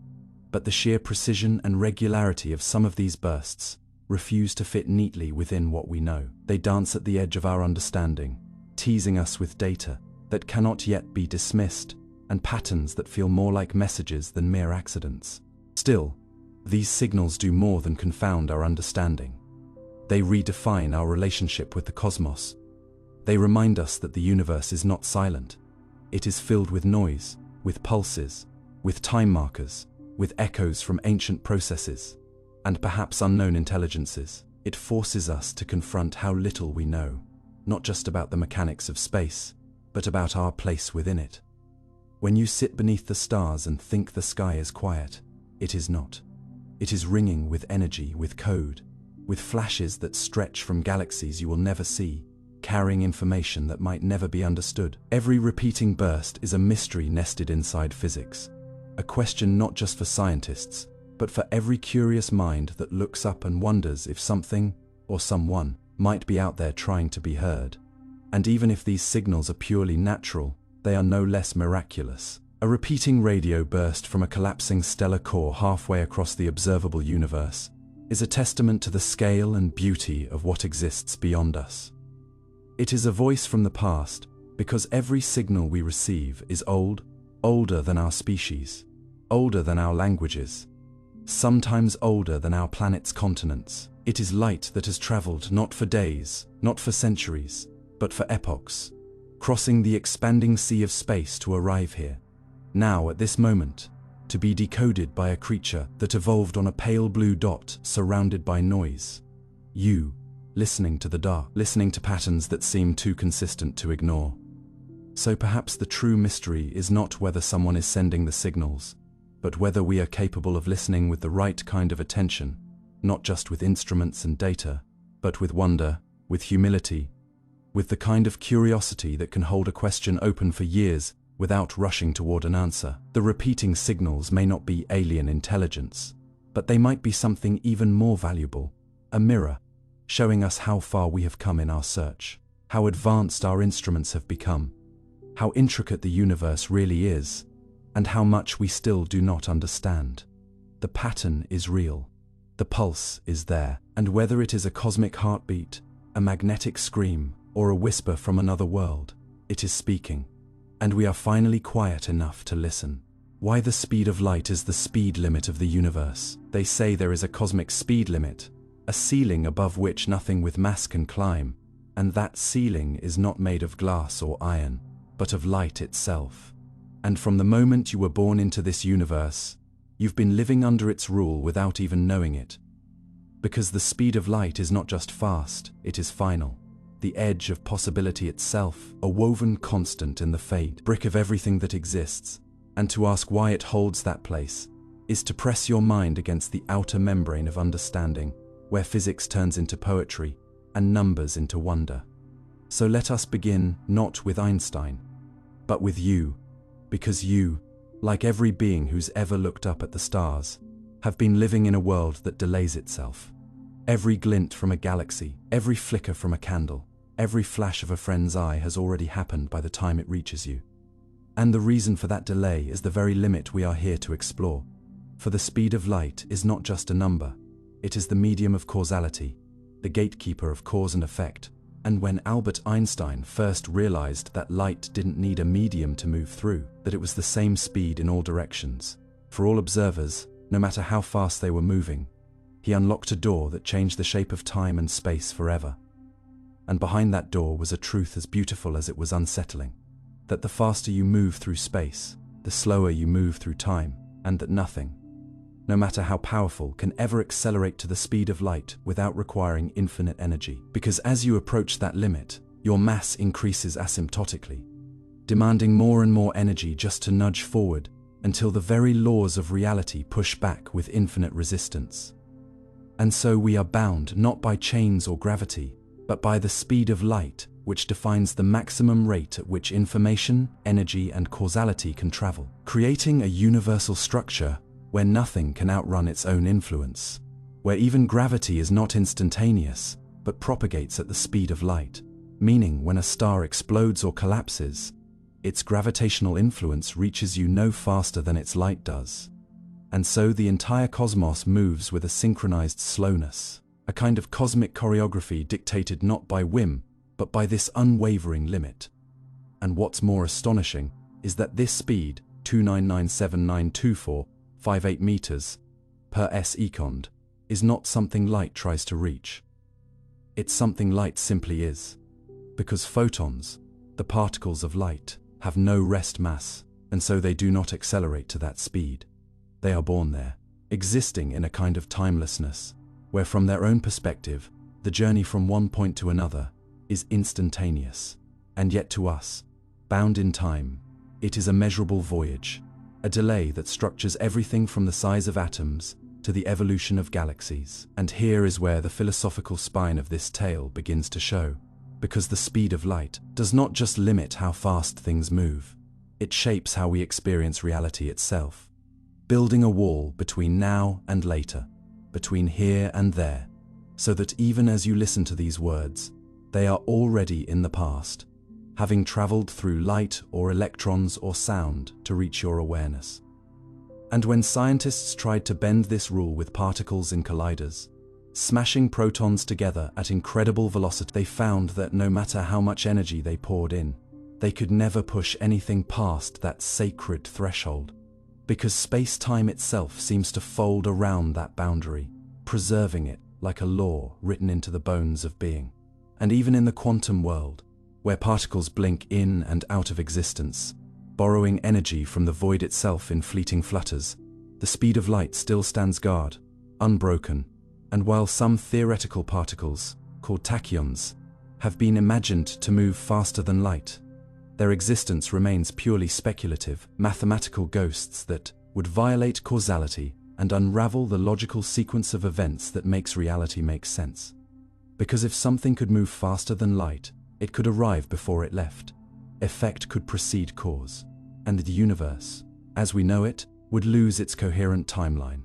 But the sheer precision and regularity of some of these bursts refuse to fit neatly within what we know. They dance at the edge of our understanding, teasing us with data that cannot yet be dismissed, and patterns that feel more like messages than mere accidents. Still, these signals do more than confound our understanding. They redefine our relationship with the cosmos. They remind us that the universe is not silent. It is filled with noise, with pulses, with time markers, with echoes from ancient processes, and perhaps unknown intelligences. It forces us to confront how little we know, not just about the mechanics of space, but about our place within it. When you sit beneath the stars and think the sky is quiet, it is not. It is ringing with energy, with code, with flashes that stretch from galaxies you will never see, carrying information that might never be understood. Every repeating burst is a mystery nested inside physics, a question not just for scientists, but for every curious mind that looks up and wonders if something, or someone, might be out there trying to be heard. And even if these signals are purely natural, they are no less miraculous. A repeating radio burst from a collapsing stellar core halfway across the observable universe is a testament to the scale and beauty of what exists beyond us. It is a voice from the past, because every signal we receive is old, older than our species, older than our languages, sometimes older than our planet's continents. It is light that has traveled not for days, not for centuries, but for epochs, crossing the expanding sea of space to arrive here, now at this moment, to be decoded by a creature that evolved on a pale blue dot surrounded by noise. You, listening to the dark, listening to patterns that seem too consistent to ignore. So perhaps the true mystery is not whether someone is sending the signals, but whether we are capable of listening with the right kind of attention, not just with instruments and data, but with wonder, with humility, with the kind of curiosity that can hold a question open for years without rushing toward an answer. The repeating signals may not be alien intelligence, but they might be something even more valuable, a mirror, showing us how far we have come in our search, how advanced our instruments have become, how intricate the universe really is, and how much we still do not understand. The pattern is real. The pulse is there, and whether it is a cosmic heartbeat, a magnetic scream, or a whisper from another world, it is speaking. And we are finally quiet enough to listen. Why the speed of light is the speed limit of the universe. They say there is a cosmic speed limit, a ceiling above which nothing with mass can climb, and that ceiling is not made of glass or iron, but of light itself. And from the moment you were born into this universe, you've been living under its rule without even knowing it. Because the speed of light is not just fast, it is final. The edge of possibility itself, a woven constant in the fabric of everything that exists, and to ask why it holds that place is to press your mind against the outer membrane of understanding, where physics turns into poetry and numbers into wonder. So let us begin not with Einstein, but with you, because you, like every being who's ever looked up at the stars, have been living in a world that delays itself. Every glint from a galaxy, every flicker from a candle, every flash of a friend's eye has already happened by the time it reaches you. And the reason for that delay is the very limit we are here to explore. For the speed of light is not just a number, it is the medium of causality, the gatekeeper of cause and effect. And when Albert Einstein first realized that light didn't need a medium to move through, that it was the same speed in all directions, for all observers, no matter how fast they were moving, he unlocked a door that changed the shape of time and space forever. And behind that door was a truth as beautiful as it was unsettling, that the faster you move through space, the slower you move through time, and that nothing, no matter how powerful, can ever accelerate to the speed of light without requiring infinite energy. Because as you approach that limit, your mass increases asymptotically, demanding more and more energy just to nudge forward until the very laws of reality push back with infinite resistance. And so we are bound not by chains or gravity, but by the speed of light, which defines the maximum rate at which information, energy, and causality can travel, creating a universal structure where nothing can outrun its own influence, where even gravity is not instantaneous, but propagates at the speed of light, meaning when a star explodes or collapses, its gravitational influence reaches you no faster than its light does. And so the entire cosmos moves with a synchronized slowness, a kind of cosmic choreography dictated not by whim, but by this unwavering limit. And what's more astonishing is that this speed, 2997924, 58 meters per second, is not something light tries to reach. It's something light simply is. Because photons, the particles of light, have no rest mass, and so they do not accelerate to that speed. They are born there, existing in a kind of timelessness, where from their own perspective, the journey from one point to another is instantaneous. And yet to us, bound in time, it is a measurable voyage, a delay that structures everything from the size of atoms to the evolution of galaxies. And here is where the philosophical spine of this tale begins to show, because the speed of light does not just limit how fast things move, it shapes how we experience reality itself, building a wall between now and later, between here and there, so that even as you listen to these words, they are already in the past, having traveled through light or electrons or sound to reach your awareness. And when scientists tried to bend this rule with particles in colliders, smashing protons together at incredible velocity, they found that no matter how much energy they poured in, they could never push anything past that sacred threshold, because space-time itself seems to fold around that boundary, preserving it like a law written into the bones of being. And even in the quantum world, where particles blink in and out of existence, borrowing energy from the void itself in fleeting flutters, the speed of light still stands guard, unbroken. And while some theoretical particles, called tachyons, have been imagined to move faster than light, their existence remains purely speculative, mathematical ghosts that would violate causality and unravel the logical sequence of events that makes reality make sense. Because if something could move faster than light, it could arrive before it left. Effect could precede cause, and the universe, as we know it, would lose its coherent timeline.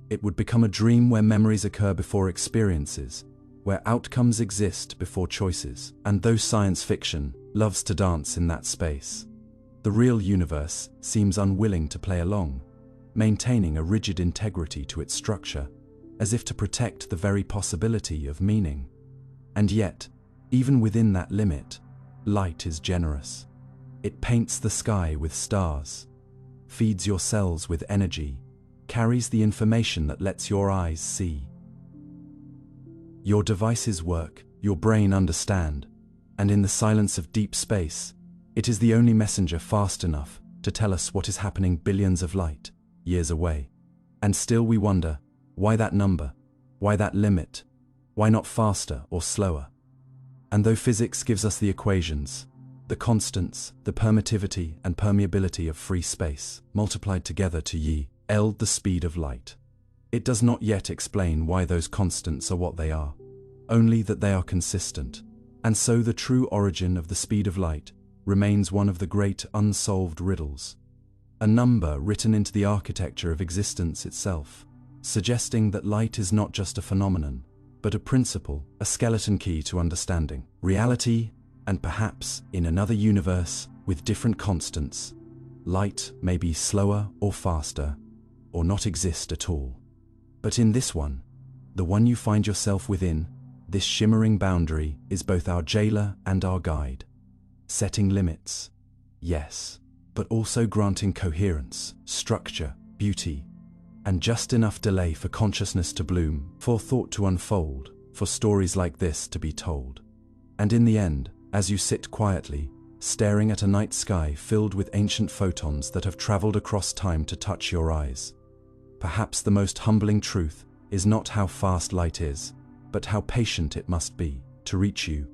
It would become a dream where memories occur before experiences, where outcomes exist before choices. And though science fiction loves to dance in that space, the real universe seems unwilling to play along, maintaining a rigid integrity to its structure, as if to protect the very possibility of meaning. And yet, even within that limit, light is generous. It paints the sky with stars, feeds your cells with energy, carries the information that lets your eyes see. Your devices work, your brain understand, and in the silence of deep space, it is the only messenger fast enough to tell us what is happening billions of light years away. And still we wonder, why that number? Why that limit? Why not faster or slower? And though physics gives us the equations, the constants, the permittivity and permeability of free space, multiplied together to yield the speed of light, it does not yet explain why those constants are what they are, only that they are consistent. And so the true origin of the speed of light remains one of the great unsolved riddles, a number written into the architecture of existence itself, suggesting that light is not just a phenomenon, but a principle, a skeleton key to understanding reality, and perhaps, in another universe, with different constants, light may be slower or faster, or not exist at all. But in this one, the one you find yourself within, this shimmering boundary is both our jailer and our guide. Setting limits, yes, but also granting coherence, structure, beauty, and just enough delay for consciousness to bloom, for thought to unfold, for stories like this to be told. And in the end, as you sit quietly, staring at a night sky filled with ancient photons that have traveled across time to touch your eyes, perhaps the most humbling truth is not how fast light is, but how patient it must be to reach you,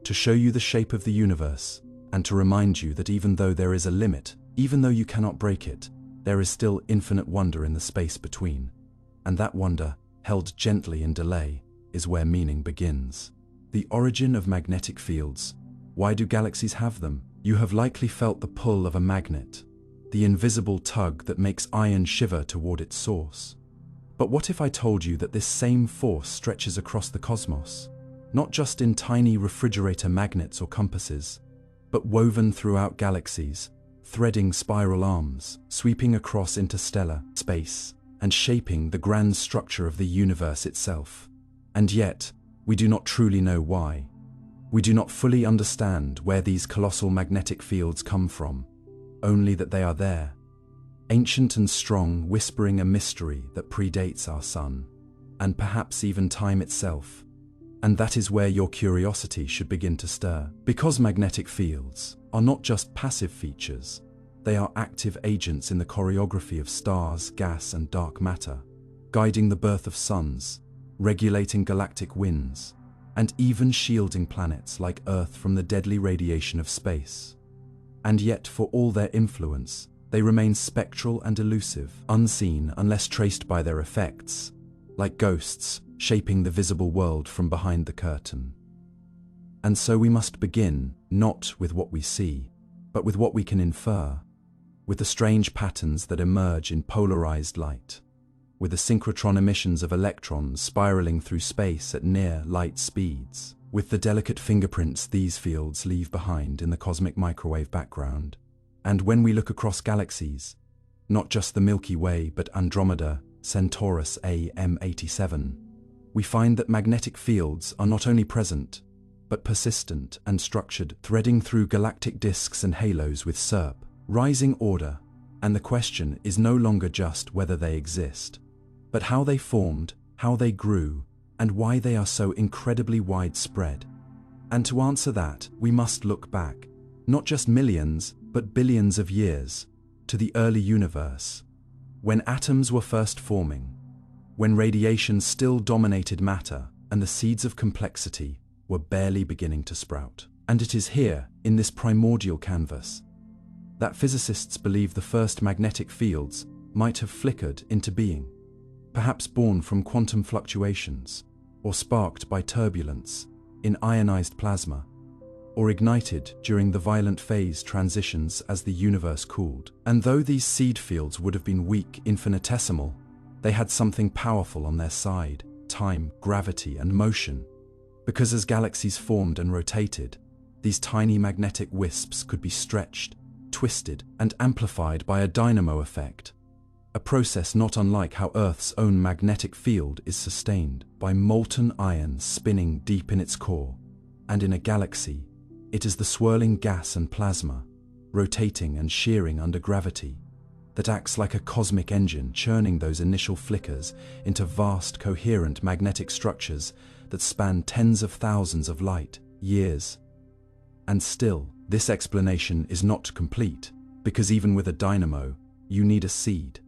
to show you the shape of the universe, and to remind you that even though there is a limit, even though you cannot break it, there is still infinite wonder in the space between. And that wonder, held gently in delay, is where meaning begins. The origin of magnetic fields. Why do galaxies have them? You have likely felt the pull of a magnet, the invisible tug that makes iron shiver toward its source. But what if I told you that this same force stretches across the cosmos, not just in tiny refrigerator magnets or compasses, but woven throughout galaxies, threading spiral arms, sweeping across interstellar space, and shaping the grand structure of the universe itself? And yet, we do not truly know why. We do not fully understand where these colossal magnetic fields come from, only that they are there, ancient and strong, whispering a mystery that predates our sun, and perhaps even time itself. And that is where your curiosity should begin to stir. Because magnetic fields are not just passive features, they are active agents in the choreography of stars, gas, and dark matter, guiding the birth of suns, regulating galactic winds, and even shielding planets like Earth from the deadly radiation of space. And yet, for all their influence, they remain spectral and elusive, unseen unless traced by their effects, like ghosts shaping the visible world from behind the curtain. And so we must begin, not with what we see, but with what we can infer, with the strange patterns that emerge in polarized light, with the synchrotron emissions of electrons spiraling through space at near light speeds, with the delicate fingerprints these fields leave behind in the cosmic microwave background. And when we look across galaxies, not just the Milky Way but Andromeda, Centaurus AM87, we find that magnetic fields are not only present, but persistent and structured, threading through galactic disks and halos with SERP, rising order. And the question is no longer just whether they exist, but how they formed, how they grew, and why they are so incredibly widespread. And to answer that, we must look back, not just millions, but billions of years, to the early universe, when atoms were first forming, when radiation still dominated matter and the seeds of complexity were barely beginning to sprout. And it is here, in this primordial canvas, that physicists believe the first magnetic fields might have flickered into being, perhaps born from quantum fluctuations, or sparked by turbulence in ionized plasma, or ignited during the violent phase transitions as the universe cooled. And though these seed fields would have been weak, infinitesimal, they had something powerful on their side: time, gravity, and motion. Because as galaxies formed and rotated, these tiny magnetic wisps could be stretched, twisted, and amplified by a dynamo effect, a process not unlike how Earth's own magnetic field is sustained by molten iron spinning deep in its core. And in a galaxy, it is the swirling gas and plasma, rotating and shearing under gravity, that acts like a cosmic engine, churning those initial flickers into vast, coherent magnetic structures that span tens of thousands of light years. And still, this explanation is not complete, because even with a dynamo, you need a seed,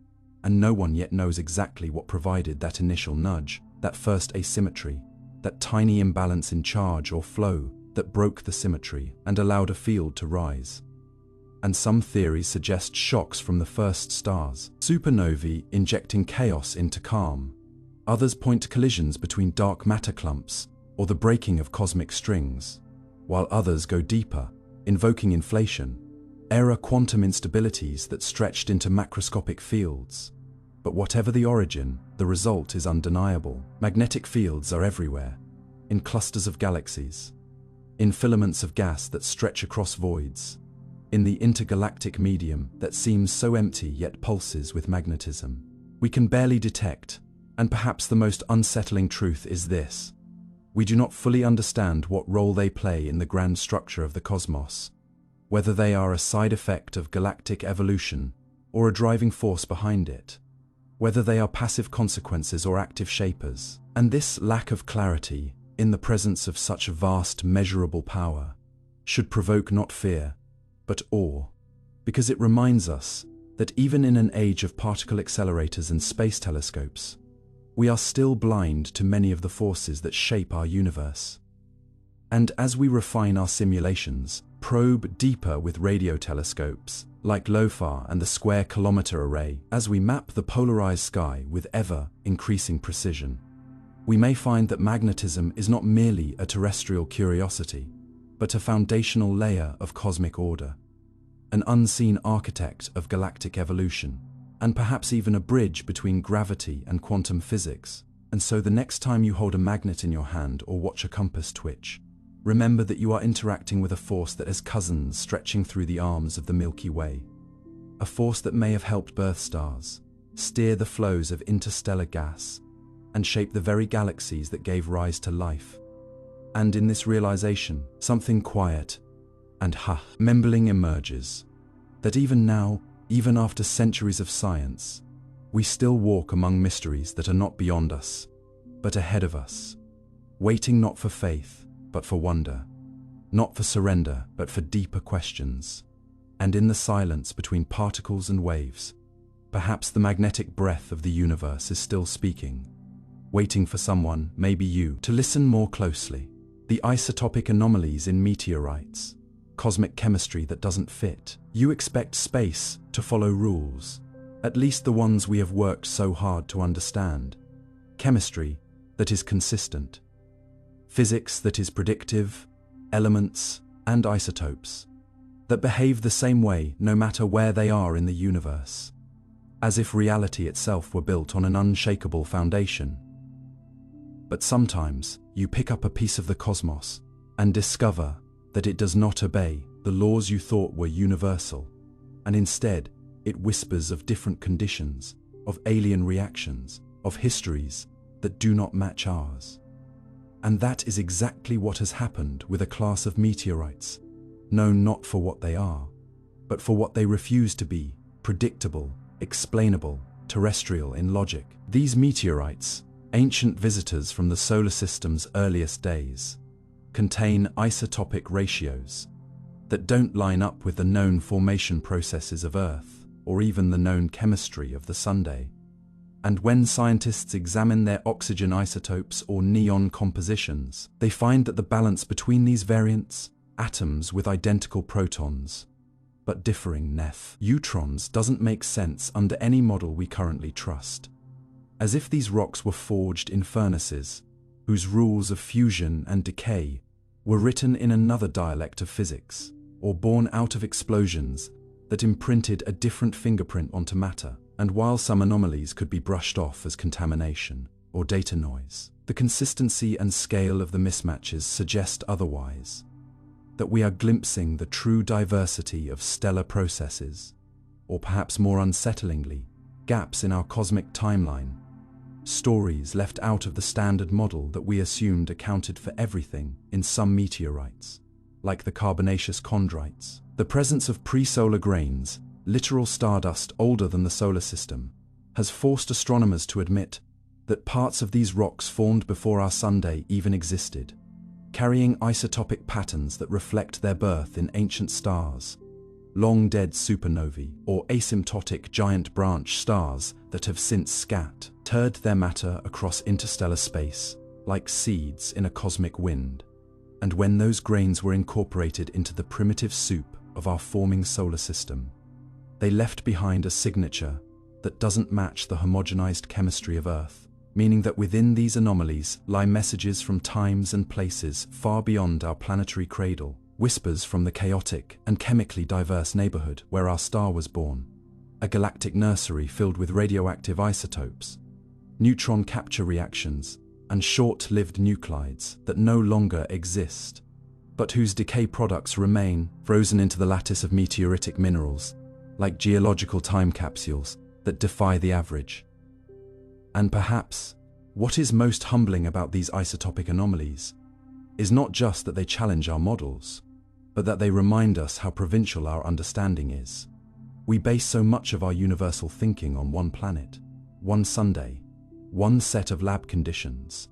and no one yet knows exactly what provided that initial nudge, that first asymmetry, that tiny imbalance in charge or flow that broke the symmetry and allowed a field to rise. And some theories suggest shocks from the first stars, supernovae injecting chaos into calm. Others point to collisions between dark matter clumps or the breaking of cosmic strings, while others go deeper, invoking inflation, era quantum instabilities that stretched into macroscopic fields. But whatever the origin, the result is undeniable. Magnetic fields are everywhere, in clusters of galaxies, in filaments of gas that stretch across voids, in the intergalactic medium that seems so empty yet pulses with magnetism. We can barely detect, and perhaps the most unsettling truth is this: we do not fully understand what role they play in the grand structure of the cosmos, whether they are a side effect of galactic evolution or a driving force behind it, whether they are passive consequences or active shapers. And this lack of clarity, in the presence of such vast, measurable power, should provoke not fear, but awe, because it reminds us that even in an age of particle accelerators and space telescopes, we are still blind to many of the forces that shape our universe. And as we refine our simulations, probe deeper with radio telescopes like LOFAR and the Square Kilometre Array, as we map the polarized sky with ever-increasing precision, we may find that magnetism is not merely a terrestrial curiosity, but a foundational layer of cosmic order, an unseen architect of galactic evolution, and perhaps even a bridge between gravity and quantum physics. And so the next time you hold a magnet in your hand or watch a compass twitch, remember that you are interacting with a force that has cousins stretching through the arms of the Milky Way, a force that may have helped birth stars, steer the flows of interstellar gas, and shape the very galaxies that gave rise to life. And in this realization, something quiet and mumbling emerges, that even now, even after centuries of science, we still walk among mysteries that are not beyond us, but ahead of us, waiting not for faith, but for wonder, not for surrender, but for deeper questions. And in the silence between particles and waves, perhaps the magnetic breath of the universe is still speaking, waiting for someone, maybe you, to listen more closely. The isotopic anomalies in meteorites, cosmic chemistry that doesn't fit. You expect space to follow rules, at least the ones we have worked so hard to understand. Chemistry that is consistent, physics that is predictive, elements and isotopes that behave the same way no matter where they are in the universe, as if reality itself were built on an unshakable foundation. But sometimes you pick up a piece of the cosmos and discover that it does not obey the laws you thought were universal, and instead it whispers of different conditions, of alien reactions, of histories that do not match ours. And that is exactly what has happened with a class of meteorites, known not for what they are, but for what they refuse to be: predictable, explainable, terrestrial in logic. These meteorites, ancient visitors from the solar system's earliest days, contain isotopic ratios that don't line up with the known formation processes of Earth, or even the known chemistry of the Sunday. And when scientists examine their oxygen isotopes or neon compositions, they find that the balance between these variants, atoms with identical protons but differing neutrons, doesn't make sense under any model we currently trust. As if these rocks were forged in furnaces, whose rules of fusion and decay were written in another dialect of physics, or born out of explosions that imprinted a different fingerprint onto matter. And while some anomalies could be brushed off as contamination or data noise, the consistency and scale of the mismatches suggest otherwise, that we are glimpsing the true diversity of stellar processes, or perhaps more unsettlingly, gaps in our cosmic timeline, stories left out of the standard model that we assumed accounted for everything. In some meteorites, like the carbonaceous chondrites, the presence of pre-solar grains, literal stardust older than the solar system, has forced astronomers to admit that parts of these rocks formed before our Sunday even existed, carrying isotopic patterns that reflect their birth in ancient stars, long-dead supernovae, or asymptotic giant branch stars that have since scattered their matter across interstellar space, like seeds in a cosmic wind. And when those grains were incorporated into the primitive soup of our forming solar system, they left behind a signature that doesn't match the homogenized chemistry of Earth, meaning that within these anomalies lie messages from times and places far beyond our planetary cradle, whispers from the chaotic and chemically diverse neighborhood where our star was born, a galactic nursery filled with radioactive isotopes, neutron capture reactions, and short-lived nuclides that no longer exist, but whose decay products remain frozen into the lattice of meteoritic minerals, like geological time capsules that defy the average. And perhaps, what is most humbling about these isotopic anomalies is not just that they challenge our models, but that they remind us how provincial our understanding is. We base so much of our universal thinking on one planet, one Sunday, one set of lab conditions.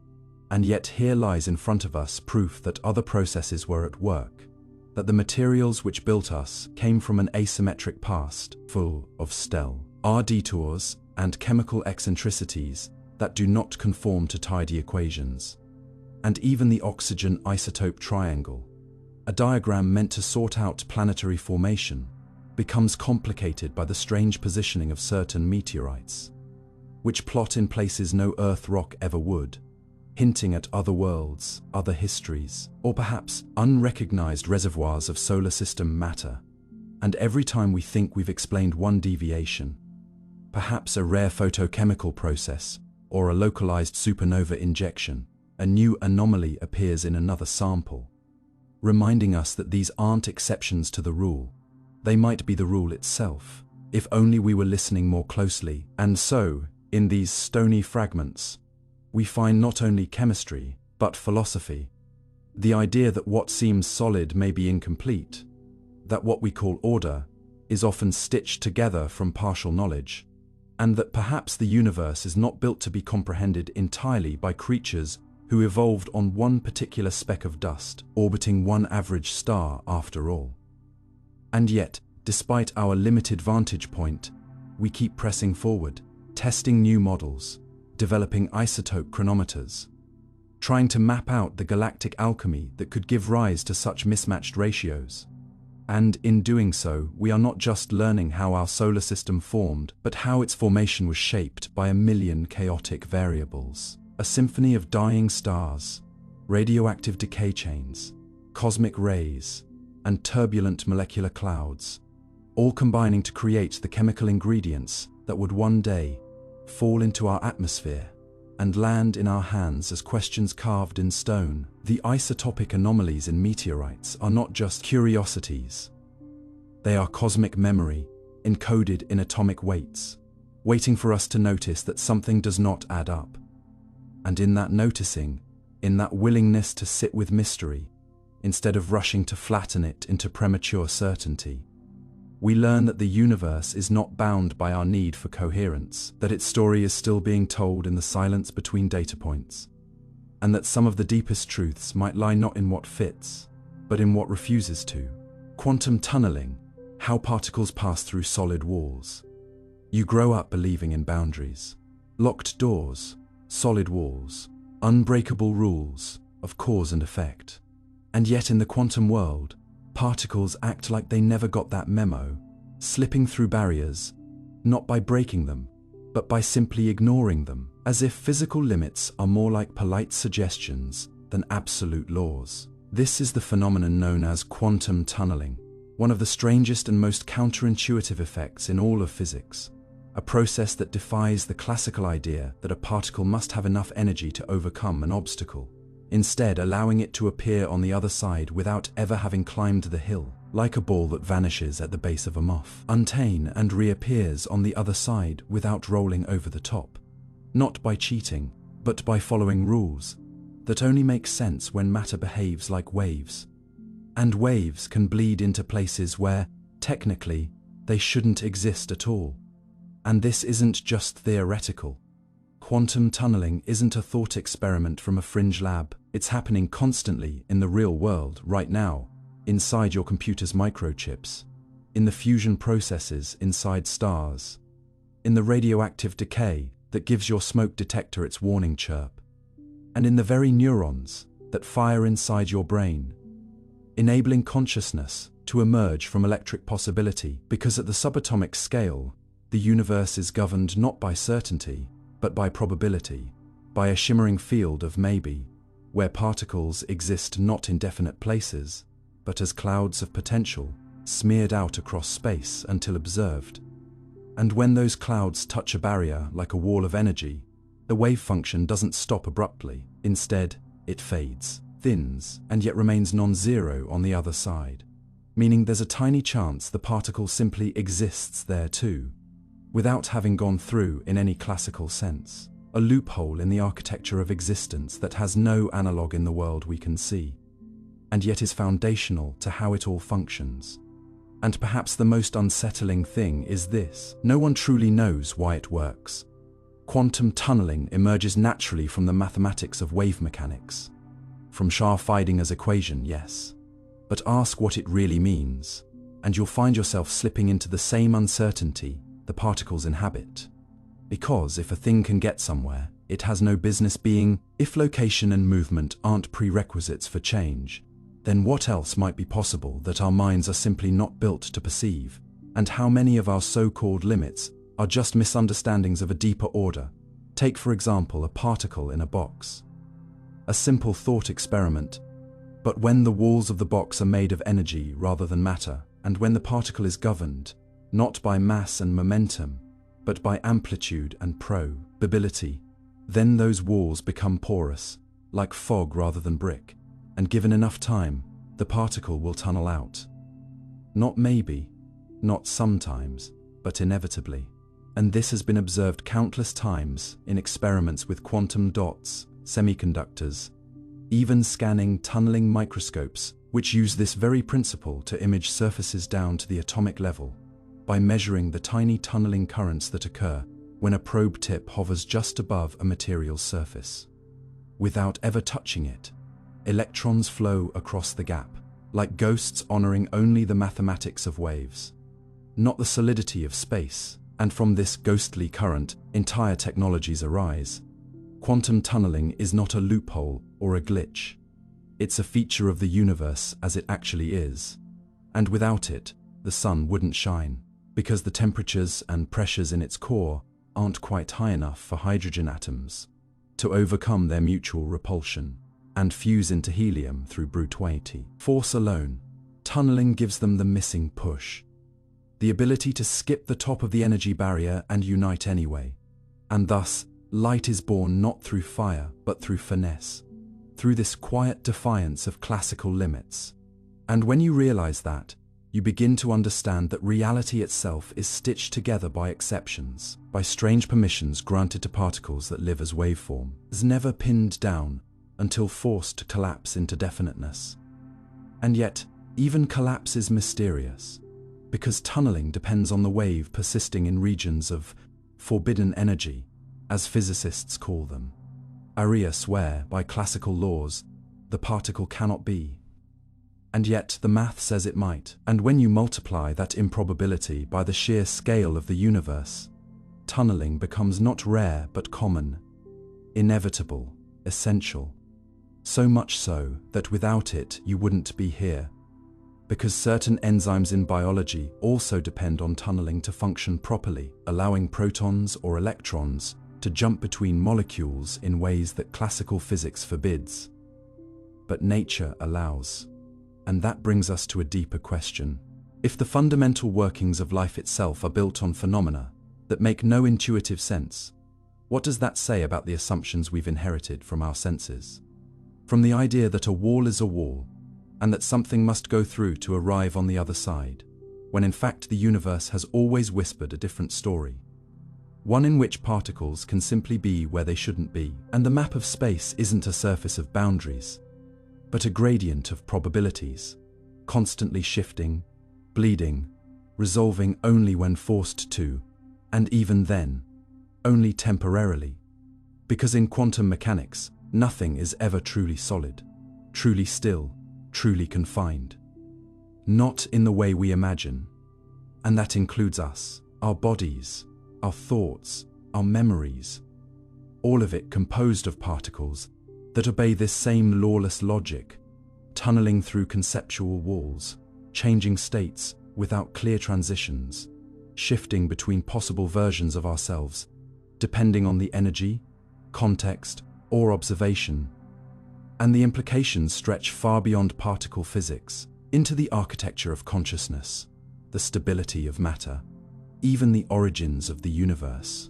And yet here lies in front of us proof that other processes were at work, that the materials which built us came from an asymmetric past full of stellar detours and chemical eccentricities that do not conform to tidy equations. And even the oxygen isotope triangle, a diagram meant to sort out planetary formation, becomes complicated by the strange positioning of certain meteorites, which plot in places no Earth rock ever would, hinting at other worlds, other histories, or perhaps unrecognized reservoirs of solar system matter. And every time we think we've explained one deviation, perhaps a rare photochemical process or a localized supernova injection, a new anomaly appears in another sample, reminding us that these aren't exceptions to the rule. They might be the rule itself, if only we were listening more closely. And so, in these stony fragments, we find not only chemistry, but philosophy. The idea that what seems solid may be incomplete, that what we call order is often stitched together from partial knowledge, and that perhaps the universe is not built to be comprehended entirely by creatures who evolved on one particular speck of dust, orbiting one average star after all. And yet, despite our limited vantage point, we keep pressing forward, testing new models, developing isotope chronometers, trying to map out the galactic alchemy that could give rise to such mismatched ratios. And in doing so, we are not just learning how our solar system formed, but how its formation was shaped by a million chaotic variables. A symphony of dying stars, radioactive decay chains, cosmic rays, and turbulent molecular clouds, all combining to create the chemical ingredients that would one day fall into our atmosphere and land in our hands as questions carved in stone. The isotopic anomalies in meteorites are not just curiosities. They are cosmic memory, encoded in atomic weights, waiting for us to notice that something does not add up. And in that noticing, in that willingness to sit with mystery, instead of rushing to flatten it into premature certainty, we learn that the universe is not bound by our need for coherence, that its story is still being told in the silence between data points, and that some of the deepest truths might lie not in what fits, but in what refuses to. Quantum tunneling, how particles pass through solid walls. You grow up believing in boundaries, locked doors, solid walls, unbreakable rules of cause and effect. And yet in the quantum world, particles act like they never got that memo, slipping through barriers, not by breaking them, but by simply ignoring them, as if physical limits are more like polite suggestions than absolute laws. This is the phenomenon known as quantum tunneling, one of the strangest and most counterintuitive effects in all of physics, a process that defies the classical idea that a particle must have enough energy to overcome an obstacle, instead allowing it to appear on the other side without ever having climbed the hill, like a ball that vanishes at the base of a moth, untaken and reappears on the other side without rolling over the top, not by cheating, but by following rules that only make sense when matter behaves like waves. And waves can bleed into places where, technically, they shouldn't exist at all. And this isn't just theoretical. Quantum tunneling isn't a thought experiment from a fringe lab. It's happening constantly in the real world right now, inside your computer's microchips, in the fusion processes inside stars, in the radioactive decay that gives your smoke detector its warning chirp, and in the very neurons that fire inside your brain, enabling consciousness to emerge from electric possibility. Because at the subatomic scale, the universe is governed not by certainty, but by probability, by a shimmering field of maybe, where particles exist not in definite places, but as clouds of potential smeared out across space until observed. And when those clouds touch a barrier like a wall of energy, the wave function doesn't stop abruptly. Instead, it fades, thins, and yet remains non-zero on the other side, meaning there's a tiny chance the particle simply exists there too, without having gone through in any classical sense. A loophole in the architecture of existence that has no analog in the world we can see, and yet is foundational to how it all functions. And perhaps the most unsettling thing is this: no one truly knows why it works. Quantum tunneling emerges naturally from the mathematics of wave mechanics. From Scharfeidinger equation, yes. But ask what it really means, and you'll find yourself slipping into the same uncertainty the particles inhabit. Because if a thing can get somewhere, it has no business being. If location and movement aren't prerequisites for change, then what else might be possible that our minds are simply not built to perceive? And how many of our so-called limits are just misunderstandings of a deeper order? Take, for example, a particle in a box. A simple thought experiment. But when the walls of the box are made of energy rather than matter, and when the particle is governed, not by mass and momentum, but by amplitude and probability, then those walls become porous, like fog rather than brick, and given enough time, the particle will tunnel out. Not maybe, not sometimes, but inevitably. And this has been observed countless times in experiments with quantum dots, semiconductors, even scanning tunneling microscopes, which use this very principle to image surfaces down to the atomic level, by measuring the tiny tunneling currents that occur when a probe tip hovers just above a material's surface. Without ever touching it, electrons flow across the gap, like ghosts honoring only the mathematics of waves, not the solidity of space. And from this ghostly current, entire technologies arise. Quantum tunneling is not a loophole or a glitch. It's a feature of the universe as it actually is. And without it, the sun wouldn't shine, because the temperatures and pressures in its core aren't quite high enough for hydrogen atoms to overcome their mutual repulsion and fuse into helium through brute force alone. Tunneling gives them the missing push, the ability to skip the top of the energy barrier and unite anyway. And thus, light is born not through fire, but through finesse, through this quiet defiance of classical limits. And when you realize that, you begin to understand that reality itself is stitched together by exceptions, by strange permissions granted to particles that live as waveform, is never pinned down until forced to collapse into definiteness. And yet, even collapse is mysterious, because tunneling depends on the wave persisting in regions of forbidden energy, as physicists call them. Areas where, by classical laws, the particle cannot be. And yet the math says it might. And when you multiply that improbability by the sheer scale of the universe, tunneling becomes not rare but common, inevitable, essential. So much so that without it you wouldn't be here. Because certain enzymes in biology also depend on tunneling to function properly, allowing protons or electrons to jump between molecules in ways that classical physics forbids. But nature allows. And that brings us to a deeper question. If the fundamental workings of life itself are built on phenomena that make no intuitive sense, what does that say about the assumptions we've inherited from our senses? From the idea that a wall is a wall, and that something must go through to arrive on the other side, when in fact the universe has always whispered a different story. One in which particles can simply be where they shouldn't be, and the map of space isn't a surface of boundaries, but a gradient of probabilities, constantly shifting, bleeding, resolving only when forced to, and even then, only temporarily. Because in quantum mechanics, nothing is ever truly solid, truly still, truly confined. Not in the way we imagine. And that includes us, our bodies, our thoughts, our memories. All of it composed of particles that obey this same lawless logic, tunneling through conceptual walls, changing states without clear transitions, shifting between possible versions of ourselves, depending on the energy, context, or observation. And the implications stretch far beyond particle physics, into the architecture of consciousness, the stability of matter, even the origins of the universe.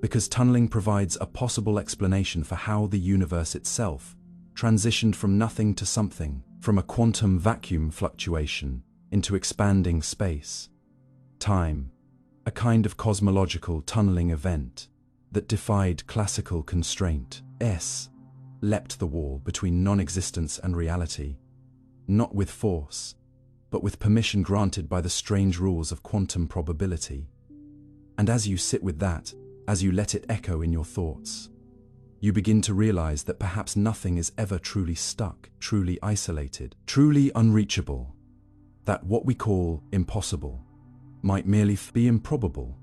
Because tunneling provides a possible explanation for how the universe itself transitioned from nothing to something, from a quantum vacuum fluctuation into expanding space. Time, a kind of cosmological tunneling event that defied classical constraint. Leapt the wall between non-existence and reality, not with force, but with permission granted by the strange rules of quantum probability. And as you sit with that, as you let it echo in your thoughts, you begin to realize that perhaps nothing is ever truly stuck, truly isolated, truly unreachable. That what we call impossible might merely be improbable.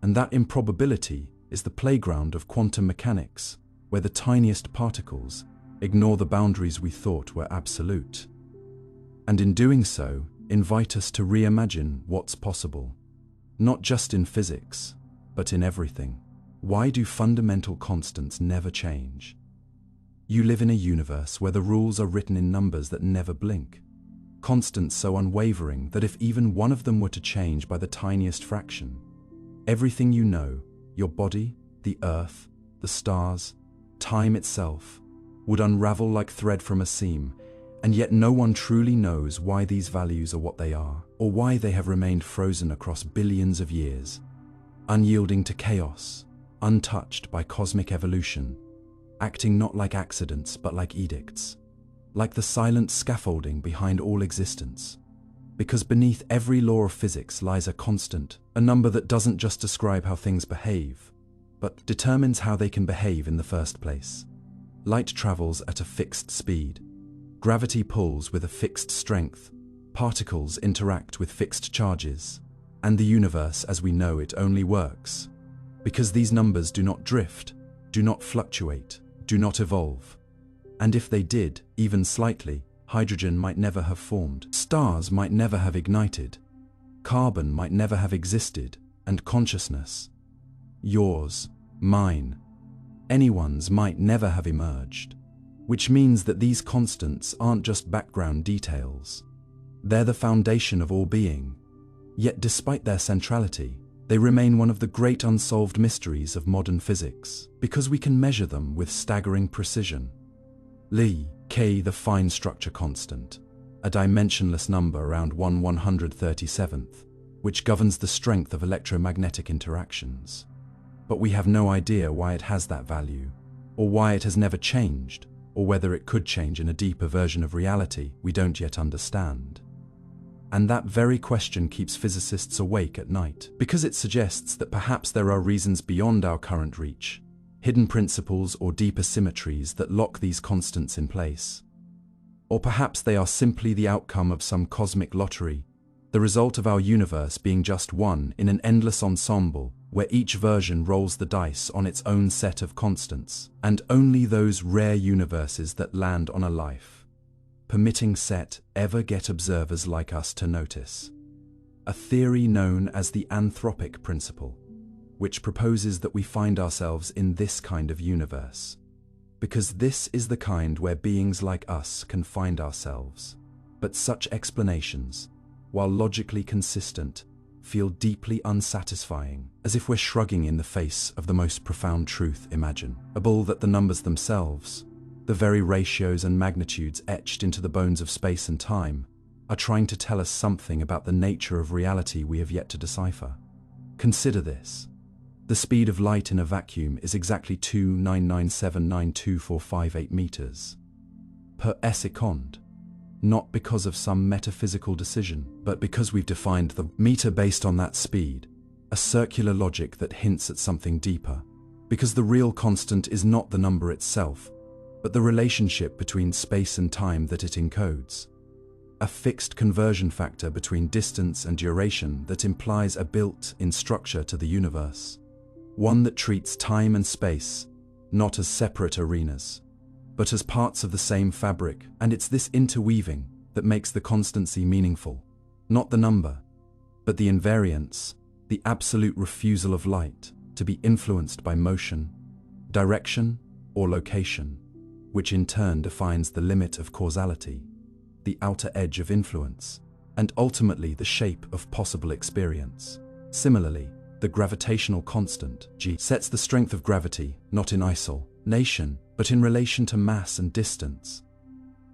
And that improbability is the playground of quantum mechanics, where the tiniest particles ignore the boundaries we thought were absolute. And in doing so, invite us to reimagine what's possible, not just in physics, but in everything. Why do fundamental constants never change? You live in a universe where the rules are written in numbers that never blink, constants so unwavering that if even one of them were to change by the tiniest fraction, everything you know, your body, the earth, the stars, time itself, would unravel like thread from a seam, and yet no one truly knows why these values are what they are, or why they have remained frozen across billions of years, unyielding to chaos, untouched by cosmic evolution, acting not like accidents but like edicts, like the silent scaffolding behind all existence. Because beneath every law of physics lies a constant, a number that doesn't just describe how things behave, but determines how they can behave in the first place. Light travels at a fixed speed. Gravity pulls with a fixed strength. Particles interact with fixed charges. And the universe as we know it only works because these numbers do not drift, do not fluctuate, do not evolve. And if they did, even slightly, hydrogen might never have formed, stars might never have ignited, carbon might never have existed, and consciousness, yours, mine, anyone's, might never have emerged. Which means that these constants aren't just background details. They're the foundation of all being. Yet despite their centrality, they remain one of the great unsolved mysteries of modern physics, because we can measure them with staggering precision. K, the fine structure constant, a dimensionless number around 1/137th, which governs the strength of electromagnetic interactions. But we have no idea why it has that value, or why it has never changed, or whether it could change in a deeper version of reality we don't yet understand. And that very question keeps physicists awake at night, because it suggests that perhaps there are reasons beyond our current reach, hidden principles or deeper symmetries that lock these constants in place. Or perhaps they are simply the outcome of some cosmic lottery, the result of our universe being just one in an endless ensemble where each version rolls the dice on its own set of constants, and only those rare universes that land on a life permitting set ever get observers like us to notice. A theory known as the anthropic principle, which proposes that we find ourselves in this kind of universe, because this is the kind where beings like us can find ourselves. But such explanations, while logically consistent, feel deeply unsatisfying, as if we're shrugging in the face of the most profound truth imaginable, that the numbers themselves, the very ratios and magnitudes etched into the bones of space and time, are trying to tell us something about the nature of reality we have yet to decipher. Consider this. The speed of light in a vacuum is exactly 2,997,92458 meters per second. Not because of some metaphysical decision, but because we've defined the meter based on that speed, a circular logic that hints at something deeper. Because the real constant is not the number itself, but the relationship between space and time that it encodes. A fixed conversion factor between distance and duration that implies a built-in structure to the universe. One that treats time and space not as separate arenas, but as parts of the same fabric, and it's this interweaving that makes the constancy meaningful. Not the number, but the invariance, the absolute refusal of light to be influenced by motion, direction, or location, which in turn defines the limit of causality, the outer edge of influence, and ultimately the shape of possible experience. Similarly, the gravitational constant, g, sets the strength of gravity not in isolation, but in relation to mass and distance.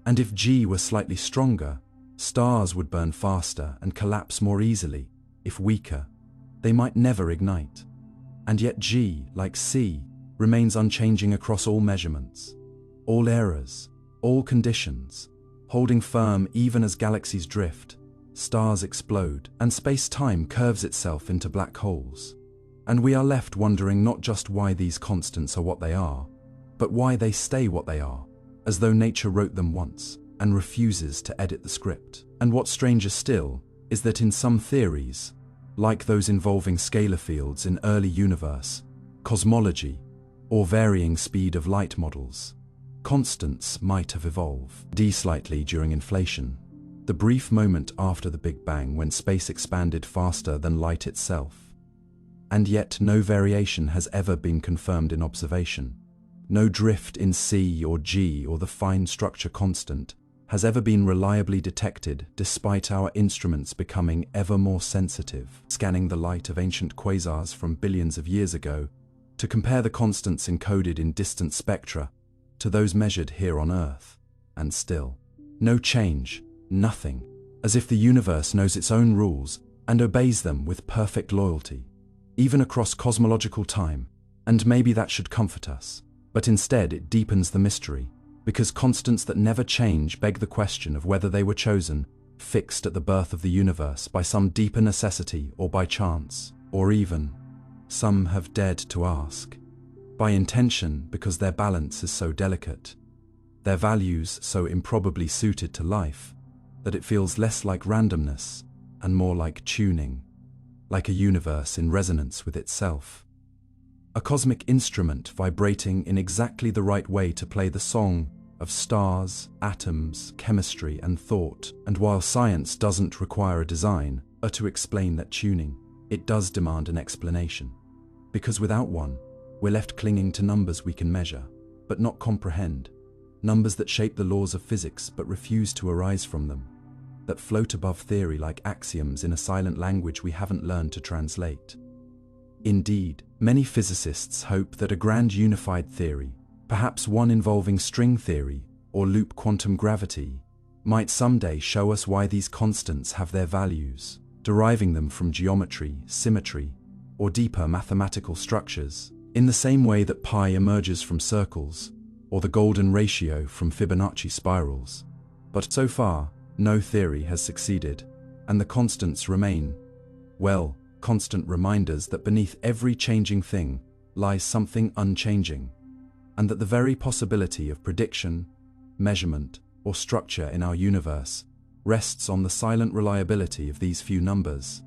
And if g were slightly stronger, stars would burn faster and collapse more easily. If weaker, they might never ignite. And yet g, like c, remains unchanging across all measurements, all eras, all conditions, holding firm even as galaxies drift, stars explode, and space-time curves itself into black holes. And we are left wondering not just why these constants are what they are, but why they stay what they are, as though nature wrote them once and refuses to edit the script. And what's stranger still is that in some theories, like those involving scalar fields in early universe, cosmology, or varying speed of light models, constants might have evolved slightly during inflation, the brief moment after the Big Bang when space expanded faster than light itself. And yet no variation has ever been confirmed in observation. No drift in C or G or the fine structure constant has ever been reliably detected despite our instruments becoming ever more sensitive, scanning the light of ancient quasars from billions of years ago to compare the constants encoded in distant spectra to those measured here on Earth. And still, no change, nothing, as if the universe knows its own rules and obeys them with perfect loyalty, even across cosmological time, and maybe that should comfort us. But instead it deepens the mystery, because constants that never change beg the question of whether they were chosen, fixed at the birth of the universe by some deeper necessity or by chance, or even, some have dared to ask, by intention, because their balance is so delicate, their values so improbably suited to life, that it feels less like randomness and more like tuning, like a universe in resonance with itself. A cosmic instrument vibrating in exactly the right way to play the song of stars, atoms, chemistry, and thought. And while science doesn't require a design or to explain that tuning, it does demand an explanation. Because without one, we're left clinging to numbers we can measure, but not comprehend. Numbers that shape the laws of physics but refuse to arise from them, that float above theory like axioms in a silent language we haven't learned to translate. Indeed, many physicists hope that a grand unified theory, perhaps one involving string theory or loop quantum gravity, might someday show us why these constants have their values, deriving them from geometry, symmetry, or deeper mathematical structures, in the same way that pi emerges from circles, or the golden ratio from Fibonacci spirals. But so far, no theory has succeeded, and the constants remain, well, constant reminders that beneath every changing thing lies something unchanging, and that the very possibility of prediction, measurement, or structure in our universe rests on the silent reliability of these few numbers.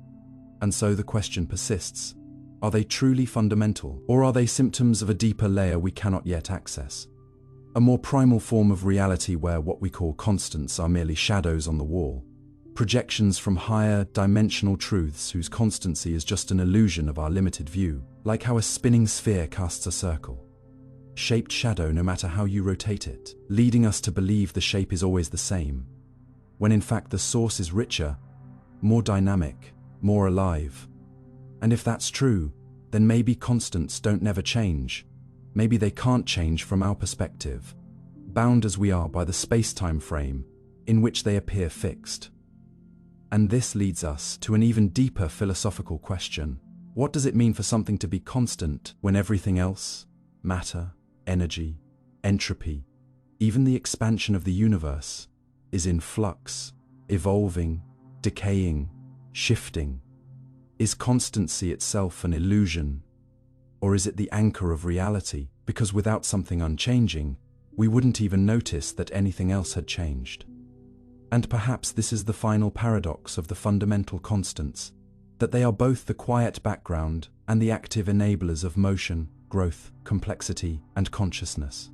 And so the question persists: are they truly fundamental, or are they symptoms of a deeper layer we cannot yet access? A more primal form of reality where what we call constants are merely shadows on the wall, projections from higher dimensional truths whose constancy is just an illusion of our limited view, like how a spinning sphere casts a circle, shaped shadow no matter how you rotate it, leading us to believe the shape is always the same, when in fact the source is richer, more dynamic, more alive. And if that's true, then maybe constants don't never change. Maybe they can't change from our perspective, bound as we are by the space-time frame in which they appear fixed. And this leads us to an even deeper philosophical question. What does it mean for something to be constant when everything else, matter, energy, entropy, even the expansion of the universe, is in flux, evolving, decaying, shifting? Is constancy itself an illusion? Or is it the anchor of reality? Because without something unchanging, we wouldn't even notice that anything else had changed. And perhaps this is the final paradox of the fundamental constants, that they are both the quiet background and the active enablers of motion, growth, complexity, and consciousness.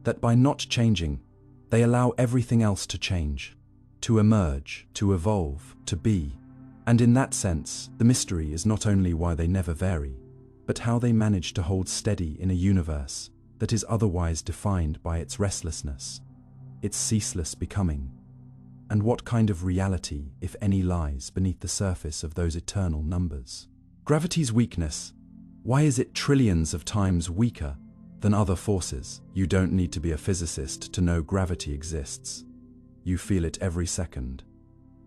That by not changing, they allow everything else to change, to emerge, to evolve, to be. And in that sense, the mystery is not only why they never vary, but how they manage to hold steady in a universe that is otherwise defined by its restlessness, its ceaseless becoming. And what kind of reality, if any, lies beneath the surface of those eternal numbers? Gravity's weakness. Why is it trillions of times weaker than other forces? You don't need to be a physicist to know gravity exists. You feel it every second,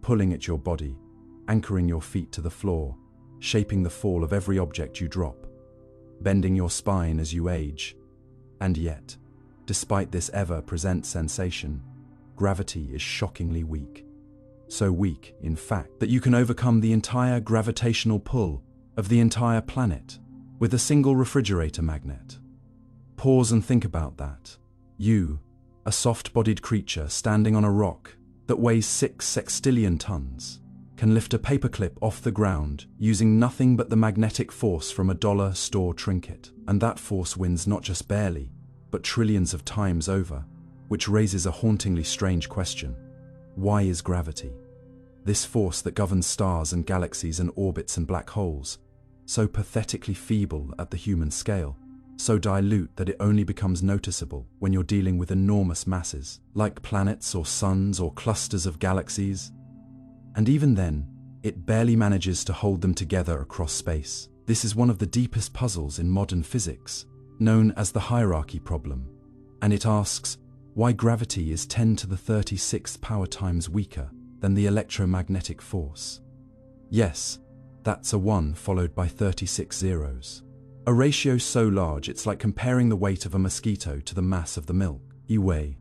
pulling at your body, anchoring your feet to the floor, shaping the fall of every object you drop, bending your spine as you age. And yet, despite this ever-present sensation, gravity is shockingly weak. So weak, in fact, that you can overcome the entire gravitational pull of the entire planet with a single refrigerator magnet. Pause and think about that. You, a soft-bodied creature standing on a rock that weighs 6 sextillion tons, can lift a paperclip off the ground using nothing but the magnetic force from a dollar store trinket. And that force wins not just barely, but trillions of times over, which raises a hauntingly strange question. Why is gravity, this force that governs stars and galaxies and orbits and black holes, so pathetically feeble at the human scale, so dilute that it only becomes noticeable when you're dealing with enormous masses, like planets or suns or clusters of galaxies? And even then, it barely manages to hold them together across space. This is one of the deepest puzzles in modern physics, known as the hierarchy problem, and it asks why gravity is 10 to the 36th power times weaker than the electromagnetic force. Yes, that's a 1 followed by 36 zeros. A ratio so large it's like comparing the weight of a mosquito to the mass of the milk you weigh.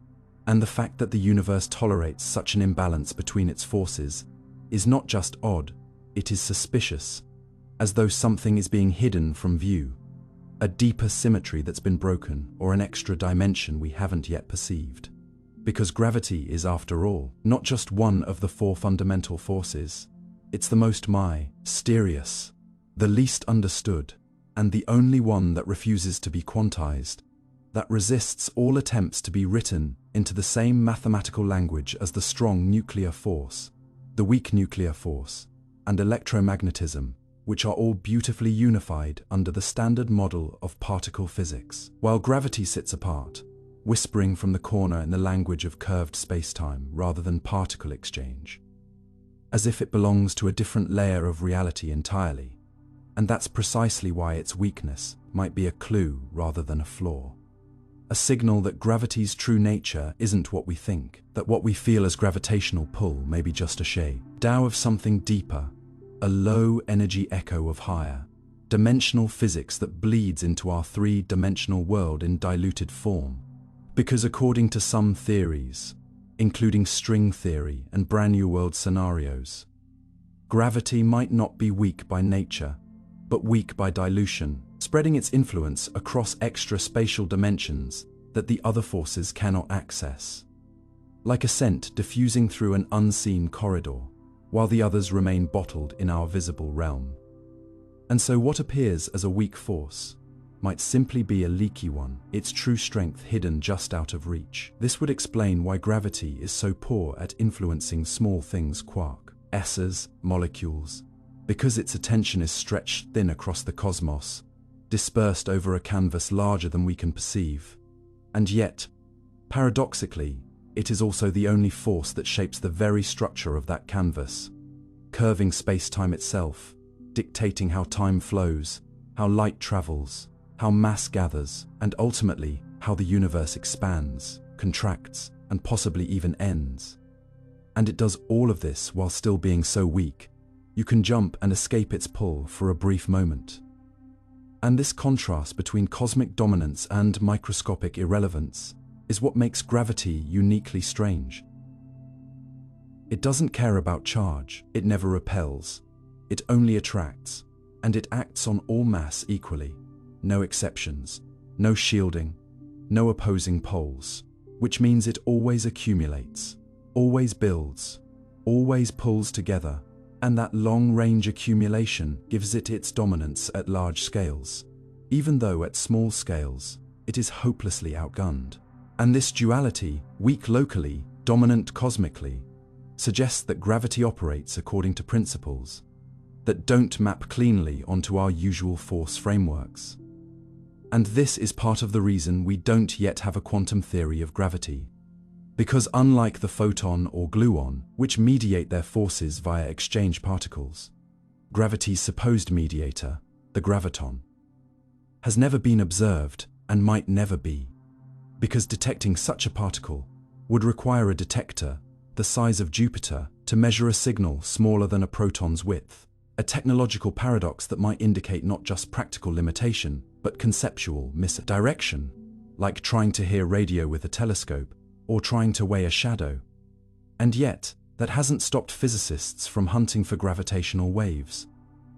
And the fact that the universe tolerates such an imbalance between its forces is not just odd, it is suspicious, as though something is being hidden from view, a deeper symmetry that's been broken or an extra dimension we haven't yet perceived. Because gravity is, after all, not just one of the 4 fundamental forces, it's the most mysterious, the least understood, and the only one that refuses to be quantized, that resists all attempts to be written into the same mathematical language as the strong nuclear force, the weak nuclear force, and electromagnetism, which are all beautifully unified under the standard model of particle physics, while gravity sits apart, whispering from the corner in the language of curved spacetime rather than particle exchange, as if it belongs to a different layer of reality entirely. And that's precisely why its weakness might be a clue rather than a flaw. A signal that gravity's true nature isn't what we think, that what we feel as gravitational pull may be just a shadow of something deeper, a low-energy echo of higher, dimensional physics that bleeds into our 3-dimensional world in diluted form. Because according to some theories, including string theory and brand new world scenarios, gravity might not be weak by nature, but weak by dilution, spreading its influence across extra-spatial dimensions that the other forces cannot access. Like a scent diffusing through an unseen corridor, while the others remain bottled in our visible realm. And so what appears as a weak force might simply be a leaky one, its true strength hidden just out of reach. This would explain why gravity is so poor at influencing small things, quarks, molecules, because its attention is stretched thin across the cosmos, dispersed over a canvas larger than we can perceive. And yet, paradoxically, it is also the only force that shapes the very structure of that canvas, curving space-time itself, dictating how time flows, how light travels, how mass gathers, and ultimately how the universe expands, contracts, and possibly even ends. And it does all of this while still being so weak, you can jump and escape its pull for a brief moment. And this contrast between cosmic dominance and microscopic irrelevance is what makes gravity uniquely strange. It doesn't care about charge, it never repels, it only attracts, and it acts on all mass equally. No exceptions, no shielding, no opposing poles, which means it always accumulates, always builds, always pulls together, and that long-range accumulation gives it its dominance at large scales, even though at small scales, it is hopelessly outgunned. And this duality, weak locally, dominant cosmically, suggests that gravity operates according to principles that don't map cleanly onto our usual force frameworks. And this is part of the reason we don't yet have a quantum theory of gravity. Because unlike the photon or gluon, which mediate their forces via exchange particles, gravity's supposed mediator, the graviton, has never been observed and might never be, because detecting such a particle would require a detector the size of Jupiter to measure a signal smaller than a proton's width, a technological paradox that might indicate not just practical limitation, but conceptual misdirection, like trying to hear radio with a telescope or trying to weigh a shadow. And yet, that hasn't stopped physicists from hunting for gravitational waves,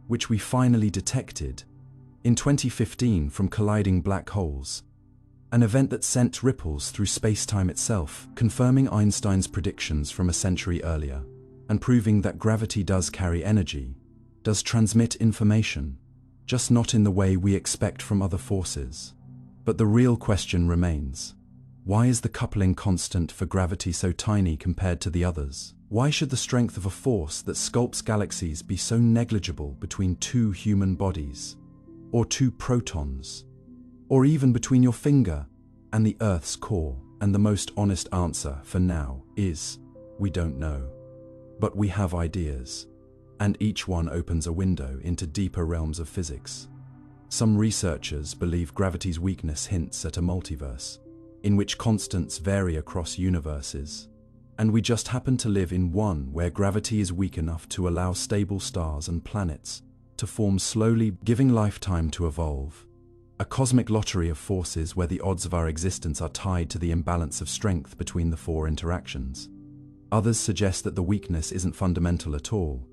which we finally detected in 2015 from colliding black holes, an event that sent ripples through space-time itself, confirming Einstein's predictions from a century earlier, and proving that gravity does carry energy, does transmit information, just not in the way we expect from other forces. But the real question remains: why is the coupling constant for gravity so tiny compared to the others? Why should the strength of a force that sculpts galaxies be so negligible between two human bodies, or two protons, or even between your finger and the Earth's core? And the most honest answer for now is, we don't know. But we have ideas, and each one opens a window into deeper realms of physics. Some researchers believe gravity's weakness hints at a multiverse, in which constants vary across universes, and we just happen to live in one where gravity is weak enough to allow stable stars and planets to form slowly, giving life time to evolve. A cosmic lottery of forces where the odds of our existence are tied to the imbalance of strength between the four interactions. Others suggest that the weakness isn't fundamental at all,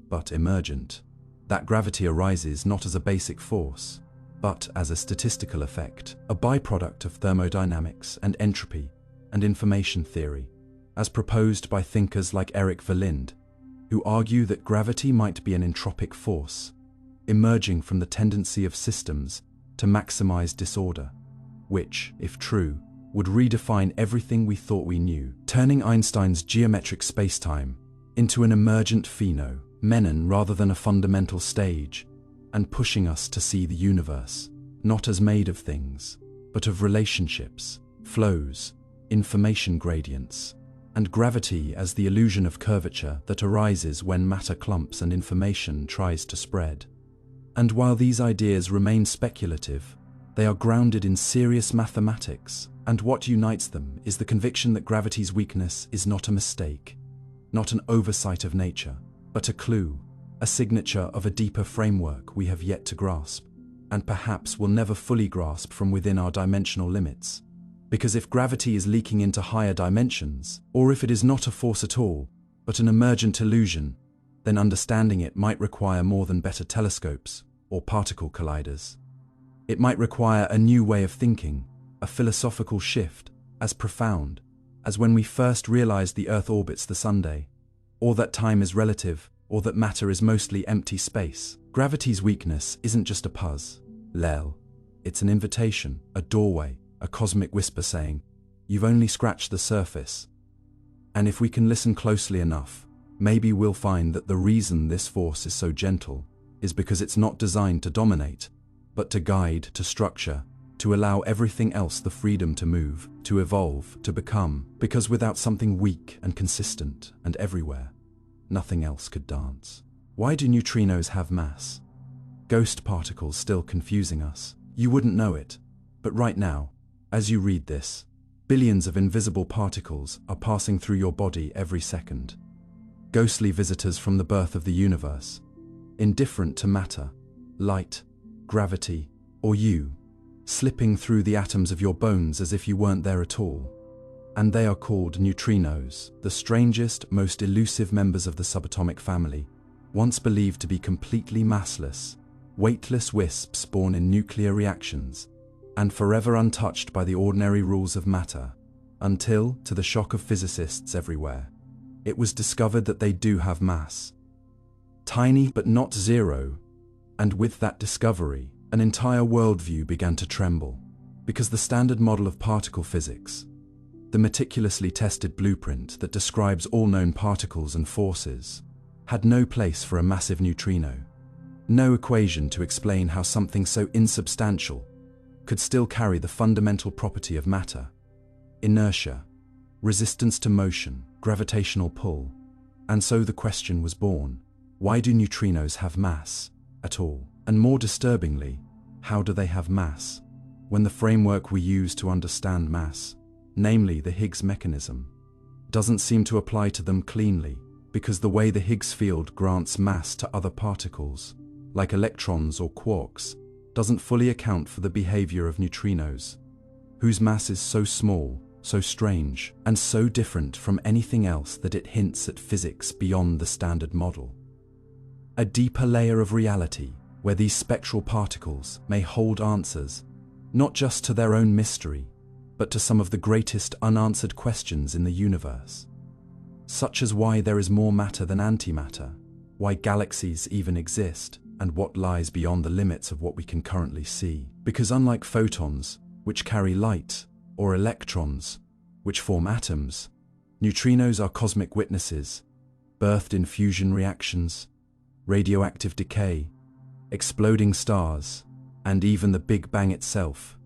but emergent. That gravity arises not as a basic force, but as a statistical effect, a byproduct of thermodynamics and entropy and information theory, as proposed by thinkers like Eric Verlinde, who argue that gravity might be an entropic force, emerging from the tendency of systems to maximize disorder, which, if true, would redefine everything we thought we knew, turning Einstein's geometric spacetime into an emergent phenomenon rather than a fundamental stage, and pushing us to see the universe not as made of things, but of relationships, flows, information gradients, and gravity as the illusion of curvature that arises when matter clumps and information tries to spread. And while these ideas remain speculative, they are grounded in serious mathematics, and what unites them is the conviction that gravity's weakness is not a mistake, not an oversight of nature, but a clue, a signature of a deeper framework we have yet to grasp, and perhaps will never fully grasp from within our dimensional limits. Because if gravity is leaking into higher dimensions, or if it is not a force at all, but an emergent illusion, then understanding it might require more than better telescopes or particle colliders. It might require a new way of thinking, a philosophical shift as profound as when we first realized the Earth orbits the Sunday, or that time is relative, or that matter is mostly empty space. Gravity's weakness isn't just a puzzle, it's an invitation, a doorway, a cosmic whisper saying, you've only scratched the surface. And if we can listen closely enough, maybe we'll find that the reason this force is so gentle is because it's not designed to dominate, but to guide, to structure, to allow everything else the freedom to move, to evolve, to become, because without something weak and consistent and everywhere, nothing else could dance. Why do neutrinos have mass? Ghost particles still confusing us. You wouldn't know it, but right now, as you read this, billions of invisible particles are passing through your body every second. Ghostly visitors from the birth of the universe, indifferent to matter, light, gravity, or you, slipping through the atoms of your bones as if you weren't there at all. And they are called neutrinos, the strangest, most elusive members of the subatomic family, once believed to be completely massless, weightless wisps born in nuclear reactions, and forever untouched by the ordinary rules of matter, until, to the shock of physicists everywhere, it was discovered that they do have mass. Tiny but not zero, and with that discovery, an entire worldview began to tremble, because the standard model of particle physics, the meticulously tested blueprint that describes all known particles and forces, had no place for a massive neutrino, no equation to explain how something so insubstantial could still carry the fundamental property of matter: inertia, resistance to motion, gravitational pull. And so the question was born: Why do neutrinos have mass at all? And more disturbingly, how do they have mass when the framework we use to understand mass, namely the Higgs mechanism, doesn't seem to apply to them cleanly, because the way the Higgs field grants mass to other particles, like electrons or quarks, doesn't fully account for the behavior of neutrinos, whose mass is so small, so strange, and so different from anything else that it hints at physics beyond the standard model. A deeper layer of reality, where these spectral particles may hold answers, not just to their own mystery, but to some of the greatest unanswered questions in the universe, such as why there is more matter than antimatter, why galaxies even exist, and what lies beyond the limits of what we can currently see. Because unlike photons, which carry light, or electrons, which form atoms, neutrinos are cosmic witnesses, birthed in fusion reactions, radioactive decay, exploding stars, and even the Big Bang itself,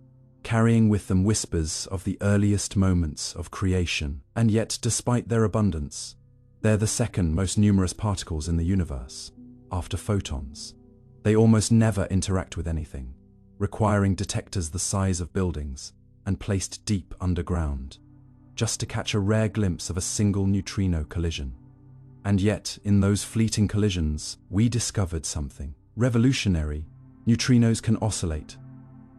carrying with them whispers of the earliest moments of creation. And yet, despite their abundance, they're the second most numerous particles in the universe, after photons. They almost never interact with anything, requiring detectors the size of buildings and placed deep underground, just to catch a rare glimpse of a single neutrino collision. And yet, in those fleeting collisions, we discovered something revolutionary. Neutrinos can oscillate,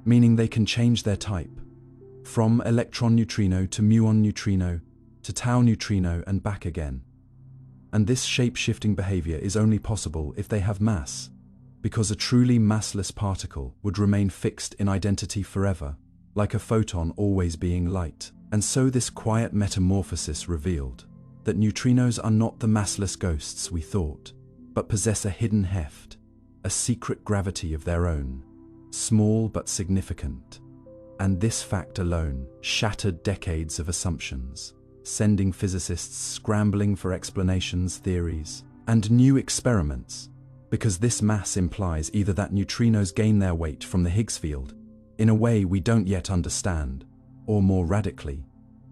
meaning they can change their type, from electron neutrino to muon neutrino to tau neutrino and back again. And this shape-shifting behavior is only possible if they have mass, because a truly massless particle would remain fixed in identity forever, like a photon always being light. And so this quiet metamorphosis revealed that neutrinos are not the massless ghosts we thought, but possess a hidden heft, a secret gravity of their own, small but significant. And this fact alone shattered decades of assumptions, sending physicists scrambling for explanations, theories, and new experiments, because this mass implies either that neutrinos gain their weight from the Higgs field in a way we don't yet understand, or more radically,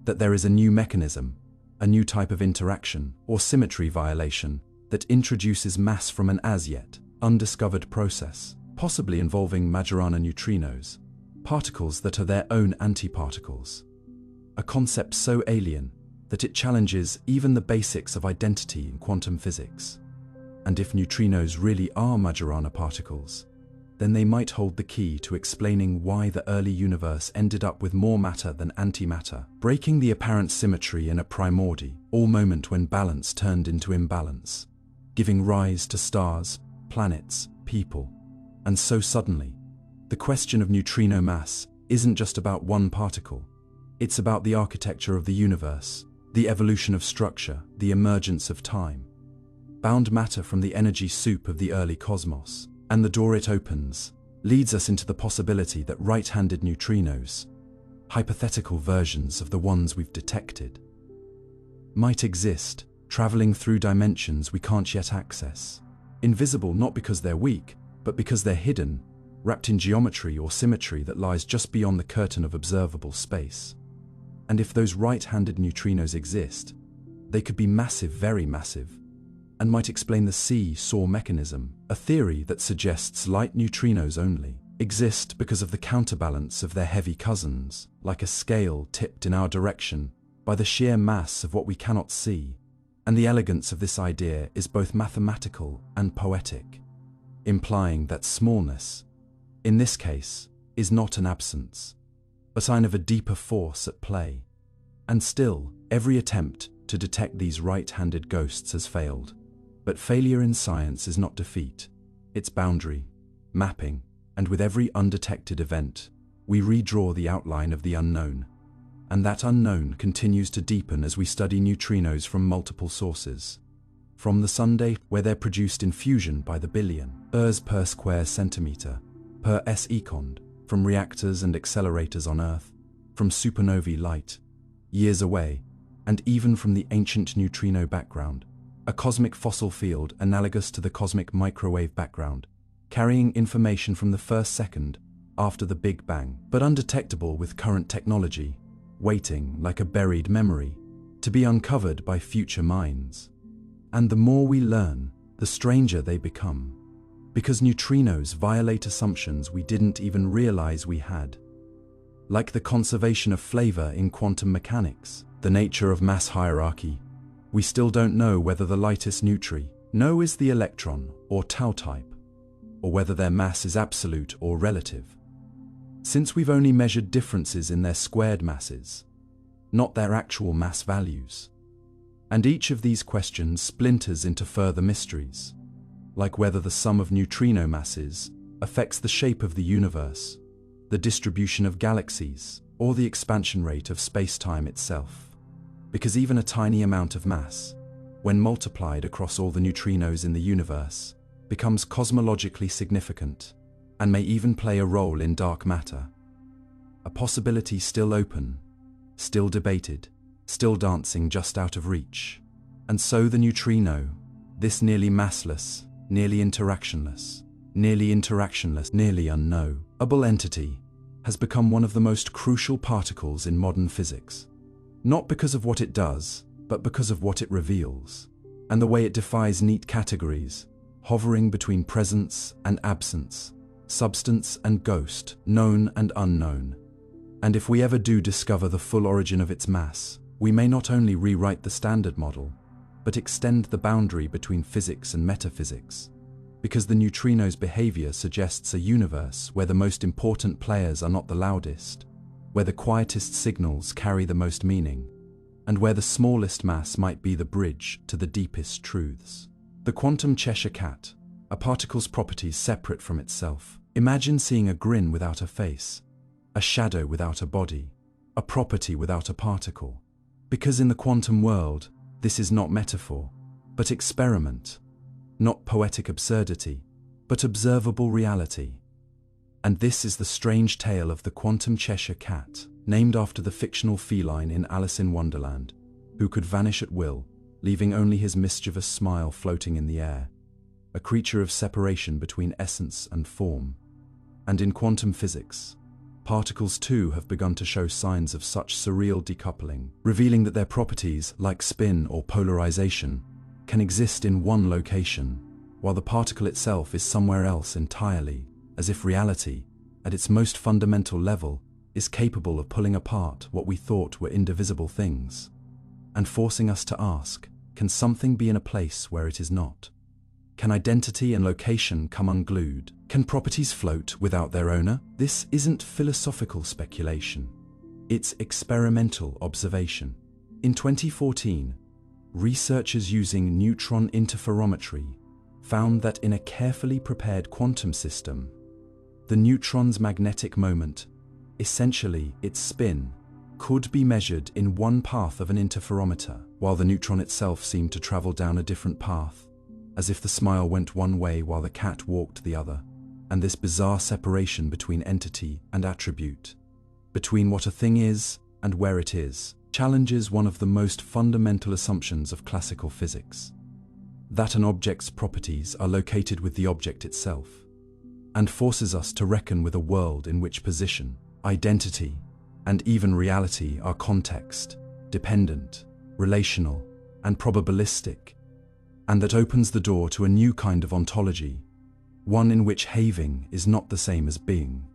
that there is a new mechanism, a new type of interaction or symmetry violation that introduces mass from an as-yet undiscovered process, possibly involving Majorana neutrinos, particles that are their own antiparticles. A concept so alien that it challenges even the basics of identity in quantum physics. And if neutrinos really are Majorana particles, then they might hold the key to explaining why the early universe ended up with more matter than antimatter, breaking the apparent symmetry in a primordial moment when balance turned into imbalance, giving rise to stars, planets, people. And so suddenly, the question of neutrino mass isn't just about one particle. It's about the architecture of the universe, the evolution of structure, the emergence of time. Bound matter from the energy soup of the early cosmos, and the door it opens leads us into the possibility that right-handed neutrinos, hypothetical versions of the ones we've detected, might exist, traveling through dimensions we can't yet access. Invisible not because they're weak, but because they're hidden, wrapped in geometry or symmetry that lies just beyond the curtain of observable space. And if those right-handed neutrinos exist, they could be massive, very massive, and might explain the see-saw mechanism, a theory that suggests light neutrinos only exist because of the counterbalance of their heavy cousins, like a scale tipped in our direction by the sheer mass of what we cannot see. And the elegance of this idea is both mathematical and poetic, implying that smallness, in this case, is not an absence, a sign of a deeper force at play. And still, every attempt to detect these right-handed ghosts has failed. But failure in science is not defeat, it's boundary, mapping, and with every undetected event, we redraw the outline of the unknown. And that unknown continues to deepen as we study neutrinos from multiple sources. From the Sunday, where they're produced in fusion by the billion, ERS per square centimeter, per second, from reactors and accelerators on Earth, from supernovae light, years away, and even from the ancient neutrino background, a cosmic fossil field analogous to the cosmic microwave background, carrying information from the first second after the Big Bang, but undetectable with current technology, waiting like a buried memory to be uncovered by future minds. And the more we learn, the stranger they become. Because neutrinos violate assumptions we didn't even realize we had. Like the conservation of flavor in quantum mechanics, the nature of mass hierarchy, we still don't know whether the lightest neutrino is the electron or tau type, or whether their mass is absolute or relative. Since we've only measured differences in their squared masses, not their actual mass values. And each of these questions splinters into further mysteries, like whether the sum of neutrino masses affects the shape of the universe, the distribution of galaxies, or the expansion rate of space-time itself. Because even a tiny amount of mass, when multiplied across all the neutrinos in the universe, becomes cosmologically significant, and may even play a role in dark matter. A possibility still open, still debated, still dancing just out of reach. And so the neutrino, this nearly massless, nearly interactionless, nearly unknowable entity, has become one of the most crucial particles in modern physics. Not because of what it does, but because of what it reveals, and the way it defies neat categories, hovering between presence and absence, substance and ghost, known and unknown. And if we ever do discover the full origin of its mass, we may not only rewrite the standard model, but extend the boundary between physics and metaphysics. Because the neutrino's behavior suggests a universe where the most important players are not the loudest, where the quietest signals carry the most meaning, and where the smallest mass might be the bridge to the deepest truths. The quantum Cheshire cat, a particle's properties separate from itself. Imagine seeing a grin without a face, a shadow without a body, a property without a particle. Because in the quantum world, this is not metaphor, but experiment, not poetic absurdity, but observable reality. And this is the strange tale of the quantum Cheshire cat, named after the fictional feline in Alice in Wonderland, who could vanish at will, leaving only his mischievous smile floating in the air, a creature of separation between essence and form. And in quantum physics, particles too have begun to show signs of such surreal decoupling, revealing that their properties, like spin or polarization, can exist in one location, while the particle itself is somewhere else entirely, as if reality, at its most fundamental level, is capable of pulling apart what we thought were indivisible things, and forcing us to ask, can something be in a place where it is not? Can identity and location come unglued? Can properties float without their owner? This isn't philosophical speculation. It's experimental observation. In 2014, researchers using neutron interferometry found that in a carefully prepared quantum system, the neutron's magnetic moment, essentially its spin, could be measured in one path of an interferometer, while the neutron itself seemed to travel down a different path, as if the smile went one way while the cat walked the other. And this bizarre separation between entity and attribute, between what a thing is and where it is, challenges one of the most fundamental assumptions of classical physics, that an object's properties are located with the object itself, and forces us to reckon with a world in which position, identity, and even reality are context, dependent, relational, and probabilistic, and that opens the door to a new kind of ontology, one in which having is not the same as being,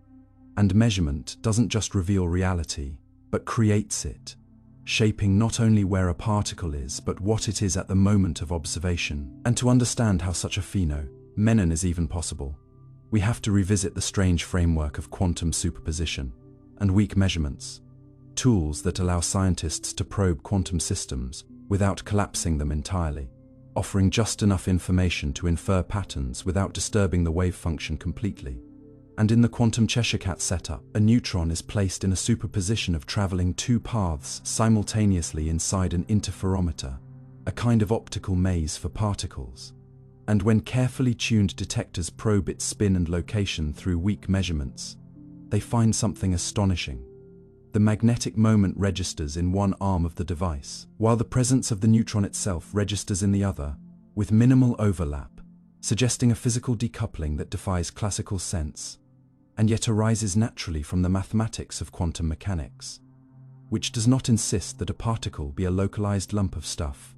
and measurement doesn't just reveal reality, but creates it, shaping not only where a particle is, but what it is at the moment of observation. And to understand how such a phenomenon is even possible, we have to revisit the strange framework of quantum superposition and weak measurements, tools that allow scientists to probe quantum systems without collapsing them entirely, offering just enough information to infer patterns without disturbing the wave function completely. And in the quantum Cheshire cat setup, a neutron is placed in a superposition of traveling two paths simultaneously inside an interferometer, a kind of optical maze for particles. And when carefully tuned detectors probe its spin and location through weak measurements, they find something astonishing. The magnetic moment registers in one arm of the device, while the presence of the neutron itself registers in the other, with minimal overlap, suggesting a physical decoupling that defies classical sense, and yet arises naturally from the mathematics of quantum mechanics, which does not insist that a particle be a localized lump of stuff,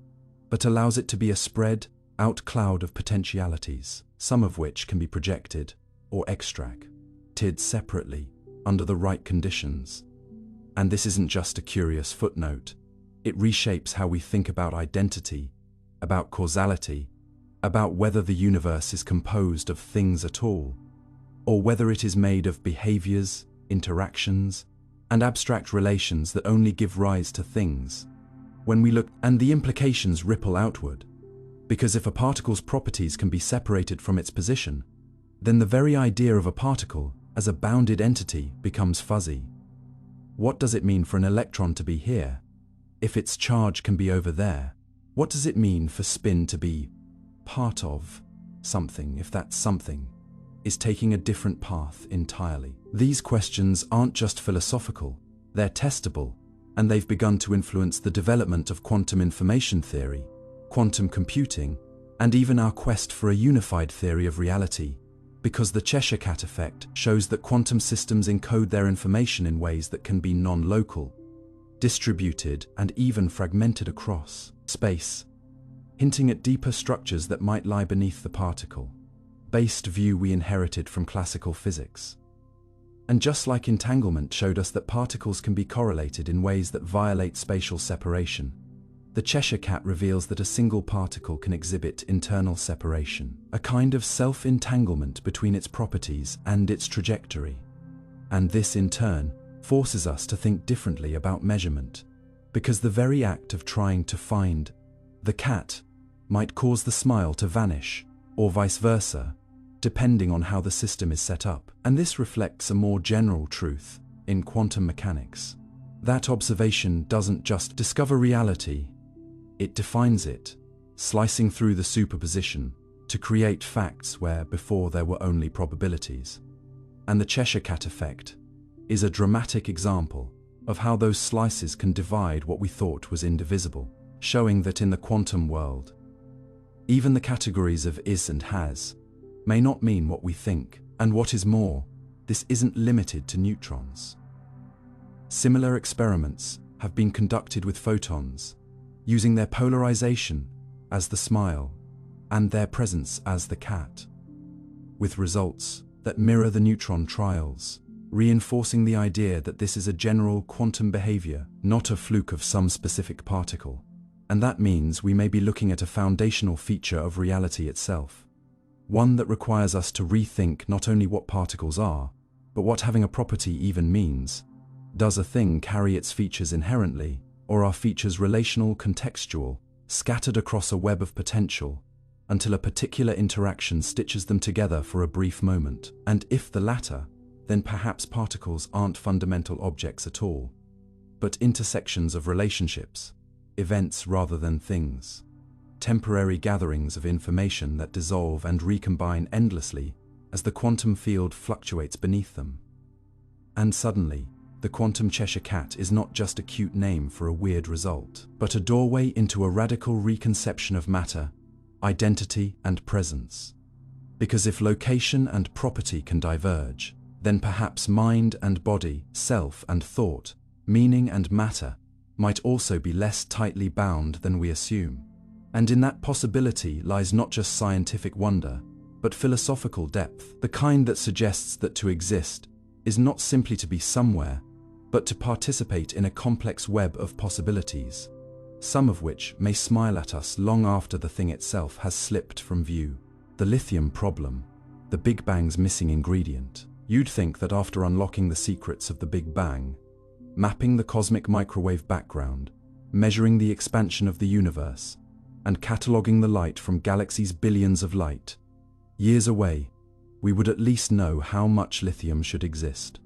but allows it to be a spread, out cloud of potentialities, some of which can be projected or extracted separately under the right conditions. And this isn't just a curious footnote. It reshapes how we think about identity, about causality, about whether the universe is composed of things at all, or whether it is made of behaviors, interactions, and abstract relations that only give rise to things. When we look, and the implications ripple outward, because if a particle's properties can be separated from its position, then the very idea of a particle as a bounded entity becomes fuzzy. What does it mean for an electron to be here, if its charge can be over there? What does it mean for spin to be part of something, if that something is taking a different path entirely? These questions aren't just philosophical, they're testable, and they've begun to influence the development of quantum information theory, quantum computing, and even our quest for a unified theory of reality, because the Cheshire cat effect shows that quantum systems encode their information in ways that can be non-local, distributed, and even fragmented across space, hinting at deeper structures that might lie beneath the particle-based view we inherited from classical physics. And just like entanglement showed us that particles can be correlated in ways that violate spatial separation, the Cheshire cat reveals that a single particle can exhibit internal separation, a kind of self-entanglement between its properties and its trajectory. And this, in turn, forces us to think differently about measurement, because the very act of trying to find the cat might cause the smile to vanish, or vice versa, depending on how the system is set up. And this reflects a more general truth in quantum mechanics. That observation doesn't just discover reality, it defines it, slicing through the superposition to create facts where before there were only probabilities. And the Cheshire cat effect is a dramatic example of how those slices can divide what we thought was indivisible, showing that in the quantum world, even the categories of is and has may not mean what we think, and what is more, this isn't limited to neutrons. Similar experiments have been conducted with photons, using their polarization as the smile and their presence as the cat, with results that mirror the neutron trials, reinforcing the idea that this is a general quantum behavior, not a fluke of some specific particle. And that means we may be looking at a foundational feature of reality itself, one that requires us to rethink not only what particles are, but what having a property even means. Does a thing carry its features inherently, or are features relational, contextual, scattered across a web of potential, until a particular interaction stitches them together for a brief moment? And if the latter, then perhaps particles aren't fundamental objects at all, but intersections of relationships, events rather than things, temporary gatherings of information that dissolve and recombine endlessly as the quantum field fluctuates beneath them. And suddenly, the quantum Cheshire cat is not just a cute name for a weird result, but a doorway into a radical reconception of matter, identity, and presence. Because if location and property can diverge, then perhaps mind and body, self and thought, meaning and matter, might also be less tightly bound than we assume. And in that possibility lies not just scientific wonder, but philosophical depth, the kind that suggests that to exist is not simply to be somewhere, but to participate in a complex web of possibilities, some of which may smile at us long after the thing itself has slipped from view. The lithium problem, the Big Bang's missing ingredient. You'd think that after unlocking the secrets of the Big Bang, mapping the cosmic microwave background, measuring the expansion of the universe, and cataloging the light from galaxies billions of light years away, we would at least know how much lithium should exist.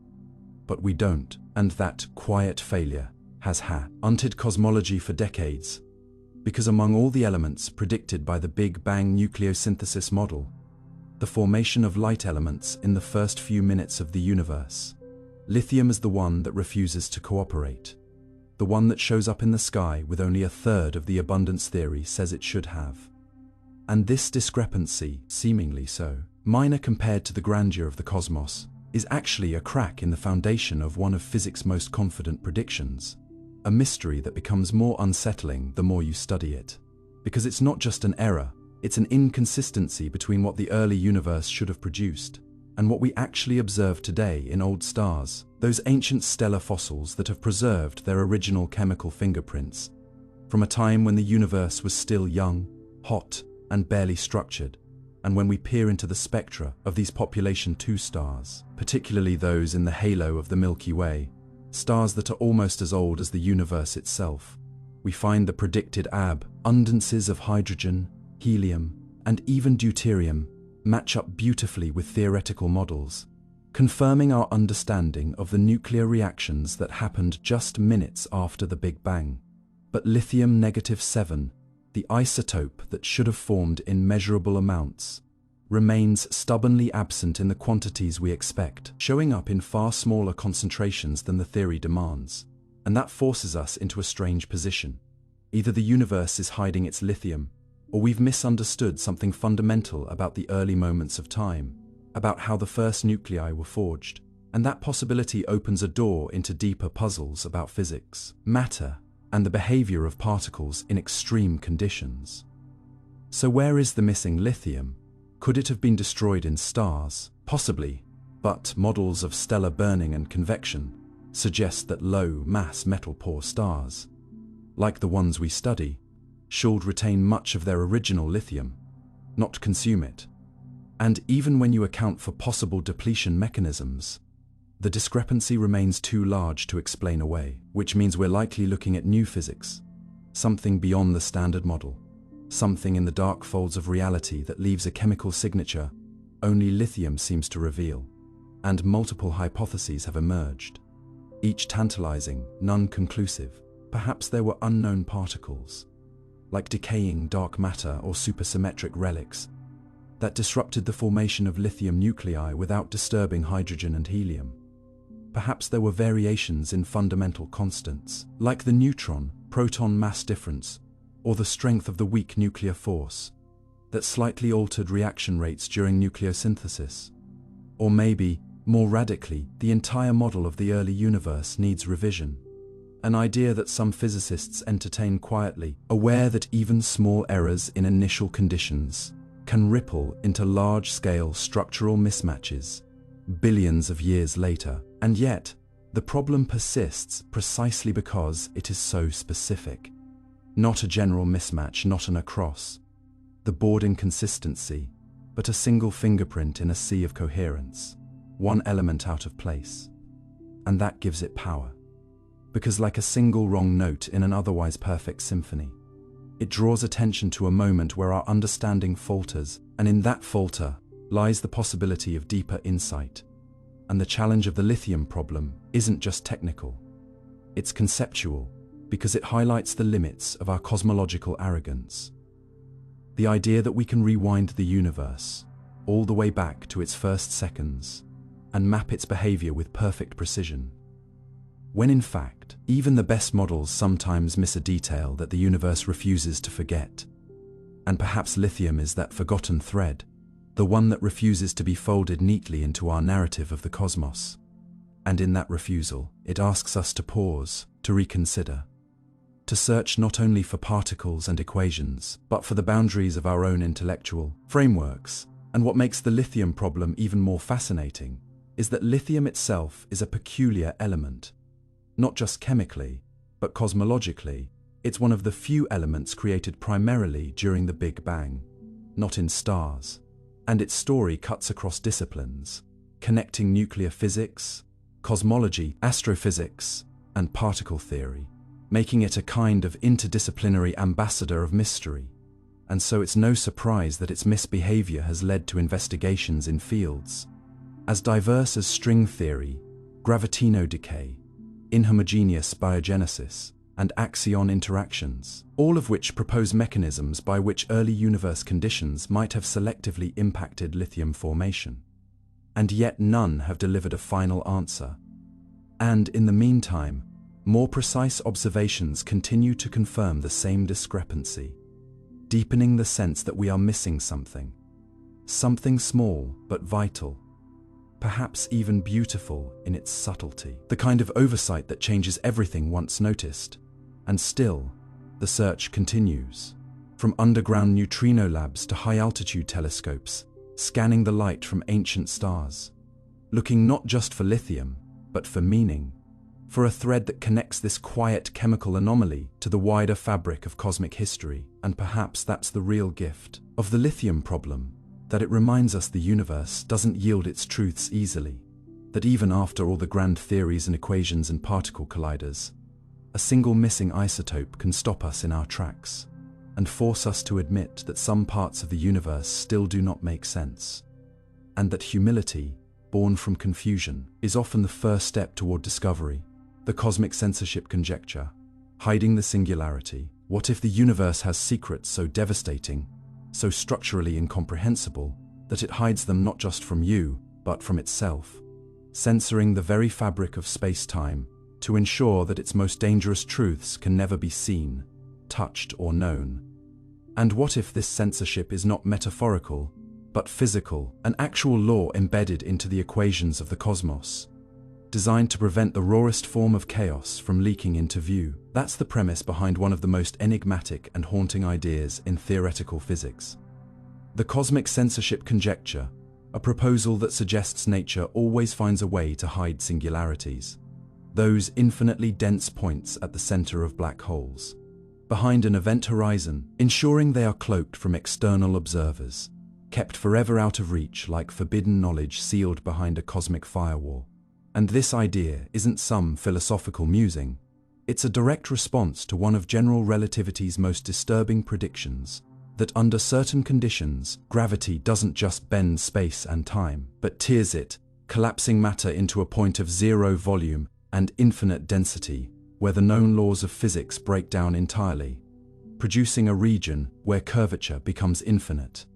But we don't, and that quiet failure has haunted cosmology for decades, because among all the elements predicted by the Big Bang nucleosynthesis model, the formation of light elements in the first few minutes of the universe, lithium is the one that refuses to cooperate, the one that shows up in the sky with only a third of the abundance theory says it should have. And this discrepancy, seemingly so minor compared to the grandeur of the cosmos, is actually a crack in the foundation of one of physics' most confident predictions, a mystery that becomes more unsettling the more you study it. Because it's not just an error, It's an inconsistency between what the early universe should have produced and what we actually observe today in old stars, those ancient stellar fossils that have preserved their original chemical fingerprints from a time when the universe was still young, hot, and barely structured. And when we peer into the spectra of these population 2 stars, particularly those in the halo of the Milky Way, stars that are almost as old as the universe itself, we find the predicted abundances of hydrogen, helium, and even deuterium match up beautifully with theoretical models, confirming our understanding of the nuclear reactions that happened just minutes after the Big Bang. But lithium-7, the isotope that should have formed in measurable amounts, remains stubbornly absent in the quantities we expect, showing up in far smaller concentrations than the theory demands. And that forces us into a strange position. Either the universe is hiding its lithium, or we've misunderstood something fundamental about the early moments of time, about how the first nuclei were forged. And that possibility opens a door into deeper puzzles about physics, matter, and the behavior of particles in extreme conditions. So where is the missing lithium? Could it have been destroyed in stars? Possibly, but models of stellar burning and convection suggest that low-mass metal-poor stars, like the ones we study, should retain much of their original lithium, not consume it. And even when you account for possible depletion mechanisms, the discrepancy remains too large to explain away, which means we're likely looking at new physics, something beyond the standard model, something in the dark folds of reality that leaves a chemical signature only lithium seems to reveal. And multiple hypotheses have emerged, each tantalizing, none conclusive. Perhaps there were unknown particles, like decaying dark matter or supersymmetric relics, that disrupted the formation of lithium nuclei without disturbing hydrogen and helium. Perhaps there were variations in fundamental constants, like the neutron-proton mass difference or the strength of the weak nuclear force, that slightly altered reaction rates during nucleosynthesis. Or maybe, more radically, the entire model of the early universe needs revision, an idea that some physicists entertain quietly, aware that even small errors in initial conditions can ripple into large-scale structural mismatches billions of years later. And yet, the problem persists precisely because it is so specific. Not a general mismatch, not an across the board inconsistency, but a single fingerprint in a sea of coherence, one element out of place. And that gives it power. Because like a single wrong note in an otherwise perfect symphony, it draws attention to a moment where our understanding falters, and in that falter lies the possibility of deeper insight. And the challenge of the lithium problem isn't just technical, it's conceptual, because it highlights the limits of our cosmological arrogance. The idea that we can rewind the universe all the way back to its first seconds and map its behavior with perfect precision, when in fact, even the best models sometimes miss a detail that the universe refuses to forget. And perhaps lithium is that forgotten thread, the one that refuses to be folded neatly into our narrative of the cosmos. And in that refusal, it asks us to pause, to reconsider, to search not only for particles and equations, but for the boundaries of our own intellectual frameworks. And what makes the lithium problem even more fascinating is that lithium itself is a peculiar element. Not just chemically, but cosmologically. It's one of the few elements created primarily during the Big Bang, not in stars. And its story cuts across disciplines, connecting nuclear physics, cosmology, astrophysics, and particle theory, making it a kind of interdisciplinary ambassador of mystery. And so it's no surprise that its misbehavior has led to investigations in fields as diverse as string theory, gravitino decay, inhomogeneous biogenesis, and axion interactions, all of which propose mechanisms by which early universe conditions might have selectively impacted lithium formation. And yet none have delivered a final answer. And in the meantime, more precise observations continue to confirm the same discrepancy, deepening the sense that we are missing something. Something small but vital, perhaps even beautiful in its subtlety. The kind of oversight that changes everything once noticed. And still, the search continues. from underground neutrino labs to high-altitude telescopes, scanning the light from ancient stars, looking not just for lithium, but for meaning, for a thread that connects this quiet chemical anomaly to the wider fabric of cosmic history. And perhaps that's the real gift of the lithium problem, that it reminds us the universe doesn't yield its truths easily, that even after all the grand theories and equations and particle colliders, a single missing isotope can stop us in our tracks and force us to admit that some parts of the universe still do not make sense, and that humility, born from confusion, is often the first step toward discovery. The cosmic censorship conjecture, hiding the singularity. What if the universe has secrets so devastating, so structurally incomprehensible, that it hides them not just from you, but from itself, censoring the very fabric of space-time to ensure that its most dangerous truths can never be seen, touched, or known? And what if this censorship is not metaphorical, but physical, an actual law embedded into the equations of the cosmos, designed to prevent the rawest form of chaos from leaking into view? That's the premise behind one of the most enigmatic and haunting ideas in theoretical physics. The cosmic censorship conjecture, a proposal that suggests nature always finds a way to hide singularities, those infinitely dense points at the center of black holes, behind an event horizon, ensuring they are cloaked from external observers, kept forever out of reach like forbidden knowledge sealed behind a cosmic firewall. And this idea isn't some philosophical musing. It's a direct response to one of general relativity's most disturbing predictions, that under certain conditions, gravity doesn't just bend space and time, but tears it, collapsing matter into a point of zero volume and infinite density, where the known laws of physics break down entirely, producing a region where curvature becomes infinite.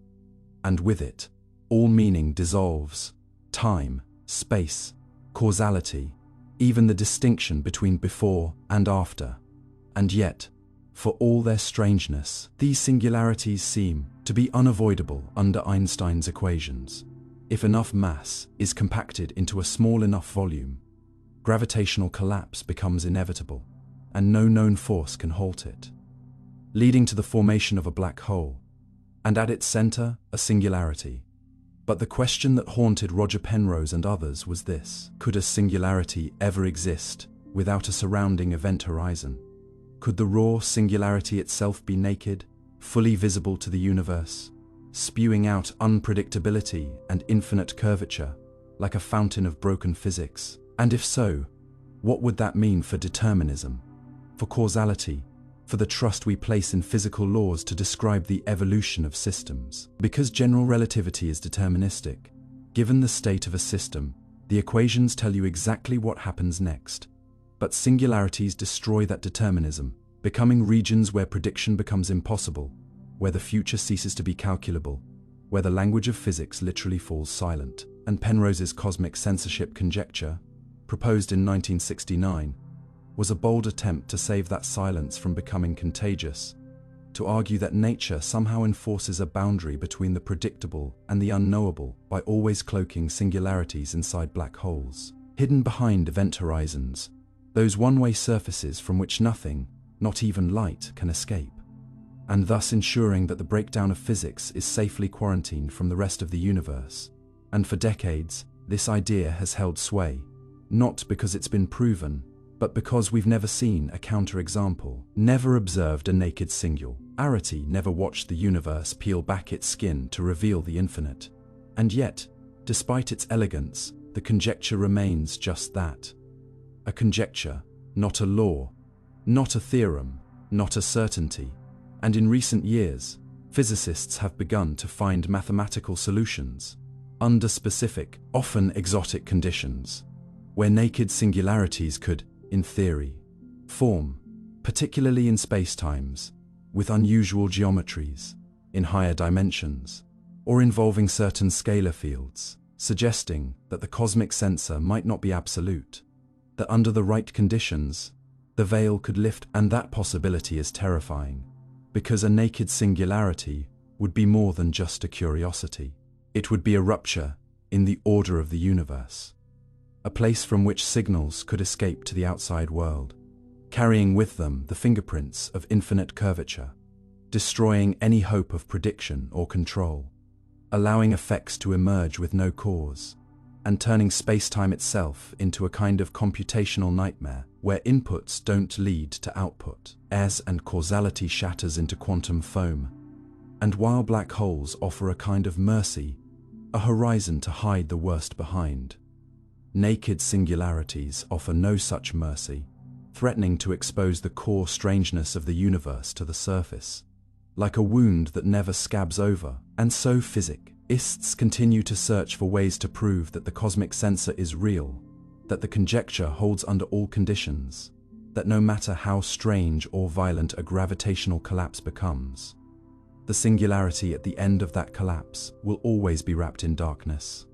And with it, all meaning dissolves. Time, space, causality, even the distinction between before and after. And yet, for all their strangeness, these singularities seem to be unavoidable under Einstein's equations. If enough mass is compacted into a small enough volume, gravitational collapse becomes inevitable, and no known force can halt it, leading to the formation of a black hole, and at its center, a singularity. But the question that haunted Roger Penrose and others was this: could a singularity ever exist without a surrounding event horizon? Could the raw singularity itself be naked, fully visible to the universe, spewing out unpredictability and infinite curvature, like a fountain of broken physics? And if so, what would that mean for determinism, for causality, for the trust we place in physical laws to describe the evolution of systems? Because general relativity is deterministic, given the state of a system, the equations tell you exactly what happens next. But singularities destroy that determinism, becoming regions where prediction becomes impossible, where the future ceases to be calculable, where the language of physics literally falls silent. And Penrose's cosmic censorship conjecture, proposed in 1969, was a bold attempt to save that silence from becoming contagious, to argue that nature somehow enforces a boundary between the predictable and the unknowable by always cloaking singularities inside black holes, hidden behind event horizons, those one-way surfaces from which nothing, not even light, can escape, and thus ensuring that the breakdown of physics is safely quarantined from the rest of the universe. And for decades, this idea has held sway, not because it's been proven, but because we've never seen a counterexample, never observed a naked singularity, never watched the universe peel back its skin to reveal the infinite. And yet, despite its elegance, the conjecture remains just that. A conjecture, not a law, not a theorem, not a certainty. And in recent years, physicists have begun to find mathematical solutions, under specific, often exotic conditions, where naked singularities could, in theory, form, particularly in spacetimes, with unusual geometries, in higher dimensions, or involving certain scalar fields, suggesting that the cosmic censor might not be absolute, that under the right conditions, the veil could lift. And that possibility is terrifying, because a naked singularity would be more than just a curiosity. It would be a rupture in the order of the universe, a place from which signals could escape to the outside world, carrying with them the fingerprints of infinite curvature. destroying any hope of prediction or control, allowing effects to emerge with no cause, and turning space-time itself into a kind of computational nightmare where inputs don't lead to output, as and causality shatters into quantum foam. And while black holes offer a kind of mercy, a horizon to hide the worst behind, naked singularities offer no such mercy, threatening to expose the core strangeness of the universe to the surface, like a wound that never scabs over. And so physicists continue to search for ways to prove that the cosmic sensor is real, that the conjecture holds under all conditions, that no matter how strange or violent a gravitational collapse becomes, the singularity at the end of that collapse will always be wrapped in darkness.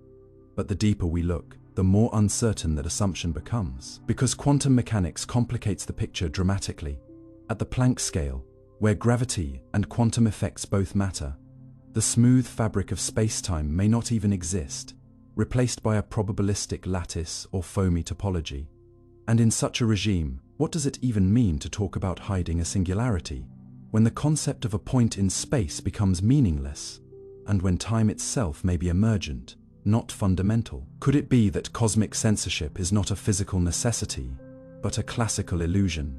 But the deeper we look, the more uncertain that assumption becomes, because quantum mechanics complicates the picture dramatically. At the Planck scale, where gravity and quantum effects both matter, the smooth fabric of space-time may not even exist, replaced by a probabilistic lattice or foamy topology. And in such a regime, what does it even mean to talk about hiding a singularity, when the concept of a point in space becomes meaningless, and when time itself may be emergent, not fundamental? Could it be that cosmic censorship is not a physical necessity, but a classical illusion,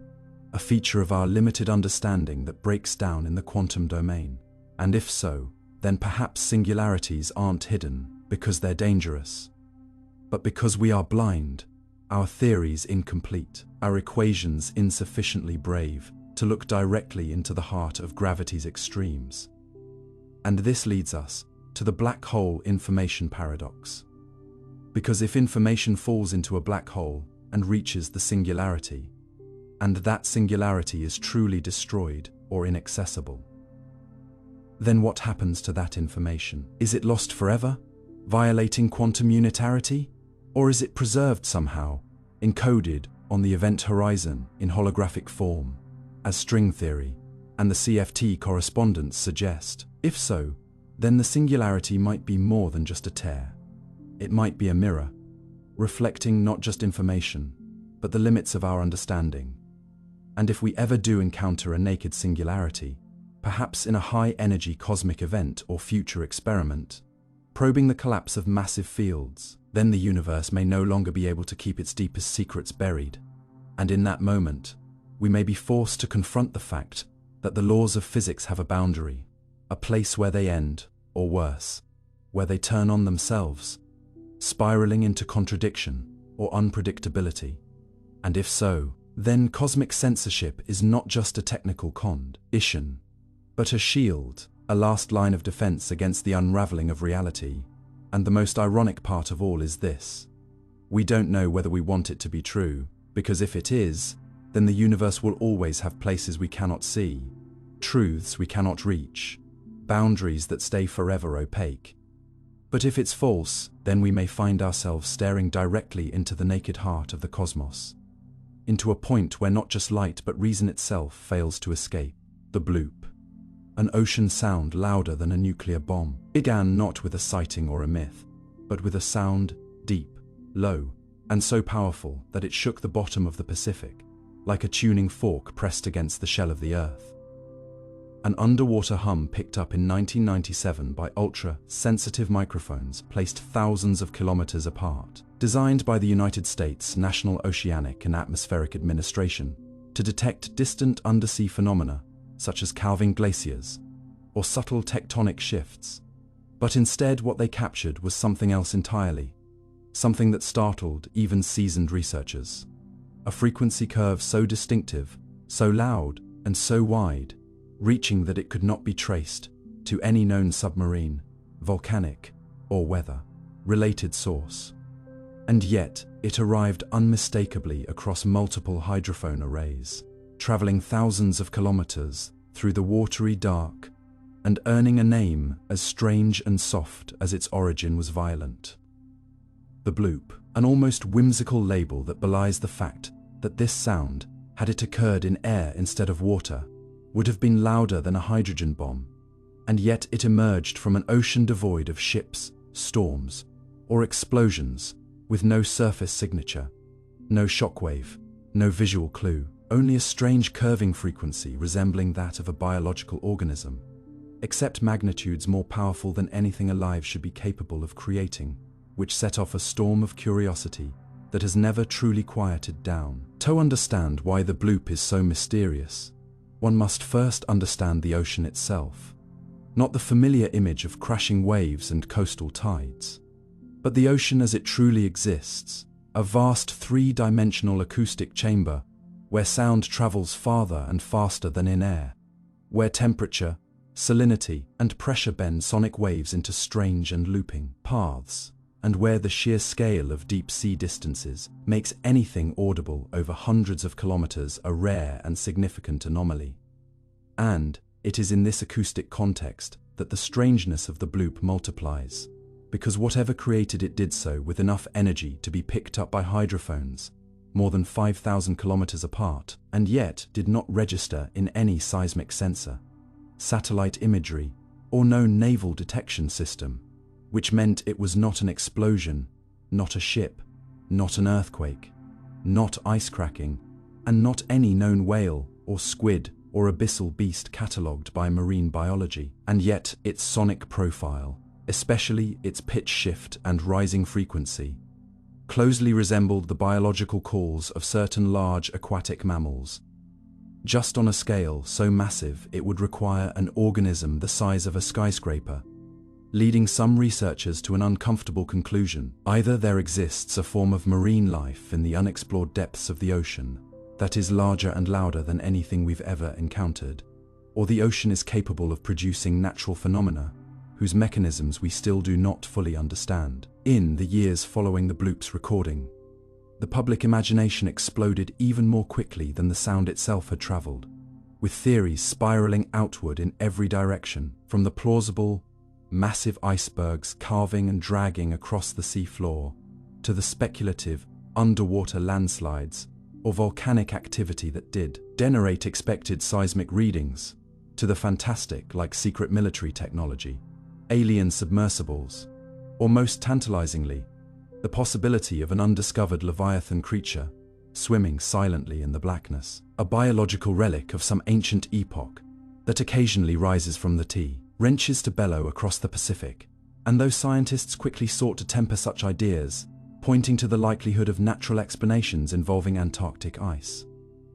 a feature of our limited understanding that breaks down in the quantum domain? And if so, then perhaps singularities aren't hidden because they're dangerous, but because we are blind, our theories incomplete, our equations insufficiently brave to look directly into the heart of gravity's extremes. And this leads us to the black hole information paradox. Because if information falls into a black hole and reaches the singularity, and that singularity is truly destroyed or inaccessible, then what happens to that information? Is it lost forever, violating quantum unitarity? Or is it preserved somehow, encoded on the event horizon in holographic form, as string theory and the CFT correspondence suggest? If so, then the singularity might be more than just a tear. It might be a mirror, reflecting not just information, but the limits of our understanding. And if we ever do encounter a naked singularity, perhaps in a high-energy cosmic event or future experiment, probing the collapse of massive fields, then the universe may no longer be able to keep its deepest secrets buried. And in that moment, we may be forced to confront the fact that the laws of physics have a boundary, a place where they end, or worse, where they turn on themselves, spiraling into contradiction or unpredictability. And if so, then cosmic censorship is not just a technical condition, but a shield, a last line of defense against the unraveling of reality. And the most ironic part of all is this: we don't know whether we want it to be true, because if it is, then the universe will always have places we cannot see, truths we cannot reach, boundaries that stay forever opaque. But if it's false, then we may find ourselves staring directly into the naked heart of the cosmos, into a point where not just light but reason itself fails to escape. The bloop, an ocean sound louder than a nuclear bomb, began not with a sighting or a myth, but with a sound, deep, low, and so powerful that it shook the bottom of the Pacific, like a tuning fork pressed against the shell of the Earth. An underwater hum picked up in 1997 by ultra-sensitive microphones placed thousands of kilometers apart, designed by the United States National Oceanic and Atmospheric Administration to detect distant undersea phenomena such as calving glaciers or subtle tectonic shifts. But instead what they captured was something else entirely, something that startled even seasoned researchers. A frequency curve so distinctive, so loud, and so wide, reaching that it could not be traced to any known submarine, volcanic, or weather-related source. And yet, it arrived unmistakably across multiple hydrophone arrays, traveling thousands of kilometers through the watery dark, and earning a name as strange and soft as its origin was violent. The bloop, an almost whimsical label that belies the fact that this sound, had it occurred in air instead of water, would have been louder than a hydrogen bomb, and yet it emerged from an ocean devoid of ships, storms, or explosions, with no surface signature, no shockwave, no visual clue, only a strange curving frequency resembling that of a biological organism, except magnitudes more powerful than anything alive should be capable of creating, which set off a storm of curiosity that has never truly quieted down. To understand why the bloop is so mysterious, one must first understand the ocean itself. Not the familiar image of crashing waves and coastal tides, but the ocean as it truly exists, a vast three-dimensional acoustic chamber where sound travels farther and faster than in air, where temperature, salinity, and pressure bend sonic waves into strange and looping paths, and where the sheer scale of deep-sea distances makes anything audible over hundreds of kilometers a rare and significant anomaly. And it is in this acoustic context that the strangeness of the bloop multiplies, because whatever created it did so with enough energy to be picked up by hydrophones, more than 5,000 kilometers apart, and yet did not register in any seismic sensor, satellite imagery, or known naval detection system, which meant it was not an explosion, not a ship, not an earthquake, not ice cracking, and not any known whale or squid or abyssal beast catalogued by marine biology. And yet its sonic profile, especially its pitch shift and rising frequency, closely resembled the biological calls of certain large aquatic mammals, just on a scale so massive it would require an organism the size of a skyscraper, leading some researchers to an uncomfortable conclusion. Either there exists a form of marine life in the unexplored depths of the ocean that is larger and louder than anything we've ever encountered, or the ocean is capable of producing natural phenomena whose mechanisms we still do not fully understand. In the years following the bloop's recording, the public imagination exploded even more quickly than the sound itself had traveled, with theories spiraling outward in every direction, from the plausible, massive icebergs carving and dragging across the sea floor, to the speculative, underwater landslides or volcanic activity that did generate expected seismic readings, to the fantastic, like secret military technology, alien submersibles, or most tantalizingly, the possibility of an undiscovered Leviathan creature swimming silently in the blackness, a biological relic of some ancient epoch that occasionally rises from the sea, wrenches to bellow across the Pacific. And though scientists quickly sought to temper such ideas, pointing to the likelihood of natural explanations involving Antarctic ice,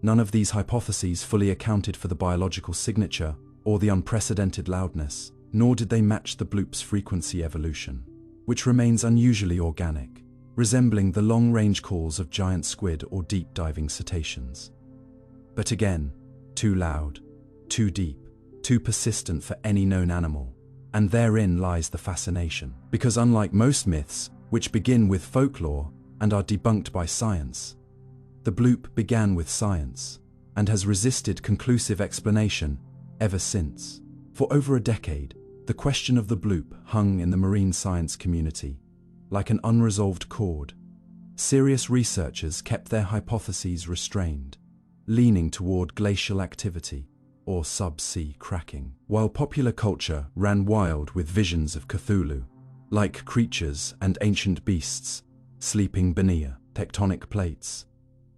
none of these hypotheses fully accounted for the biological signature or the unprecedented loudness, nor did they match the bloop's frequency evolution, which remains unusually organic, resembling the long-range calls of giant squid or deep-diving cetaceans. But again, too loud, too deep, too persistent for any known animal, and therein lies the fascination. Because unlike most myths, which begin with folklore and are debunked by science, the bloop began with science and has resisted conclusive explanation ever since. For over a decade, the question of the bloop hung in the marine science community like an unresolved chord. Serious researchers kept their hypotheses restrained, leaning toward glacial activity or sub-sea cracking, while popular culture ran wild with visions of Cthulhu, like creatures and ancient beasts sleeping beneath tectonic plates.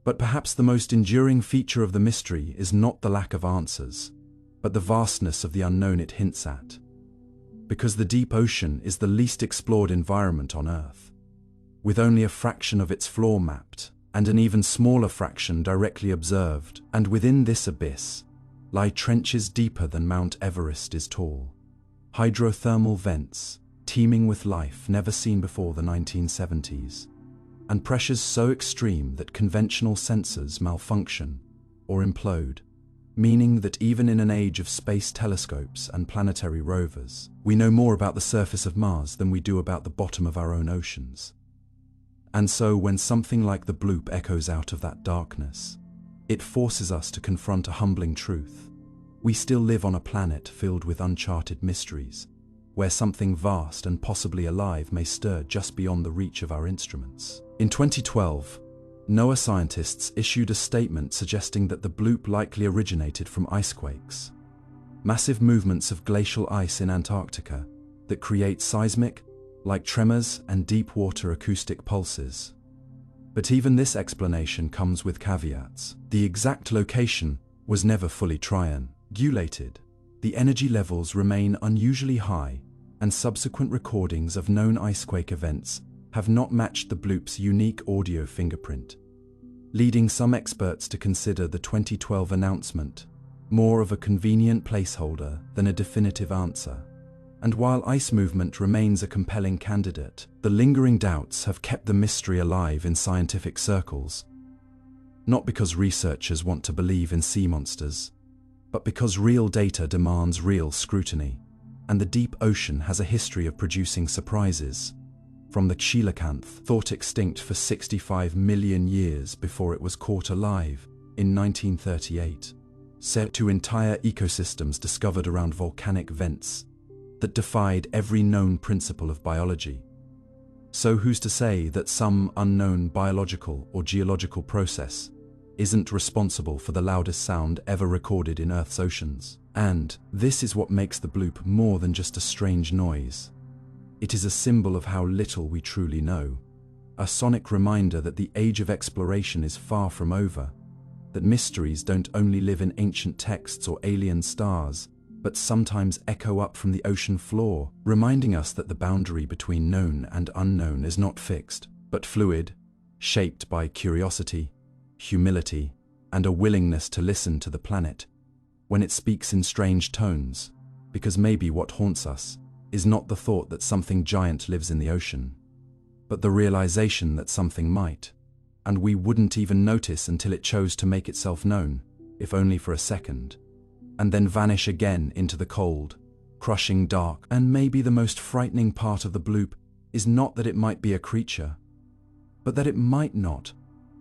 But perhaps the most enduring feature of the mystery is not the lack of answers, but the vastness of the unknown it hints at. Because the deep ocean is the least explored environment on Earth, with only a fraction of its floor mapped, and an even smaller fraction directly observed, and within this abyss lie trenches deeper than Mount Everest is tall, hydrothermal vents teeming with life never seen before the 1970s, and pressures so extreme that conventional sensors malfunction or implode, meaning that even in an age of space telescopes and planetary rovers, we know more about the surface of Mars than we do about the bottom of our own oceans. And so when something like the bloop echoes out of that darkness, it forces us to confront a humbling truth. We still live on a planet filled with uncharted mysteries, where something vast and possibly alive may stir just beyond the reach of our instruments. In 2012, NOAA scientists issued a statement suggesting that the bloop likely originated from icequakes, massive movements of glacial ice in Antarctica that create seismic, like tremors and deep water acoustic pulses. But even this explanation comes with caveats. The exact location was never fully triangulated. The energy levels remain unusually high, and subsequent recordings of known icequake events have not matched the bloop's unique audio fingerprint, leading some experts to consider the 2012 announcement more of a convenient placeholder than a definitive answer. And while ice movement remains a compelling candidate, the lingering doubts have kept the mystery alive in scientific circles, not because researchers want to believe in sea monsters, but because real data demands real scrutiny, and the deep ocean has a history of producing surprises. From the coelacanth, thought extinct for 65 million years before it was caught alive in 1938, to entire ecosystems discovered around volcanic vents that defied every known principle of biology. So who's to say that some unknown biological or geological process isn't responsible for the loudest sound ever recorded in Earth's oceans? And this is what makes the bloop more than just a strange noise. It is a symbol of how little we truly know, a sonic reminder that the age of exploration is far from over, that mysteries don't only live in ancient texts or alien stars, but sometimes echo up from the ocean floor, reminding us that the boundary between known and unknown is not fixed, but fluid, shaped by curiosity, humility, and a willingness to listen to the planet when it speaks in strange tones, because maybe what haunts us is not the thought that something giant lives in the ocean, but the realization that something might, and we wouldn't even notice until it chose to make itself known, if only for a second, and then vanish again into the cold, crushing dark. And maybe the most frightening part of the bloop is not that it might be a creature, but that it might not,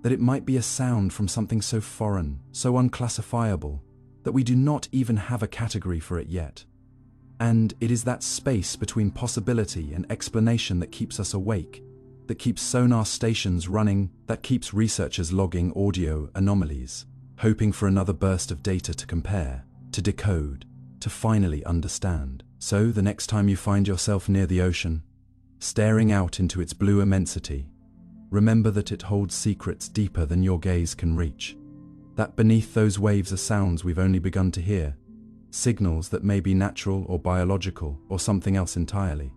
that it might be a sound from something so foreign, so unclassifiable, that we do not even have a category for it yet. And it is that space between possibility and explanation that keeps us awake, that keeps sonar stations running, that keeps researchers logging audio anomalies, hoping for another burst of data to compare, to decode, to finally understand. So the next time you find yourself near the ocean, staring out into its blue immensity, remember that it holds secrets deeper than your gaze can reach, that beneath those waves are sounds we've only begun to hear, signals that may be natural or biological or something else entirely.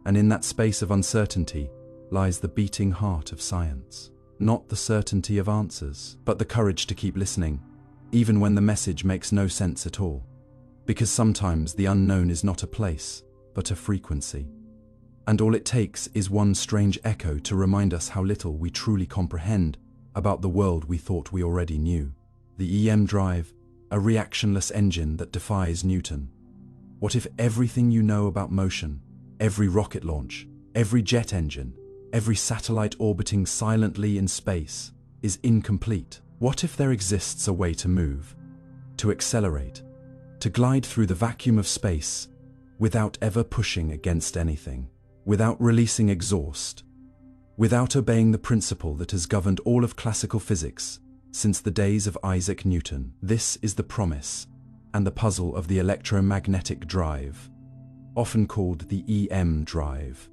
And in that space of uncertainty lies the beating heart of science. Not the certainty of answers, but the courage to keep listening, even when the message makes no sense at all. Because sometimes the unknown is not a place, but a frequency. And all it takes is one strange echo to remind us how little we truly comprehend about the world we thought we already knew. The EM drive, a reactionless engine that defies Newton. What if everything you know about motion, every rocket launch, every jet engine, every satellite orbiting silently in space, is incomplete? What if there exists a way to move, to accelerate, to glide through the vacuum of space without ever pushing against anything, without releasing exhaust, without obeying the principle that has governed all of classical physics since the days of Isaac Newton? This is the promise and the puzzle of the electromagnetic drive, often called the EM drive,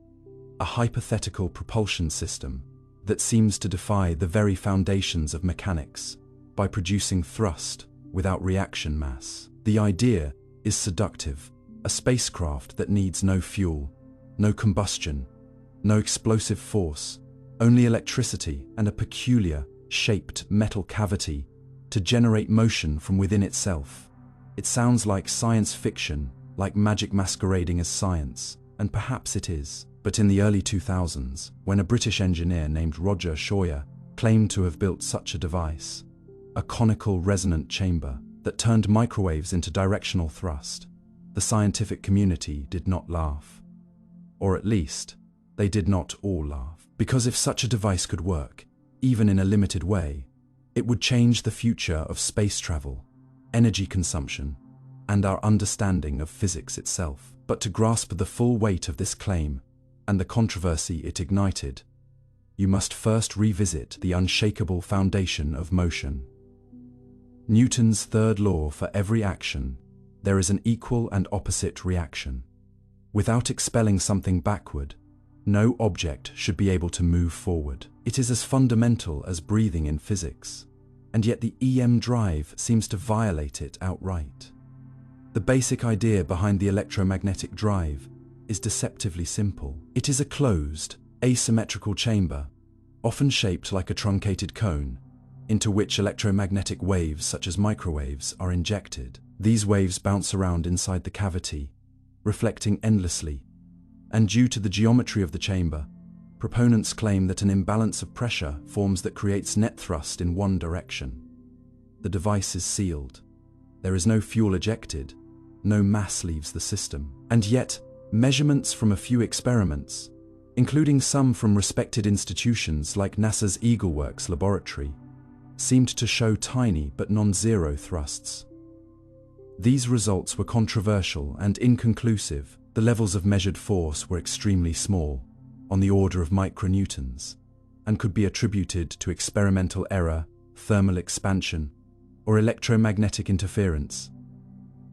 a hypothetical propulsion system that seems to defy the very foundations of mechanics by producing thrust without reaction mass. The idea is seductive, a spacecraft that needs no fuel, no combustion, no explosive force, only electricity and a peculiar, shaped metal cavity to generate motion from within itself. It sounds like science fiction, like magic masquerading as science, and perhaps it is. But in the early 2000s, when a British engineer named Roger Cheshire claimed to have built such a device, a conical resonant chamber that turned microwaves into directional thrust, the scientific community did not laugh. Or at least, they did not all laugh. Because if such a device could work, even in a limited way, it would change the future of space travel, energy consumption, and our understanding of physics itself. But to grasp the full weight of this claim and the controversy it ignited, you must first revisit the unshakable foundation of motion. Newton's third law: for every action, there is an equal and opposite reaction. Without expelling something backward, No object should be able to move forward. It is as fundamental as breathing in physics, and yet the EM drive seems to violate it outright. The basic idea behind the electromagnetic drive is deceptively simple. It is a closed, asymmetrical chamber, often shaped like a truncated cone, into which electromagnetic waves such as microwaves are injected. These waves bounce around inside the cavity, reflecting endlessly, and due to the geometry of the chamber, proponents claim that an imbalance of pressure forms that creates net thrust in one direction. The device is sealed. There is no fuel ejected, no mass leaves the system. And yet, measurements from a few experiments, including some from respected institutions like NASA's EagleWorks laboratory, seemed to show tiny but non-zero thrusts. These results were controversial and inconclusive. The levels of measured force were extremely small, on the order of micronewtons, and could be attributed to experimental error, thermal expansion, or electromagnetic interference.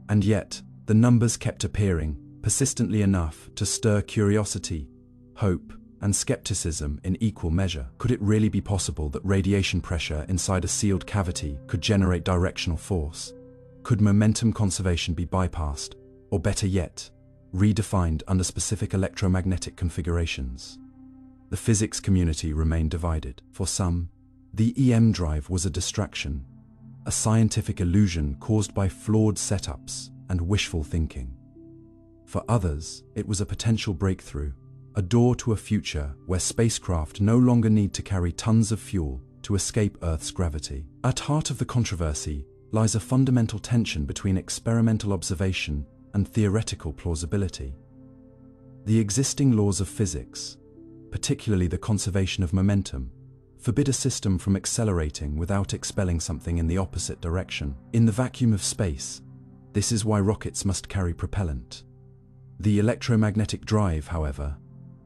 And yet, the numbers kept appearing, persistently enough to stir curiosity, hope, and skepticism in equal measure. Could it really be possible that radiation pressure inside a sealed cavity could generate directional force? Could momentum conservation be bypassed, or better yet, redefined under specific electromagnetic configurations? The physics community remained divided. For some, the EM drive was a distraction, a scientific illusion caused by flawed setups and wishful thinking. For others, it was a potential breakthrough, a door to a future where spacecraft no longer need to carry tons of fuel to escape Earth's gravity. At heart of the controversy lies a fundamental tension between experimental observation and theoretical plausibility. The existing laws of physics, particularly the conservation of momentum, forbid a system from accelerating without expelling something in the opposite direction. In the vacuum of space, this is why rockets must carry propellant. The electromagnetic drive, however,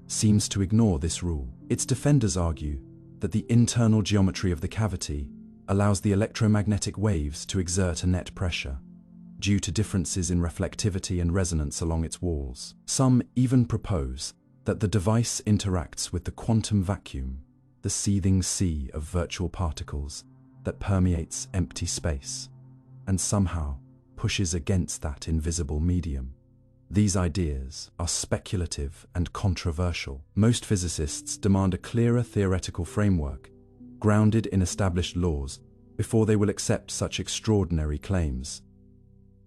seems to ignore this rule. Its defenders argue that the internal geometry of the cavity allows the electromagnetic waves to exert a net pressure, due to differences in reflectivity and resonance along its walls. Some even propose that the device interacts with the quantum vacuum, the seething sea of virtual particles that permeates empty space, and somehow pushes against that invisible medium. These ideas are speculative and controversial. Most physicists demand a clearer theoretical framework, grounded in established laws, before they will accept such extraordinary claims.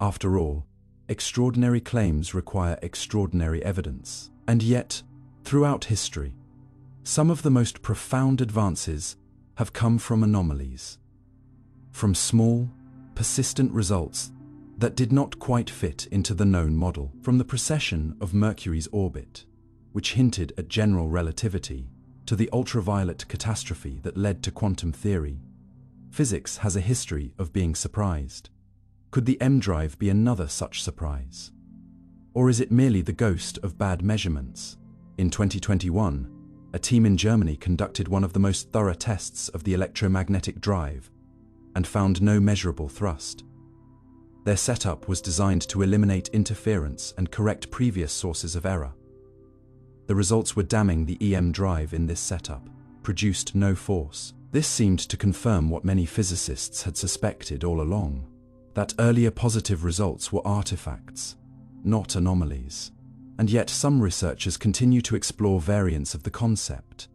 After all, extraordinary claims require extraordinary evidence. And yet, throughout history, some of the most profound advances have come from anomalies. From small, persistent results that did not quite fit into the known model. From the precession of Mercury's orbit, which hinted at general relativity, to the ultraviolet catastrophe that led to quantum theory, physics has a history of being surprised. Could the M drive be another such surprise? Or is it merely the ghost of bad measurements? In 2021, a team in Germany conducted one of the most thorough tests of the electromagnetic drive and found no measurable thrust. Their setup was designed to eliminate interference and correct previous sources of error. The results were damning. The EM drive in this setup produced no force. This seemed to confirm what many physicists had suspected all along, that earlier positive results were artifacts, not anomalies. And yet some researchers continue to explore variants of the concept,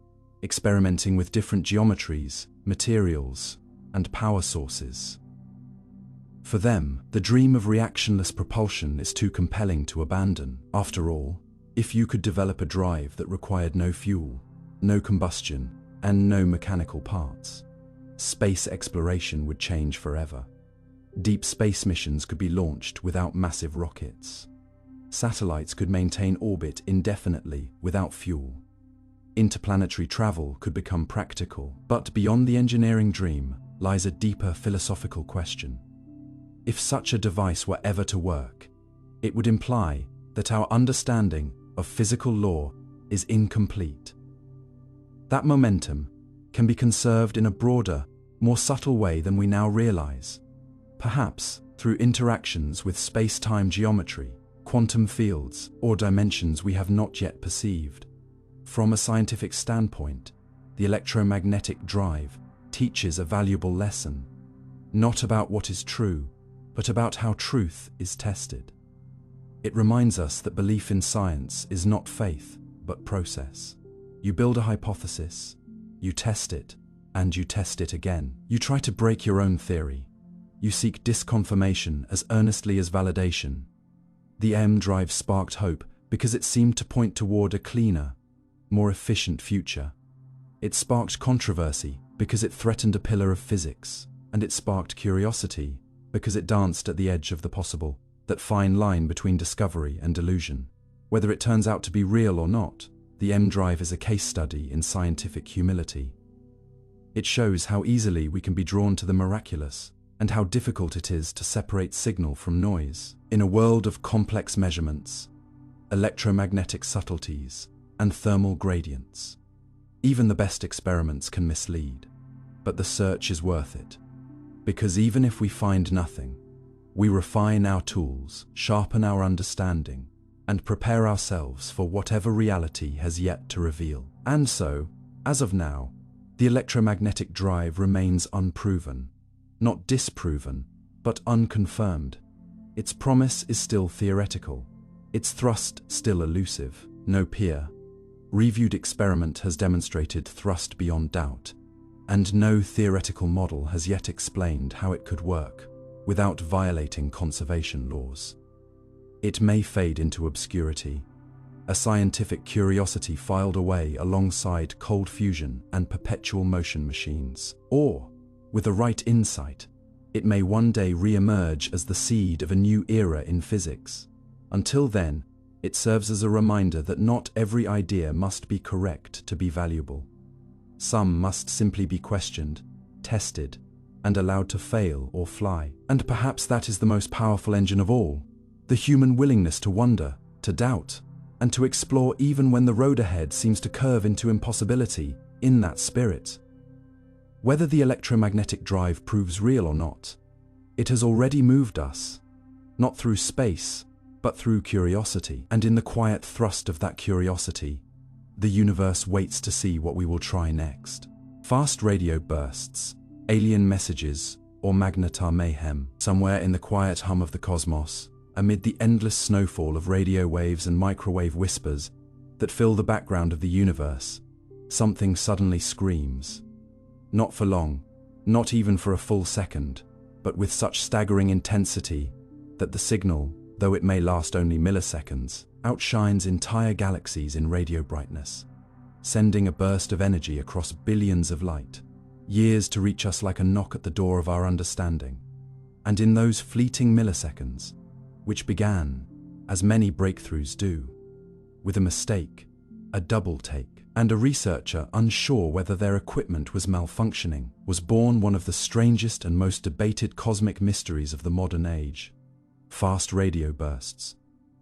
experimenting with different geometries, materials, and power sources. For them, the dream of reactionless propulsion is too compelling to abandon. After all, if you could develop a drive that required no fuel, no combustion, and no mechanical parts, space exploration would change forever. Deep space missions could be launched without massive rockets. Satellites could maintain orbit indefinitely without fuel. Interplanetary travel could become practical. But beyond the engineering dream lies a deeper philosophical question. If such a device were ever to work, it would imply that our understanding of physical law is incomplete. That momentum can be conserved in a broader, more subtle way than we now realize, perhaps through interactions with space-time geometry, quantum fields, or dimensions we have not yet perceived. From a scientific standpoint, the electromagnetic drive teaches a valuable lesson, not about what is true, but about how truth is tested. It reminds us that belief in science is not faith, but process. You build a hypothesis, you test it, and you test it again. You try to break your own theory. You seek disconfirmation as earnestly as validation. The M drive sparked hope because it seemed to point toward a cleaner, more efficient future. It sparked controversy because it threatened a pillar of physics, and it sparked curiosity because it danced at the edge of the possible, that fine line between discovery and delusion. Whether it turns out to be real or not, the M drive is a case study in scientific humility. It shows how easily we can be drawn to the miraculous, and how difficult it is to separate signal from noise. In a world of complex measurements, electromagnetic subtleties, and thermal gradients, even the best experiments can mislead. But the search is worth it, because even if we find nothing, we refine our tools, sharpen our understanding, and prepare ourselves for whatever reality has yet to reveal. And so, as of now, the electromagnetic drive remains unproven, not disproven, but unconfirmed. Its promise is still theoretical, its thrust still elusive. No peer-reviewed experiment has demonstrated thrust beyond doubt, and no theoretical model has yet explained how it could work without violating conservation laws. It may fade into obscurity, a scientific curiosity filed away alongside cold fusion and perpetual motion machines. Or, with the right insight, it may one day re-emerge as the seed of a new era in physics. Until then, it serves as a reminder that not every idea must be correct to be valuable. Some must simply be questioned, tested, and allowed to fail or fly. And perhaps that is the most powerful engine of all, the human willingness to wonder, to doubt, and to explore even when the road ahead seems to curve into impossibility. In that spirit, whether the electromagnetic drive proves real or not, it has already moved us, not through space, but through curiosity. And in the quiet thrust of that curiosity, the universe waits to see what we will try next. Fast radio bursts, alien messages, or magnetar mayhem. Somewhere in the quiet hum of the cosmos, amid the endless snowfall of radio waves and microwave whispers that fill the background of the universe, something suddenly screams. Not for long, not even for a full second, but with such staggering intensity that the signal, though it may last only milliseconds, outshines entire galaxies in radio brightness, sending a burst of energy across billions of light years to reach us like a knock at the door of our understanding. And in those fleeting milliseconds, which began, as many breakthroughs do, with a mistake, a double take, and a researcher unsure whether their equipment was malfunctioning, was born one of the strangest and most debated cosmic mysteries of the modern age. Fast radio bursts,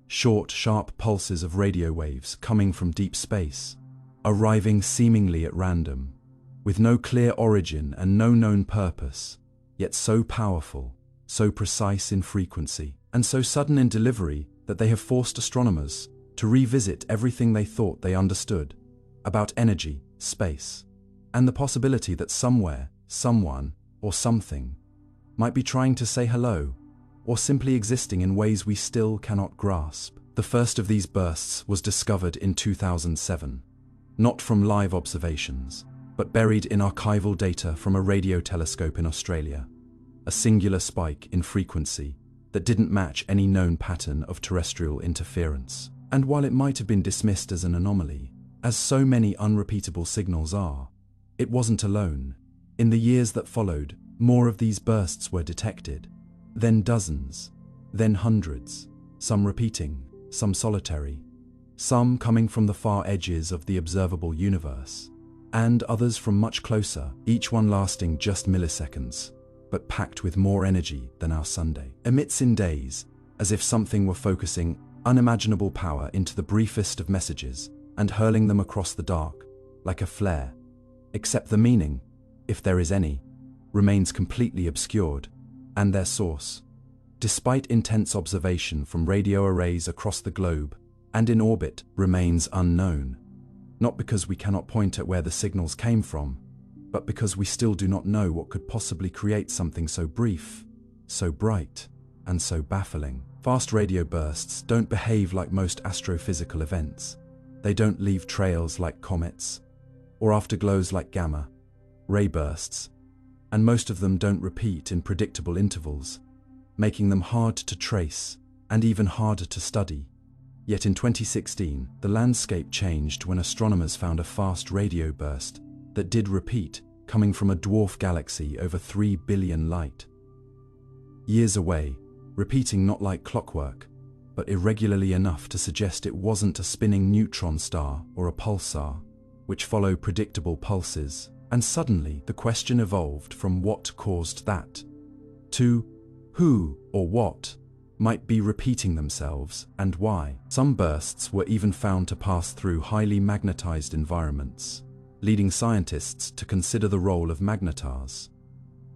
short, sharp pulses of radio waves coming from deep space, arriving seemingly at random, with no clear origin and no known purpose, yet so powerful, so precise in frequency, and so sudden in delivery that they have forced astronomers to revisit everything they thought they understood about energy, space, and the possibility that somewhere, someone, or something might be trying to say hello, or simply existing in ways we still cannot grasp. The first of these bursts was discovered in 2007, not from live observations, but buried in archival data from a radio telescope in Australia, a singular spike in frequency that didn't match any known pattern of terrestrial interference. And while it might have been dismissed as an anomaly, as so many unrepeatable signals are, it wasn't alone. In the years that followed, more of these bursts were detected, then dozens, then hundreds, some repeating, some solitary, some coming from the far edges of the observable universe, and others from much closer, each one lasting just milliseconds, but packed with more energy than our Sunday. Emits in days, as if something were focusing unimaginable power into the briefest of messages and hurling them across the dark, like a flare. Except the meaning, if there is any, remains completely obscured, and their source, despite intense observation from radio arrays across the globe and in orbit, remains unknown. not because we cannot point at where the signals came from, but because we still do not know what could possibly create something so brief, so bright, and so baffling. Fast radio bursts don't behave like most astrophysical events. They don't leave trails like comets, or afterglows like gamma ray bursts, and most of them don't repeat in predictable intervals, making them hard to trace and even harder to study. Yet in 2016, the landscape changed when astronomers found a fast radio burst that did repeat, coming from a dwarf galaxy over 3 billion light years away, repeating not like clockwork, but irregularly enough to suggest it wasn't a spinning neutron star or a pulsar, which follow predictable pulses. And suddenly, the question evolved from what caused that to who or what might be repeating themselves and why. Some bursts were even found to pass through highly magnetized environments, leading scientists to consider the role of magnetars,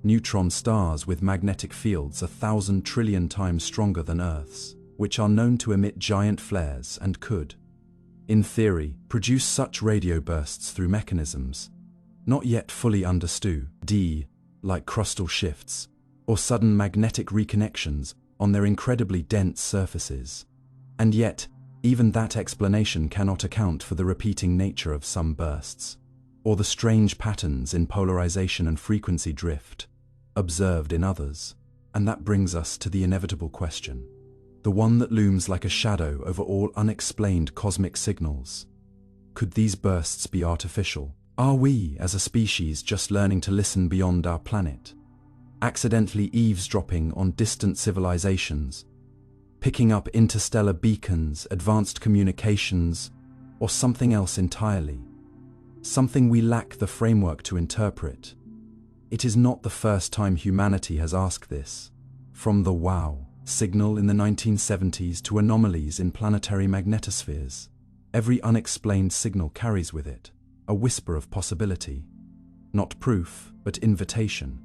neutron stars with magnetic fields 1,000 trillion times stronger than Earth's, which are known to emit giant flares and could, in theory, produce such radio bursts through mechanisms not yet fully understood, like crustal shifts or sudden magnetic reconnections on their incredibly dense surfaces. And yet, even that explanation cannot account for the repeating nature of some bursts, or the strange patterns in polarization and frequency drift observed in others. And that brings us to the inevitable question, the one that looms like a shadow over all unexplained cosmic signals. Could these bursts be artificial? Are we, as a species, just learning to listen beyond our planet, accidentally eavesdropping on distant civilizations, picking up interstellar beacons, advanced communications, or something else entirely? Something we lack the framework to interpret. It is not the first time humanity has asked this. From the WOW signal in the 1970s to anomalies in planetary magnetospheres, every unexplained signal carries with it a whisper of possibility, not proof, but invitation.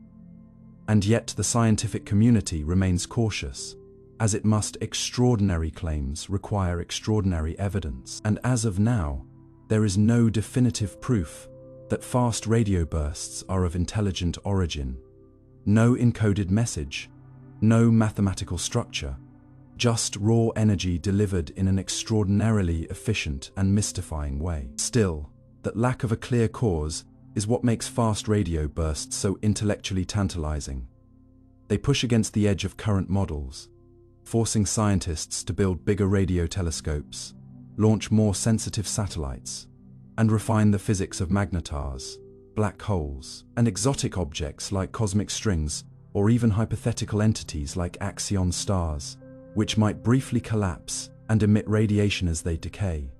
And yet the scientific community remains cautious, as it must. Extraordinary claims require extraordinary evidence, and as of now, there is no definitive proof that fast radio bursts are of intelligent origin. No encoded message, no mathematical structure, just raw energy delivered in an extraordinarily efficient and mystifying way. Still, that lack of a clear cause is what makes fast radio bursts so intellectually tantalizing. They push against the edge of current models, forcing scientists to build bigger radio telescopes, launch more sensitive satellites, and refine the physics of magnetars, black holes, and exotic objects like cosmic strings, or even hypothetical entities like axion stars, which might briefly collapse and emit radiation as they decay.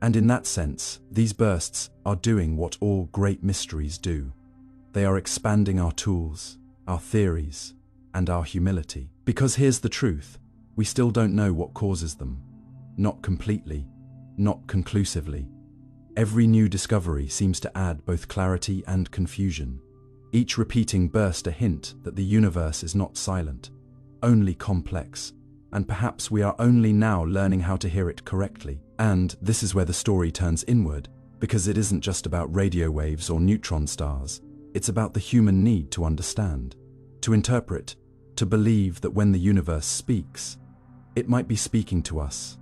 And in that sense, these bursts are doing what all great mysteries do. They are expanding our tools, our theories, and our humility. Because here's the truth, we still don't know what causes them. Not completely, not conclusively. Every new discovery seems to add both clarity and confusion. Each repeating burst a hint that the universe is not silent, only complex, and perhaps we are only now learning how to hear it correctly. And this is where the story turns inward, because it isn't just about radio waves or neutron stars. It's about the human need to understand, to interpret, to believe that when the universe speaks, it might be speaking to us.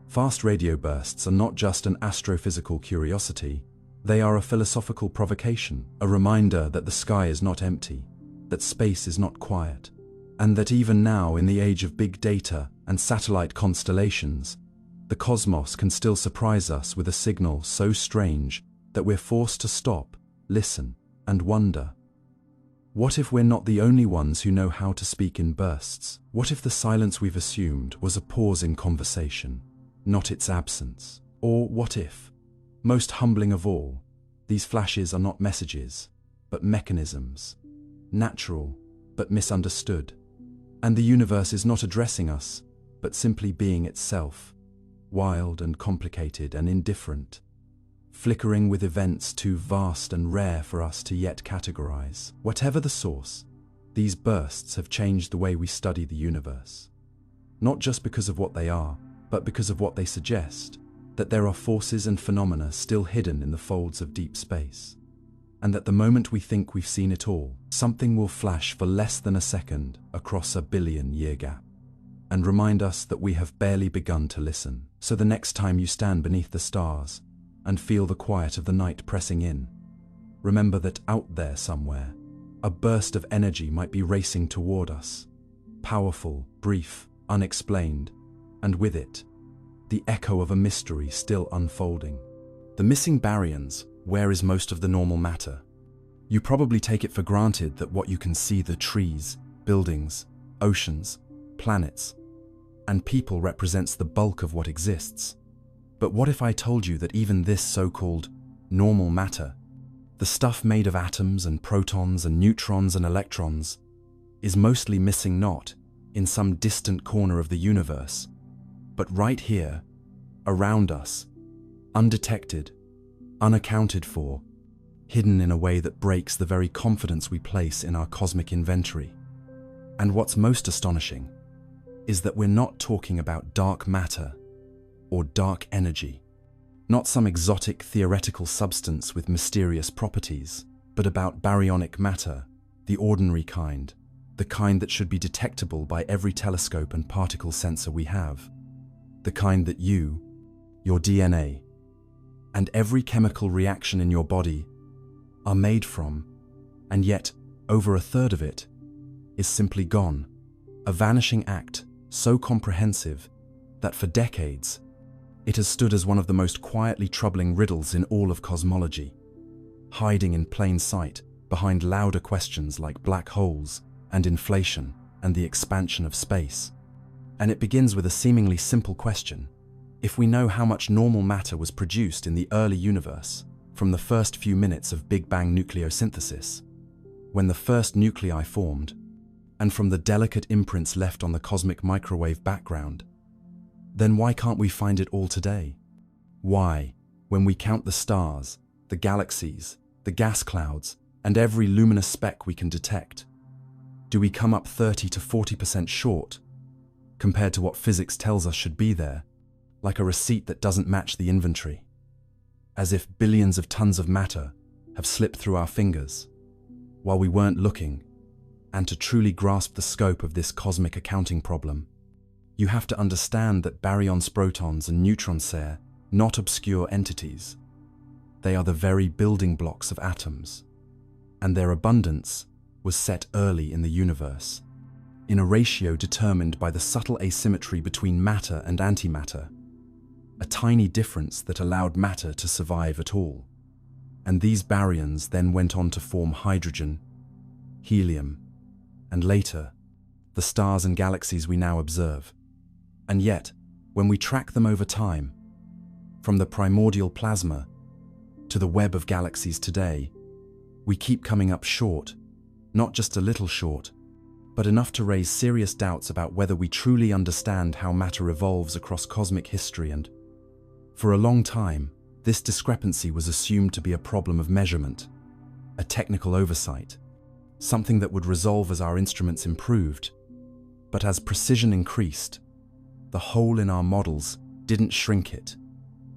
Fast radio bursts are not just an astrophysical curiosity. They are a philosophical provocation, a reminder that the sky is not empty, that space is not quiet, and that even now, in the age of big data and satellite constellations, the cosmos can still surprise us with a signal so strange that we're forced to stop, listen, and wonder. What if we're not the only ones who know how to speak in bursts? What if the silence we've assumed was a pause in conversation, not its absence? Or what if, most humbling of all, these flashes are not messages, but mechanisms, natural but misunderstood, and the universe is not addressing us, but simply being itself, wild and complicated and indifferent, flickering with events too vast and rare for us to yet categorize. Whatever the source, these bursts have changed the way we study the universe. Not just because of what they are, but because of what they suggest. that there are forces and phenomena still hidden in the folds of deep space, and that the moment we think we've seen it all, something will flash for less than a second across a billion-year gap, and remind us that we have barely begun to listen. So the next time you stand beneath the stars and feel the quiet of the night pressing in, remember that out there somewhere, a burst of energy might be racing toward us, powerful, brief, unexplained, and with it, the echo of a mystery still unfolding. The missing baryons. Where is most of the normal matter? You probably take it for granted that what you can see, the trees, buildings, oceans, planets, and people represents the bulk of what exists. But what if I told you that even this so-called normal matter, the stuff made of atoms and protons and neutrons and electrons, is mostly missing not in some distant corner of the universe, but right here, around us, undetected, unaccounted for, hidden in a way that breaks the very confidence we place in our cosmic inventory. And what's most astonishing is that we're not talking about dark matter or dark energy, not some exotic theoretical substance with mysterious properties, but about baryonic matter, the ordinary kind, the kind that should be detectable by every telescope and particle sensor we have, the kind that you, your DNA, and every chemical reaction in your body are made from, and yet over a third of it is simply gone, a vanishing act so comprehensive that for decades it has stood as one of the most quietly troubling riddles in all of cosmology, hiding in plain sight behind louder questions like black holes and inflation and the expansion of space. And it begins with a seemingly simple question. If we know how much normal matter was produced in the early universe, from the first few minutes of Big Bang nucleosynthesis, when the first nuclei formed, and from the delicate imprints left on the cosmic microwave background, then why can't we find it all today? Why, when we count the stars, the galaxies, the gas clouds, and every luminous speck we can detect, do we come up 30 to 40% short compared to what physics tells us should be there? Like a receipt that doesn't match the inventory, as if billions of tons of matter have slipped through our fingers while we weren't looking. And to truly grasp the scope of this cosmic accounting problem, you have to understand that baryons, protons, and neutrons are not obscure entities. They are the very building blocks of atoms, and their abundance was set early in the universe, in a ratio determined by the subtle asymmetry between matter and antimatter, a tiny difference that allowed matter to survive at all. And these baryons then went on to form hydrogen, helium, and later, the stars and galaxies we now observe. And yet, when we track them over time, from the primordial plasma to the web of galaxies today, we keep coming up short, not just a little short, but enough to raise serious doubts about whether we truly understand how matter evolves across cosmic history. And for a long time, this discrepancy was assumed to be a problem of measurement, a technical oversight, something that would resolve as our instruments improved. But as precision increased, the hole in our models didn't shrink, it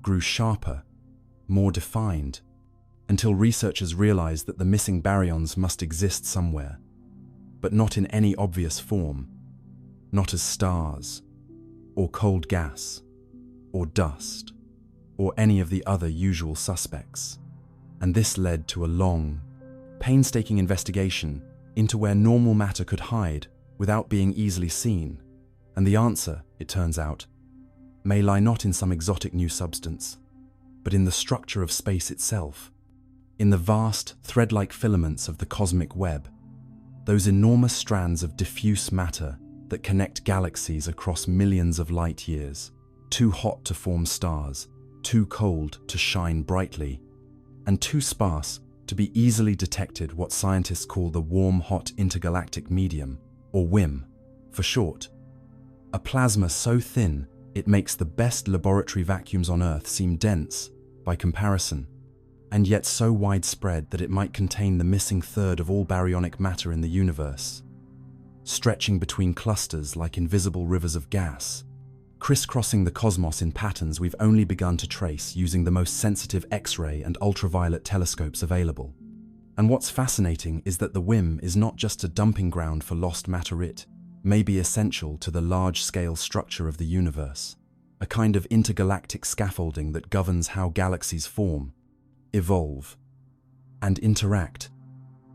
grew sharper, more defined, until researchers realized that the missing baryons must exist somewhere, but not in any obvious form, not as stars, or cold gas, or dust, or any of the other usual suspects. And this led to a long, painstaking investigation into where normal matter could hide without being easily seen. And the answer, it turns out, may lie not in some exotic new substance, but in the structure of space itself, in the vast, thread-like filaments of the cosmic web, those enormous strands of diffuse matter that connect galaxies across millions of light years, too hot to form stars, too cold to shine brightly, and too sparse to be easily detected, what scientists call the warm-hot intergalactic medium, or WIM for short. A plasma so thin it makes the best laboratory vacuums on Earth seem dense by comparison, and yet so widespread that it might contain the missing third of all baryonic matter in the universe, stretching between clusters like invisible rivers of gas, crisscrossing the cosmos in patterns we've only begun to trace using the most sensitive X-ray and ultraviolet telescopes available. And what's fascinating is that the WIM is not just a dumping ground for lost matter. It may be essential to the large-scale structure of the universe, a kind of intergalactic scaffolding that governs how galaxies form, evolve, and interact.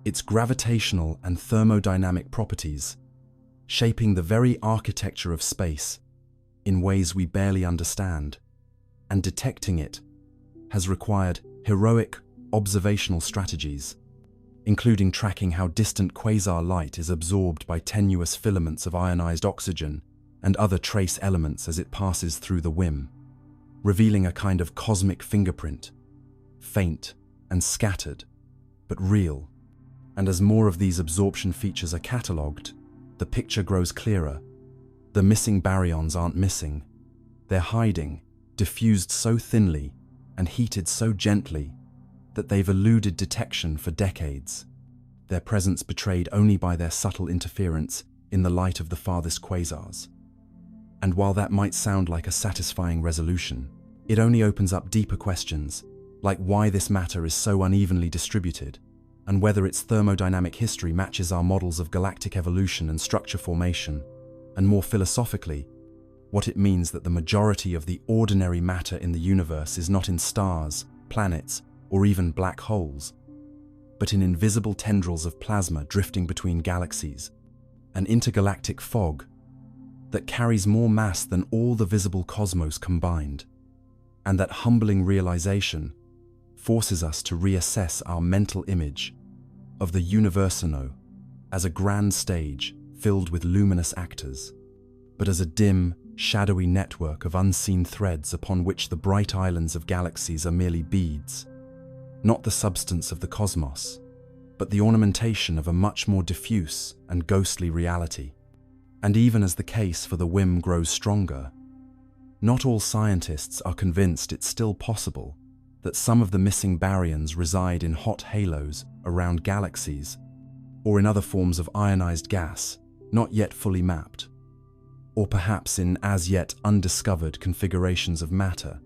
Its gravitational and thermodynamic properties, shaping the very architecture of space in ways we barely understand, and detecting it has required heroic observational strategies, including tracking how distant quasar light is absorbed by tenuous filaments of ionized oxygen and other trace elements as it passes through the WIM, revealing a kind of cosmic fingerprint, faint and scattered, but real. And as more of these absorption features are catalogued, the picture grows clearer. The missing baryons aren't missing. They're hiding, diffused so thinly and heated so gently that they've eluded detection for decades, their presence betrayed only by their subtle interference in the light of the farthest quasars. And while that might sound like a satisfying resolution, it only opens up deeper questions, like why this matter is so unevenly distributed, and whether its thermodynamic history matches our models of galactic evolution and structure formation, and more philosophically, what it means that the majority of the ordinary matter in the universe is not in stars, planets, or even black holes, but in invisible tendrils of plasma drifting between galaxies, an intergalactic fog that carries more mass than all the visible cosmos combined. And that humbling realization forces us to reassess our mental image of the universo as a grand stage filled with luminous actors, but as a dim, shadowy network of unseen threads upon which the bright islands of galaxies are merely beads, not the substance of the cosmos, but the ornamentation of a much more diffuse and ghostly reality. And even as the case for the WIM grows stronger, not all scientists are convinced it's still possible that some of the missing baryons reside in hot halos around galaxies, or in other forms of ionized gas not yet fully mapped, or perhaps in as yet undiscovered configurations of matter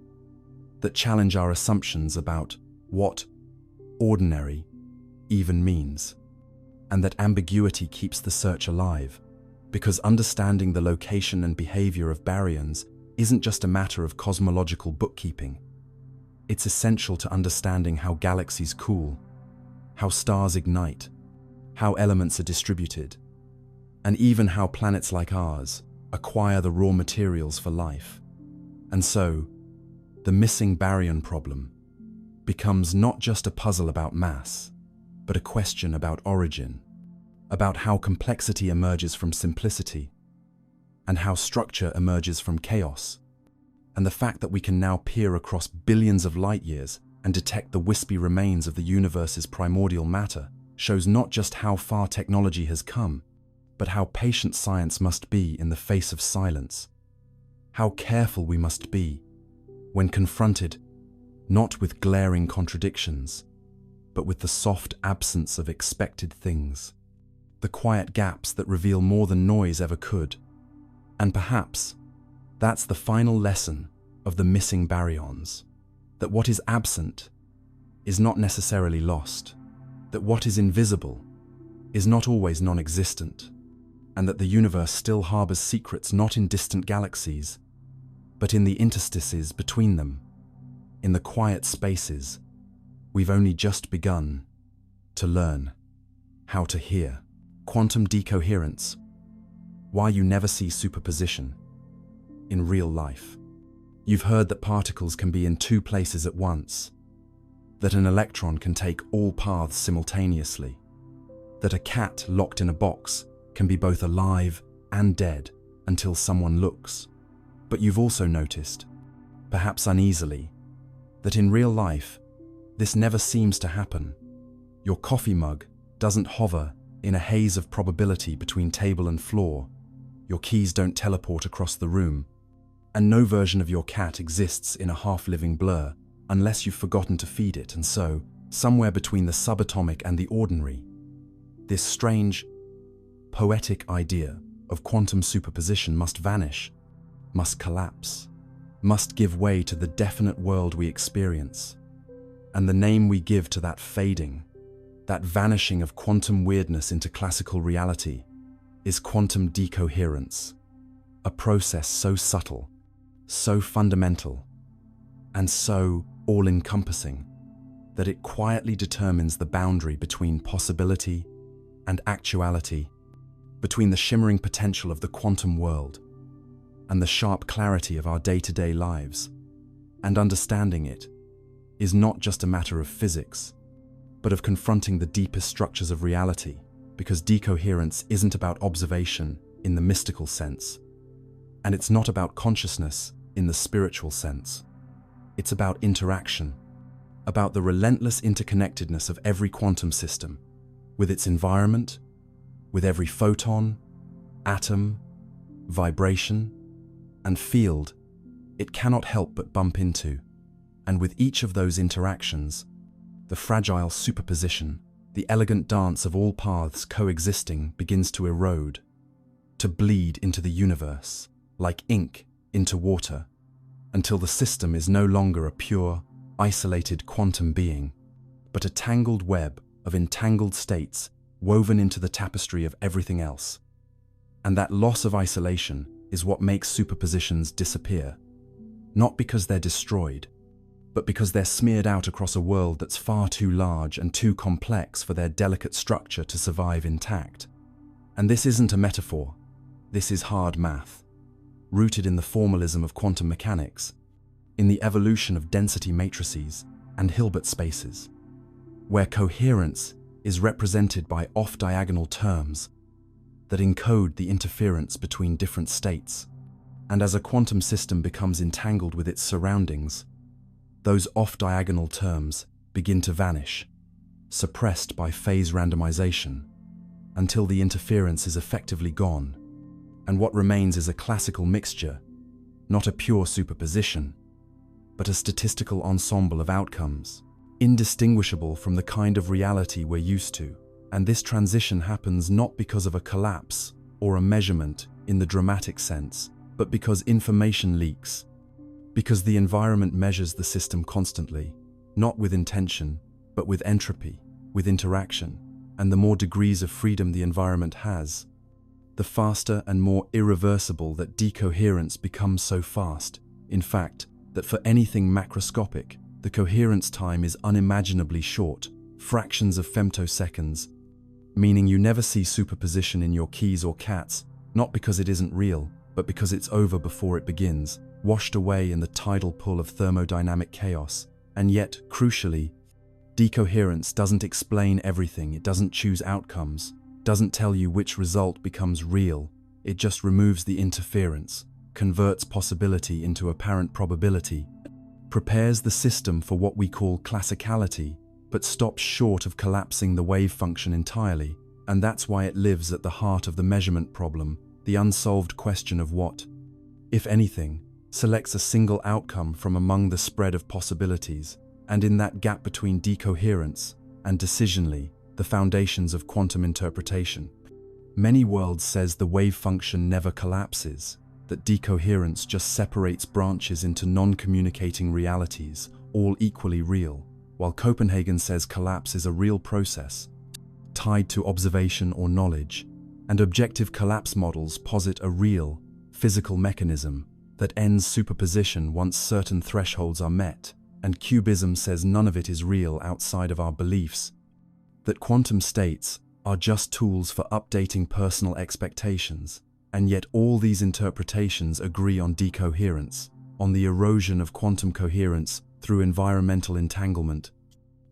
that challenge our assumptions about what ordinary even means. And that ambiguity keeps the search alive, because understanding the location and behavior of baryons isn't just a matter of cosmological bookkeeping. It's essential to understanding how galaxies cool, how stars ignite, how elements are distributed, and even how planets like ours acquire the raw materials for life. And so, the missing baryon problem becomes not just a puzzle about mass, but a question about origin, about how complexity emerges from simplicity, and how structure emerges from chaos. And the fact that we can now peer across billions of light years and detect the wispy remains of the universe's primordial matter shows not just how far technology has come, but how patient science must be in the face of silence, how careful we must be when confronted not with glaring contradictions, but with the soft absence of expected things, the quiet gaps that reveal more than noise ever could. And perhaps that's the final lesson of the missing baryons, that what is absent is not necessarily lost, that what is invisible is not always non-existent, and that the universe still harbors secrets not in distant galaxies, but in the interstices between them, in the quiet spaces we've only just begun to learn how to hear. Quantum decoherence. Why you never see superposition in real life. You've heard that particles can be in two places at once, that an electron can take all paths simultaneously, that a cat locked in a box can be both alive and dead until someone looks. But you've also noticed, perhaps uneasily, that in real life, this never seems to happen. Your coffee mug doesn't hover in a haze of probability between table and floor. Your keys don't teleport across the room, and no version of your cat exists in a half-living blur unless you've forgotten to feed it. And so, somewhere between the subatomic and the ordinary, this strange, poetic idea of quantum superposition must vanish. must collapse, must give way to the definite world we experience. And the name we give to that fading, that vanishing of quantum weirdness into classical reality, is quantum decoherence, a process so subtle, so fundamental, and so all-encompassing that it quietly determines the boundary between possibility and actuality, between the shimmering potential of the quantum world and the sharp clarity of our day-to-day lives. And understanding it is not just a matter of physics, but of confronting the deepest structures of reality, because decoherence isn't about observation in the mystical sense, and it's not about consciousness in the spiritual sense. It's about interaction, about the relentless interconnectedness of every quantum system, with its environment, with every photon, atom, vibration, and field it cannot help but bump into. And with each of those interactions, the fragile superposition, the elegant dance of all paths coexisting begins to erode, to bleed into the universe, like ink into water, until the system is no longer a pure, isolated quantum being, but a tangled web of entangled states woven into the tapestry of everything else. And that loss of isolation is what makes superpositions disappear, not because they're destroyed, but because they're smeared out across a world that's far too large and too complex for their delicate structure to survive intact. And this isn't a metaphor, this is hard math, rooted in the formalism of quantum mechanics, in the evolution of density matrices and Hilbert spaces, where coherence is represented by off-diagonal terms that encode the interference between different states. And as a quantum system becomes entangled with its surroundings, those off-diagonal terms begin to vanish, suppressed by phase randomization, until the interference is effectively gone, and what remains is a classical mixture, not a pure superposition, but a statistical ensemble of outcomes, indistinguishable from the kind of reality we're used to. And this transition happens not because of a collapse or a measurement in the dramatic sense, but because information leaks, because the environment measures the system constantly, not with intention, but with entropy, with interaction. And the more degrees of freedom the environment has, the faster and more irreversible that decoherence becomes. So fast, in fact, that for anything macroscopic, the coherence time is unimaginably short, fractions of femtoseconds, meaning you never see superposition in your keys or cats, not because it isn't real, but because it's over before it begins, washed away in the tidal pull of thermodynamic chaos. And yet, crucially, decoherence doesn't explain everything, it doesn't choose outcomes, doesn't tell you which result becomes real, it just removes the interference, converts possibility into apparent probability, prepares the system for what we call classicality, but stops short of collapsing the wave function entirely. And that's why it lives at the heart of the measurement problem, the unsolved question of what, if anything, selects a single outcome from among the spread of possibilities. And in that gap between decoherence and decisionly, the foundations of quantum interpretation. Many worlds says the wave function never collapses, that decoherence just separates branches into non-communicating realities, all equally real, while Copenhagen says collapse is a real process, tied to observation or knowledge, and objective collapse models posit a real, physical mechanism that ends superposition once certain thresholds are met, and Cubism says none of it is real outside of our beliefs, that quantum states are just tools for updating personal expectations. And yet all these interpretations agree on decoherence, on the erosion of quantum coherence through environmental entanglement,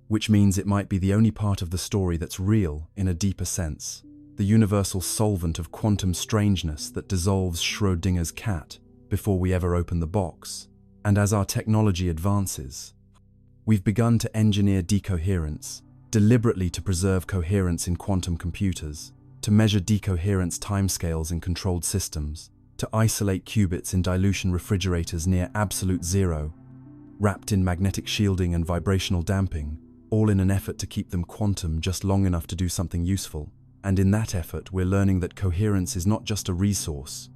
which means it might be the only part of the story that's real in a deeper sense, the universal solvent of quantum strangeness that dissolves Schrödinger's cat before we ever open the box. And as our technology advances, we've begun to engineer decoherence, deliberately to preserve coherence in quantum computers, to measure decoherence timescales in controlled systems, to isolate qubits in dilution refrigerators near absolute zero, wrapped in magnetic shielding and vibrational damping, all in an effort to keep them quantum just long enough to do something useful. And in that effort, we're learning that coherence is not just a resource,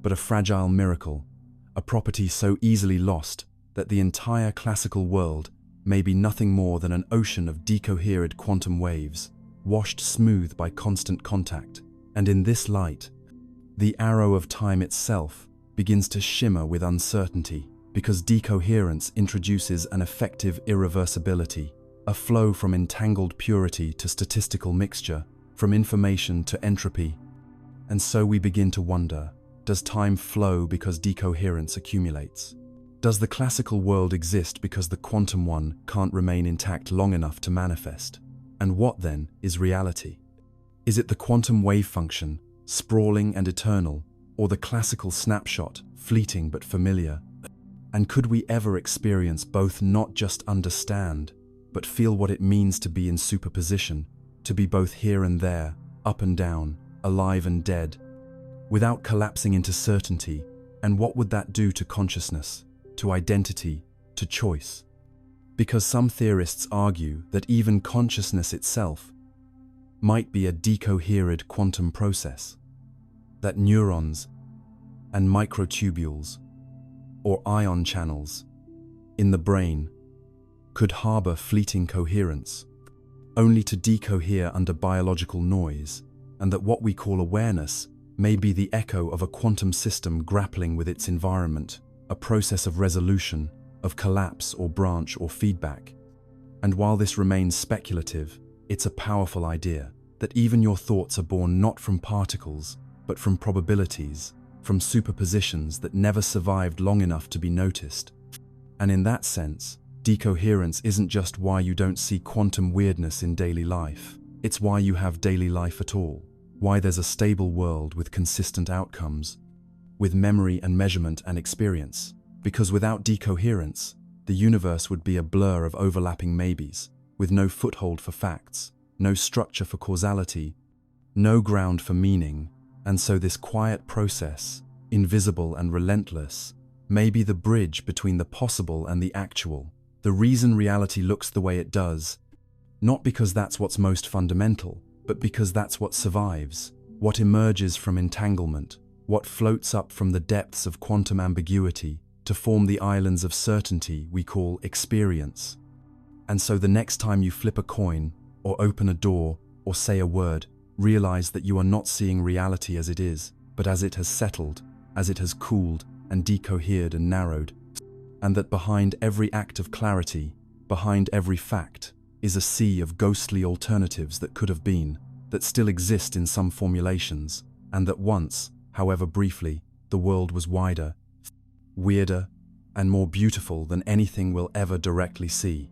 but a fragile miracle, a property so easily lost that the entire classical world may be nothing more than an ocean of decoherent quantum waves, washed smooth by constant contact. And in this light, the arrow of time itself begins to shimmer with uncertainty, because decoherence introduces an effective irreversibility, a flow from entangled purity to statistical mixture, from information to entropy. And so we begin to wonder, does time flow because decoherence accumulates? Does the classical world exist because the quantum one can't remain intact long enough to manifest? And what then is reality? Is it the quantum wave function, sprawling and eternal, or the classical snapshot, fleeting but familiar? And could we ever experience both, not just understand, but feel what it means to be in superposition, to be both here and there, up and down, alive and dead, without collapsing into certainty? And what would that do to consciousness, to identity, to choice? Because some theorists argue that even consciousness itself might be a decoherent quantum process, that neurons and microtubules, or ion channels, in the brain could harbor fleeting coherence, only to decohere under biological noise, and that what we call awareness may be the echo of a quantum system grappling with its environment, a process of resolution, of collapse or branch or feedback. And while this remains speculative, it's a powerful idea, that even your thoughts are born not from particles, but from probabilities, from superpositions that never survived long enough to be noticed. And in that sense, decoherence isn't just why you don't see quantum weirdness in daily life, it's why you have daily life at all, why there's a stable world with consistent outcomes, with memory and measurement and experience. Because without decoherence, the universe would be a blur of overlapping maybes, with no foothold for facts, no structure for causality, no ground for meaning. And so this quiet process, invisible and relentless, may be the bridge between the possible and the actual, the reason reality looks the way it does, not because that's what's most fundamental, but because that's what survives, what emerges from entanglement, what floats up from the depths of quantum ambiguity to form the islands of certainty we call experience. And so the next time you flip a coin, or open a door, or say a word, realize that you are not seeing reality as it is, but as it has settled, as it has cooled and decohered and narrowed, and that behind every act of clarity, behind every fact, is a sea of ghostly alternatives that could have been, that still exist in some formulations, and that once, however briefly, the world was wider, weirder, and more beautiful than anything we'll ever directly see.